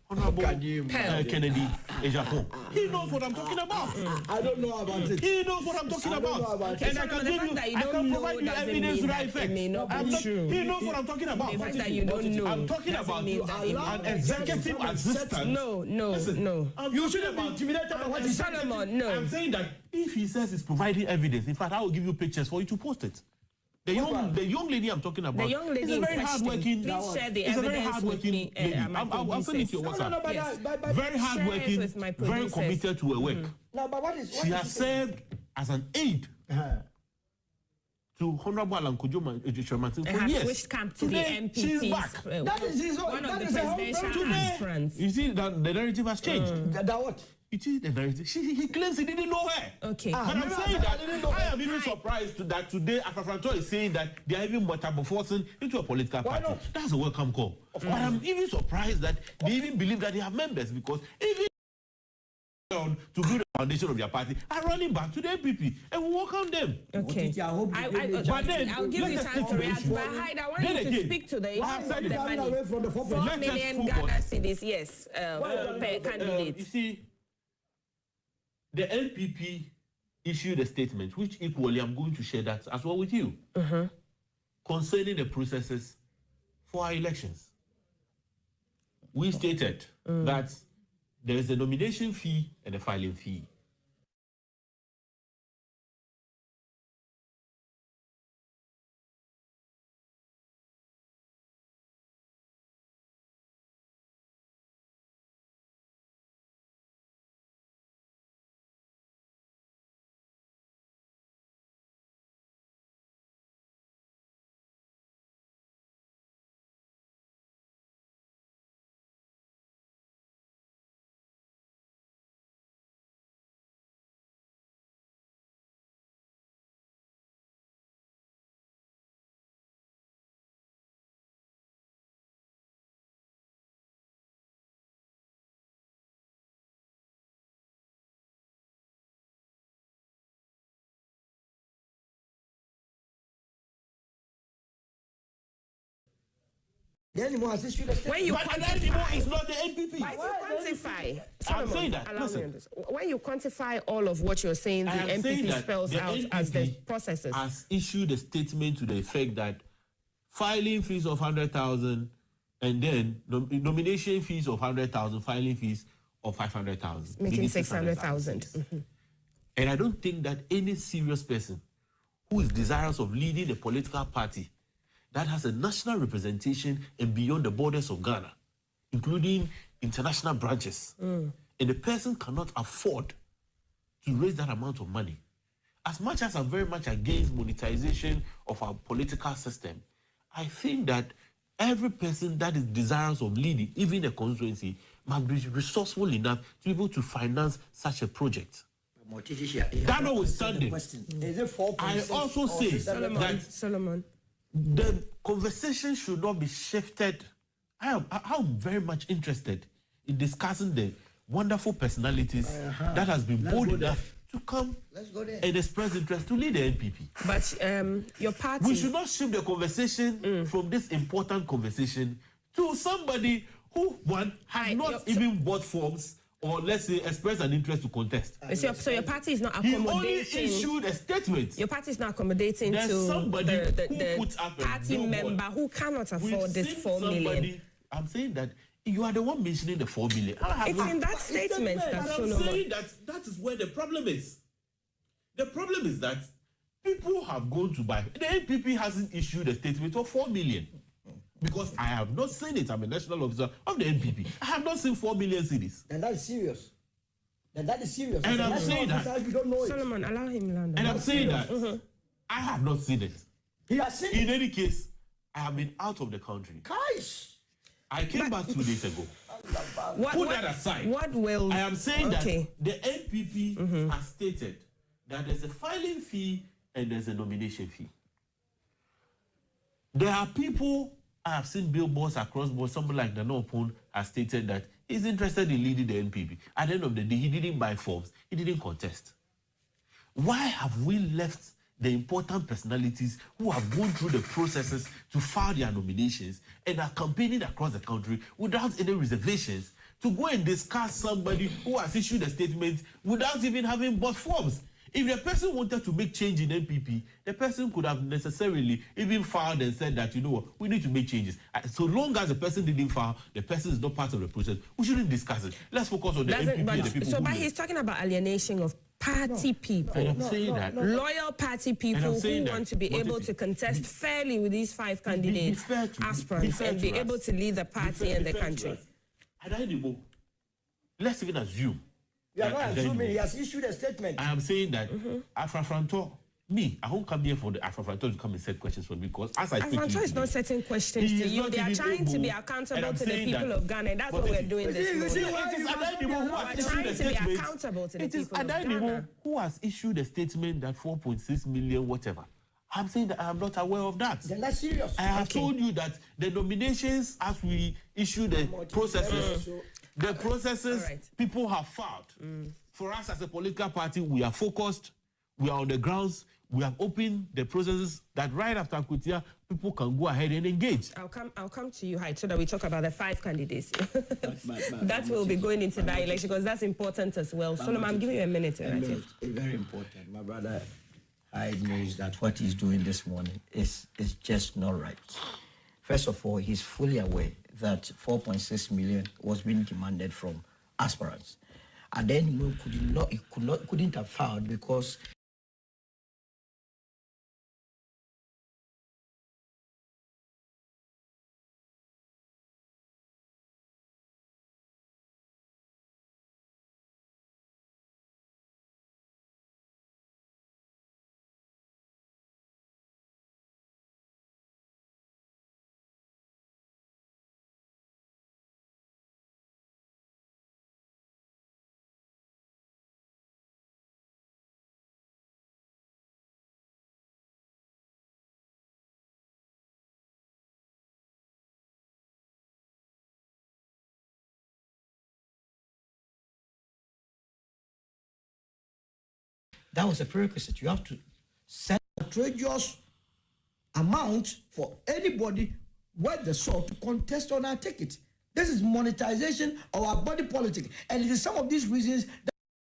Honorable Kennedy Ejapon. He knows what I'm talking about. I don't know about it. He knows what I'm talking about. And I can give you, I can provide you evidence to that effect. He knows what I'm talking about. The fact that you don't know. I'm talking about an executive assistant. No. You shouldn't be intimidated by what he's saying. Solomon, no. I'm saying that if he says he's providing evidence, in fact, I will give you pictures for you to post it. The young lady I'm talking about. The young lady is a very hardworking. Please share the it's a very evidence hardworking with me. lady. I'll send it to your WhatsApp. Yes. Very hardworking, very committed to her work. Now, but what she has served as an aide to Honorable Alan Chairman for has years. switched camp to Today, the she's MPPs. back. That is his own. One of That the is her own presidential today. aspirants. You see that the narrative has changed. That what? You see the narrative. He claims he didn't know her. Okay. But I'm saying that I am even surprised that today Afafranto is saying that they are even metamorphosing into a political party. That's a welcome call. But I'm even surprised that they even believe that they have members, because even to build the foundation of their party are running back to the MPP, and we welcome them. Okay. But then, I'll give you time to react. But Hyde, I want you to speak to the issue of the money. 4 million Ghana cedis, yes, per candidate. You see, the NPP issued a statement, which equally I'm going to share that as well with you, concerning the processes for our elections. We stated that there is a nomination fee and a filing fee. When you quantify, it's not the NPP. Quantify. I'm saying that. Listen. When you quantify all of what you're saying, the MPP spells out as the processes. Has issued a statement to the effect that filing fees of 100,000 and then nomination fees of 100,000, filing fees of 500,000, making 600,000. And I don't think that any serious person who is desirous of leading a political party that has a national representation and beyond the borders of Ghana, including international branches, and the person cannot afford to raise that amount of money. As much as I'm very much against monetization of our political system, I think that every person that is desirous of leading, even a constituency, must be resourceful enough to be able to finance such a project. That notwithstanding, I also say that Solomon, the conversation should not be shifted I'm very much interested in discussing the wonderful personalities that has been bold enough to come and express interest to lead the NPP. But your party... We should not shift the conversation from this important conversation to somebody who, one, has not even bought forms or, let's say, expressed an interest to contest. So your party is not accommodating... He only issued a statement. Your party is not accommodating There's to somebody the who puts up party member who cannot afford this 4 million. I'm saying that you are the one mentioning the 4 million. It's in that statement that I'm saying that is where the problem is. The problem is that people have gone to buy. The NPP hasn't issued a statement of 4 million. Because I have not seen it. I'm a national officer of the NPP. I have not seen 4 million cedis. And that is serious. And that is serious. And I'm saying that. You don't know it. Solomon, allow him land. And I'm saying that I have not seen it. He has seen it. In any case, I have been out of the country. Guys. I came back 2 days ago. Put that aside. What will... I am saying that the NPP has stated that there's a filing fee and there's a nomination fee. There are people... I have seen billboards across board. Someone like Nana Opon has stated that he's interested in leading the NPP. At the end of the day, he didn't buy forms. He didn't contest. Why have we left the important personalities who have gone through the processes to file their nominations and are campaigning across the country without any reservations to go and discuss somebody who has issued a statement without even having bought forms? If the person wanted to make change in NPP, the person could have necessarily even filed and said that, you know what, we need to make changes. So long as the person didn't file, the person is not part of the process, we shouldn't discuss it. Let's focus on the NPP and the people. So, but he's talking about alienation of party people. And I'm saying that. Loyal party people who want to be able to contest fairly with these 5 candidates, aspirants, and be able to lead the party and the country. Let's even assume. You are not assuming he has issued a statement. I am saying that Afrafranto, I won't come here for the Afrafranto to come and set questions for me because as I speak to you... Afrafranto is not setting questions to you. They are trying to be accountable to the people of Ghana. That's what we're doing this morning. It is Adanimo who has issued a statement. Be accountable to the people of Ghana. It is Adanimo who has issued a statement that 4.6 million whatever. I'm saying that I am not aware of that. Then that's serious. I have told you that the nominations as we issue the processes... The processes people have filed. For us as a political party, we are focused, we are on the grounds, we have opened the processes that right after Kutia, people can go ahead and engage. I'll come to you, Hyde, so that we talk about the 5 candidates. That will be going into that election because that's important as well. Solomon, I'm giving you a minute. It's very important. My brother Hyde knows that what he's doing this morning is just not right. First of all, he's fully aware that 4.6 million was being demanded from aspirants. And then he couldn't have filed because that was a prerequisite. You have to set a outrageous amount for anybody worth the salt to contest on our ticket. This is monetization of our body politic. And it is some of these reasons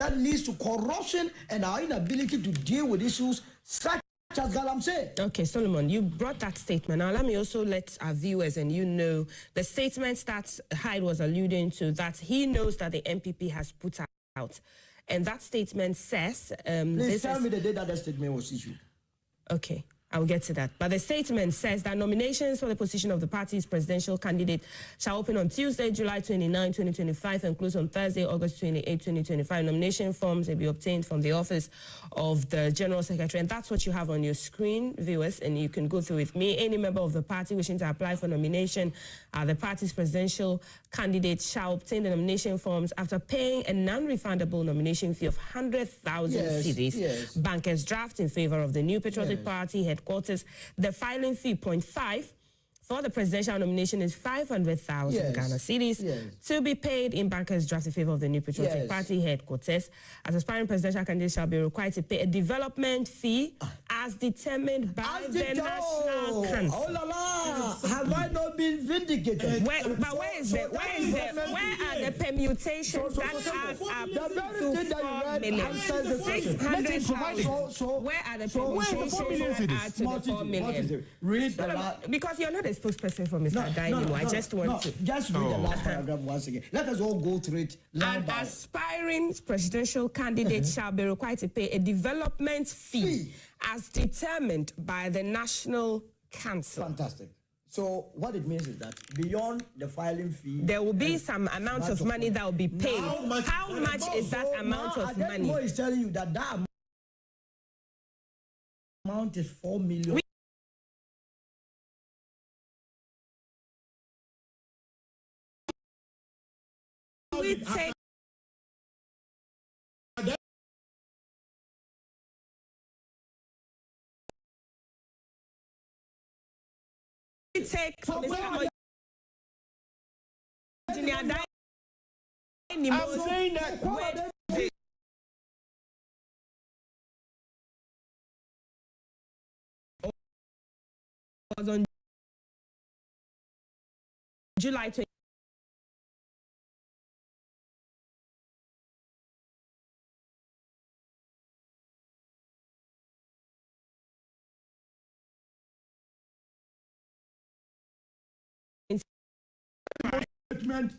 that leads to corruption and our inability to deal with issues such as Galamsey. Okay, Solomon, you brought that statement. Now, let me also let our viewers and you know the statements that Hyde was alluding to, that he knows that the NPP has put out. And that statement says... Please tell me the day that statement was issued. Okay, I'll get to that. But the statement says that nominations for the position of the party's presidential candidate shall open on Tuesday, July 29, 2025, and close on Thursday, August 28, 2025. Nomination forms will be obtained from the office of the General Secretary. And that's what you have on your screen, viewers, and you can go through with me. Any member of the party wishing to apply for nomination, the party's presidential candidate shall obtain the nomination forms after paying a non-refundable nomination fee of 100,000 cedis. Bankers draft in favor of the New Patriotic Party headquarters. The filing fee, 0.5 for the presidential nomination is 500,000 Yes. Ghana cedis Yes. to be paid in bankers' draft in favor of the New Patriotic Yes. Party headquarters. As aspiring presidential candidates shall be required to pay a development fee as determined by the National Council. Oh la la! Have I not been vindicated? Where are the permutations that add up to 4 million? 600,000. Where are the permutations that add to the 4 million? Read the last. Because you're not a spokesperson for Mr. Dainimo. I just want to. Just read the last paragraph once again. Let us all go through it. An aspiring presidential candidate shall be required to pay a development fee as determined by the National Council. Fantastic. So what it means is that beyond the filing fee, there will be some amount of money that will be paid. How much is that amount of money? Ademo is telling you that amount is 4 million. We take I'm saying that was on July 20.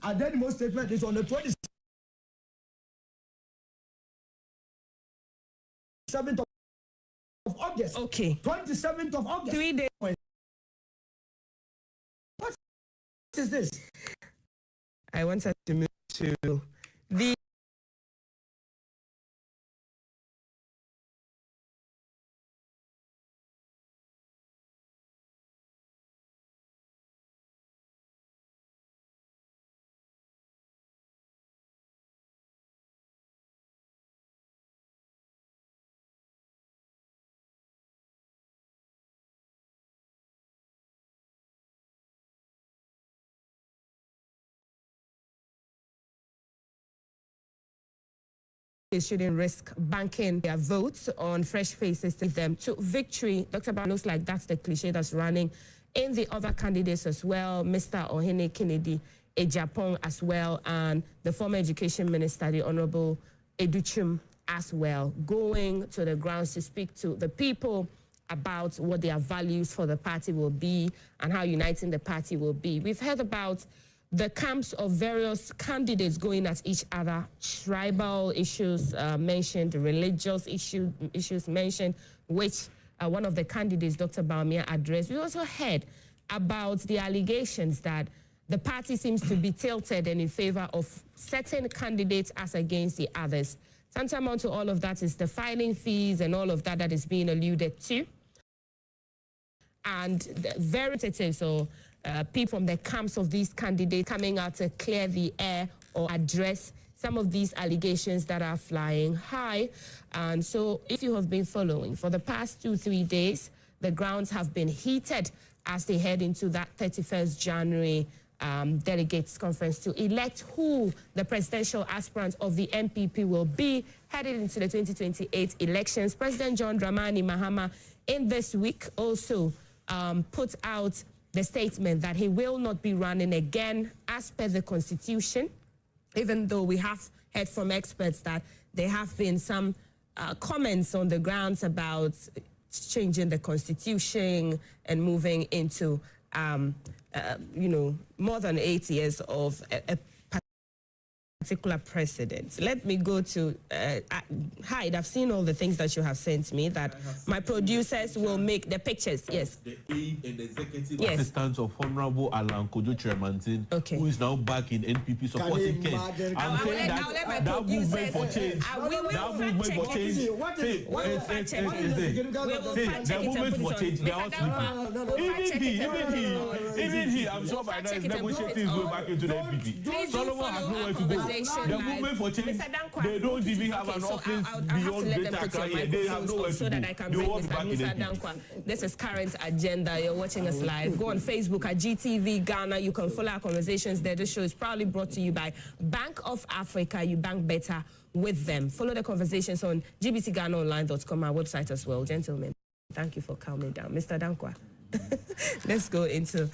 Adenimo statement is on the 27th of August. Okay. 27th of August. 3 days. What is this? I want us to move to the shouldn't risk banking their votes on fresh faces to them to victory. Dr. Brown, looks like that's the cliche that's running in the other candidates as well. Mr. Ohene Kennedy Ejapong as well, and the former education minister, the Honorable Educhum as well, going to the grounds to speak to the people about what their values for the party will be and how uniting the party will be. We've heard about the camps of various candidates going at each other, tribal issues mentioned, religious issues mentioned, which one of the candidates, Dr. Bawumia, addressed. We also heard about the allegations that the party seems to be tilted and in favor of certain candidates as against the others. Tantamount to all of that is the filing fees and all of that that is being alluded to. And the representatives or people from the camps of these candidates coming out to clear the air or address some of these allegations that are flying high. And so if you have been following, for the past 2-3 days, the grounds have been heated as they head into that 31st January delegates conference to elect who the presidential aspirant of the NPP will be headed into the 2028 elections. President John Dramani Mahama in this week also put out the statement that he will not be running again as per the Constitution, even though we have heard from experts that there have been some comments on the grounds about changing the Constitution and moving into, more than 8 years of a particular precedent. Let me go to Hyde. I've seen all the things that you have sent me that my producers will make the pictures. Yes. The aide and executive Yes. assistant of Honorable Alan Kojo Tremantin, who is now back in NPP supporting Ken. I'm saying that movement for change, the movement for change, they are sleeping. Even he, I'm sure by now is negotiating his way back into the NPP. Solomon has nowhere to go. Nation The Live. movement for change, Mr. Dankwa, they don't even have an office let beyond them Greater put your Accra. They have microphones nowhere on to so that go. I can They bring won't be back Mr. in Musa the Dankwa. This is Current Agenda. You're watching us live. Go on Facebook at GTV Ghana. You can follow our conversations there. This show is proudly brought to you by Bank of Africa. You bank better with them. Follow the conversations on gbcghanaonline.com, our website as well. Gentlemen, thank you for calming down. Mr. Dankwa, let's go into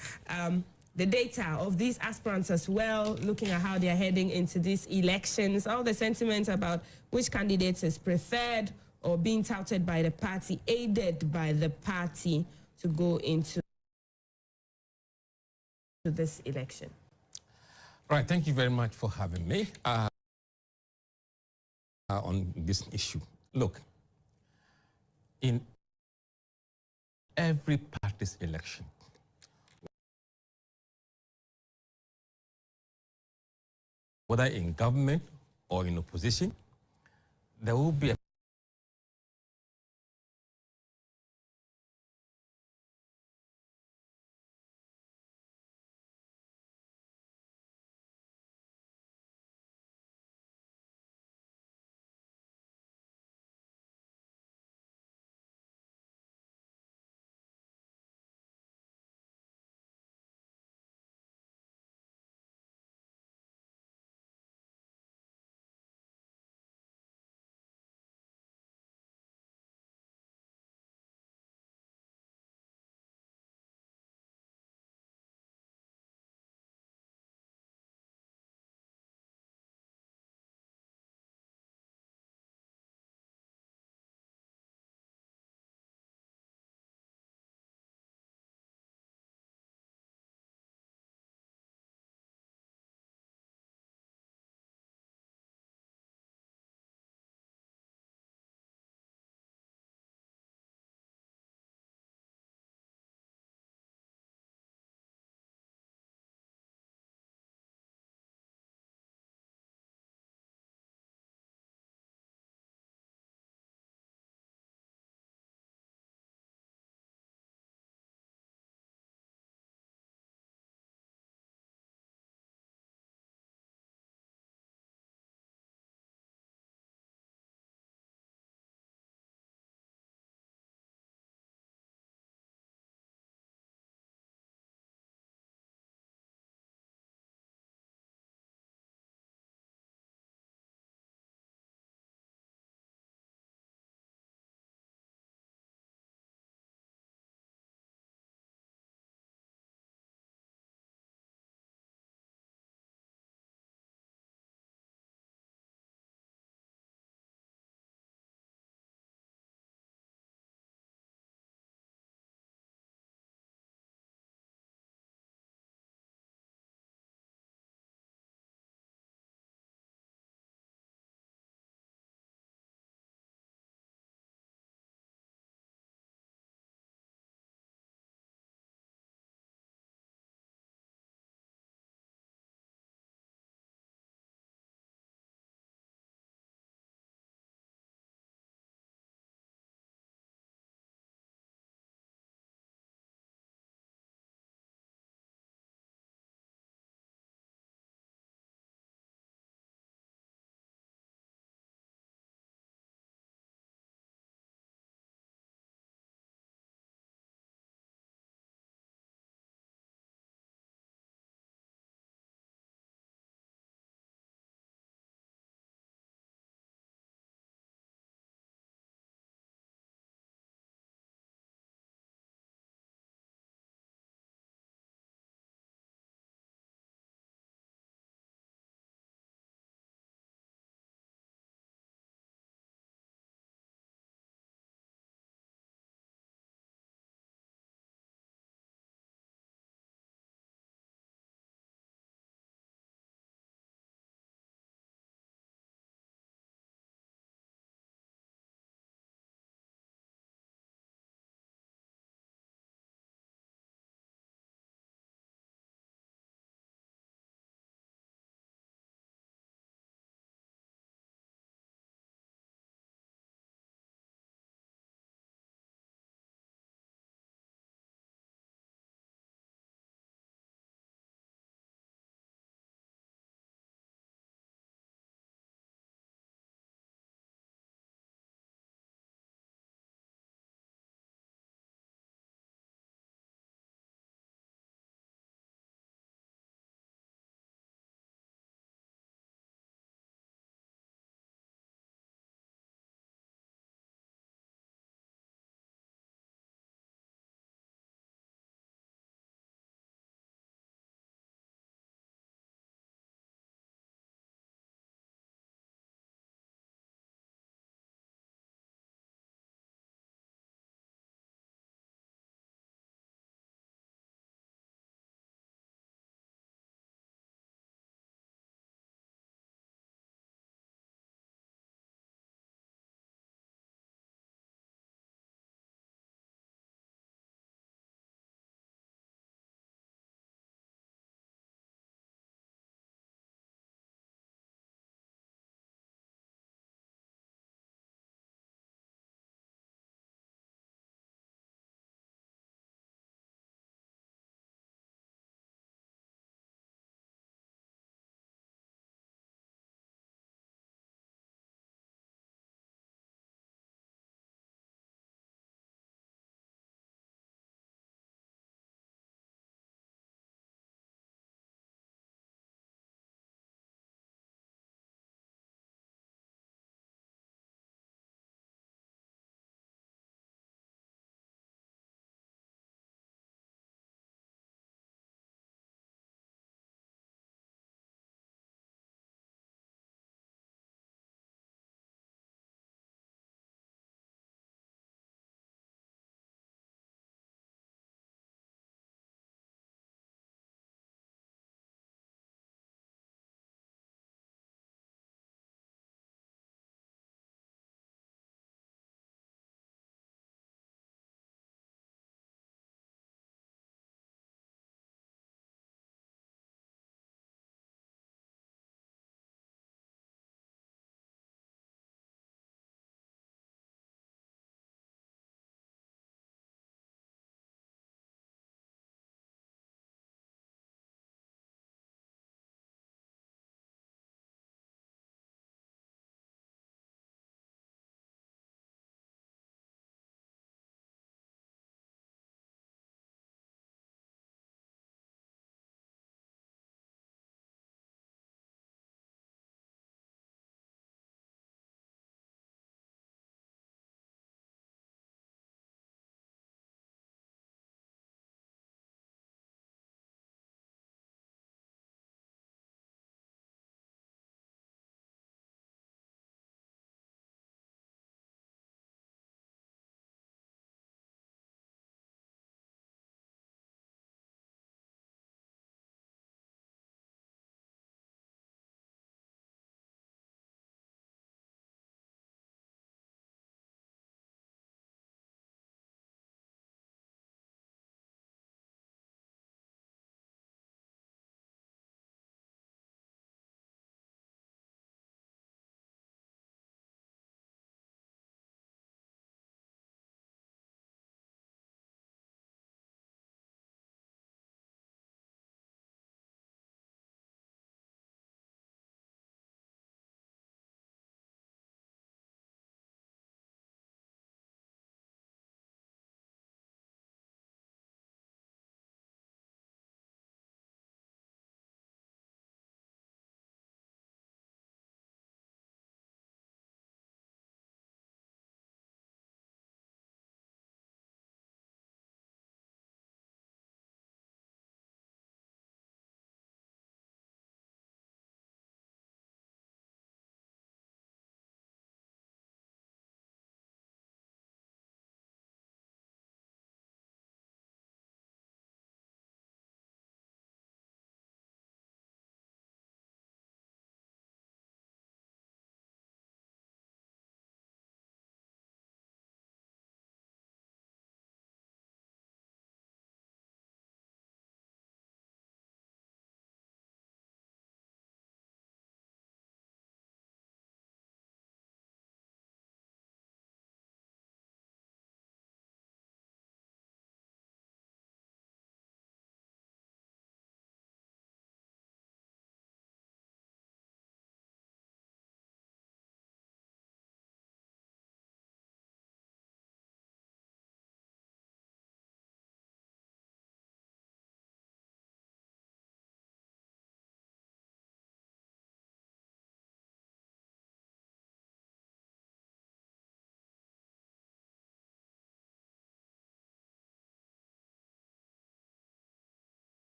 the data of these aspirants as well, looking at how they're heading into these elections, all the sentiments about which candidates is preferred or being touted by the party, aided by the party to go into this election. Right, thank you very much for having me on this issue. Look, in every party's election, whether in government or in opposition, there will be a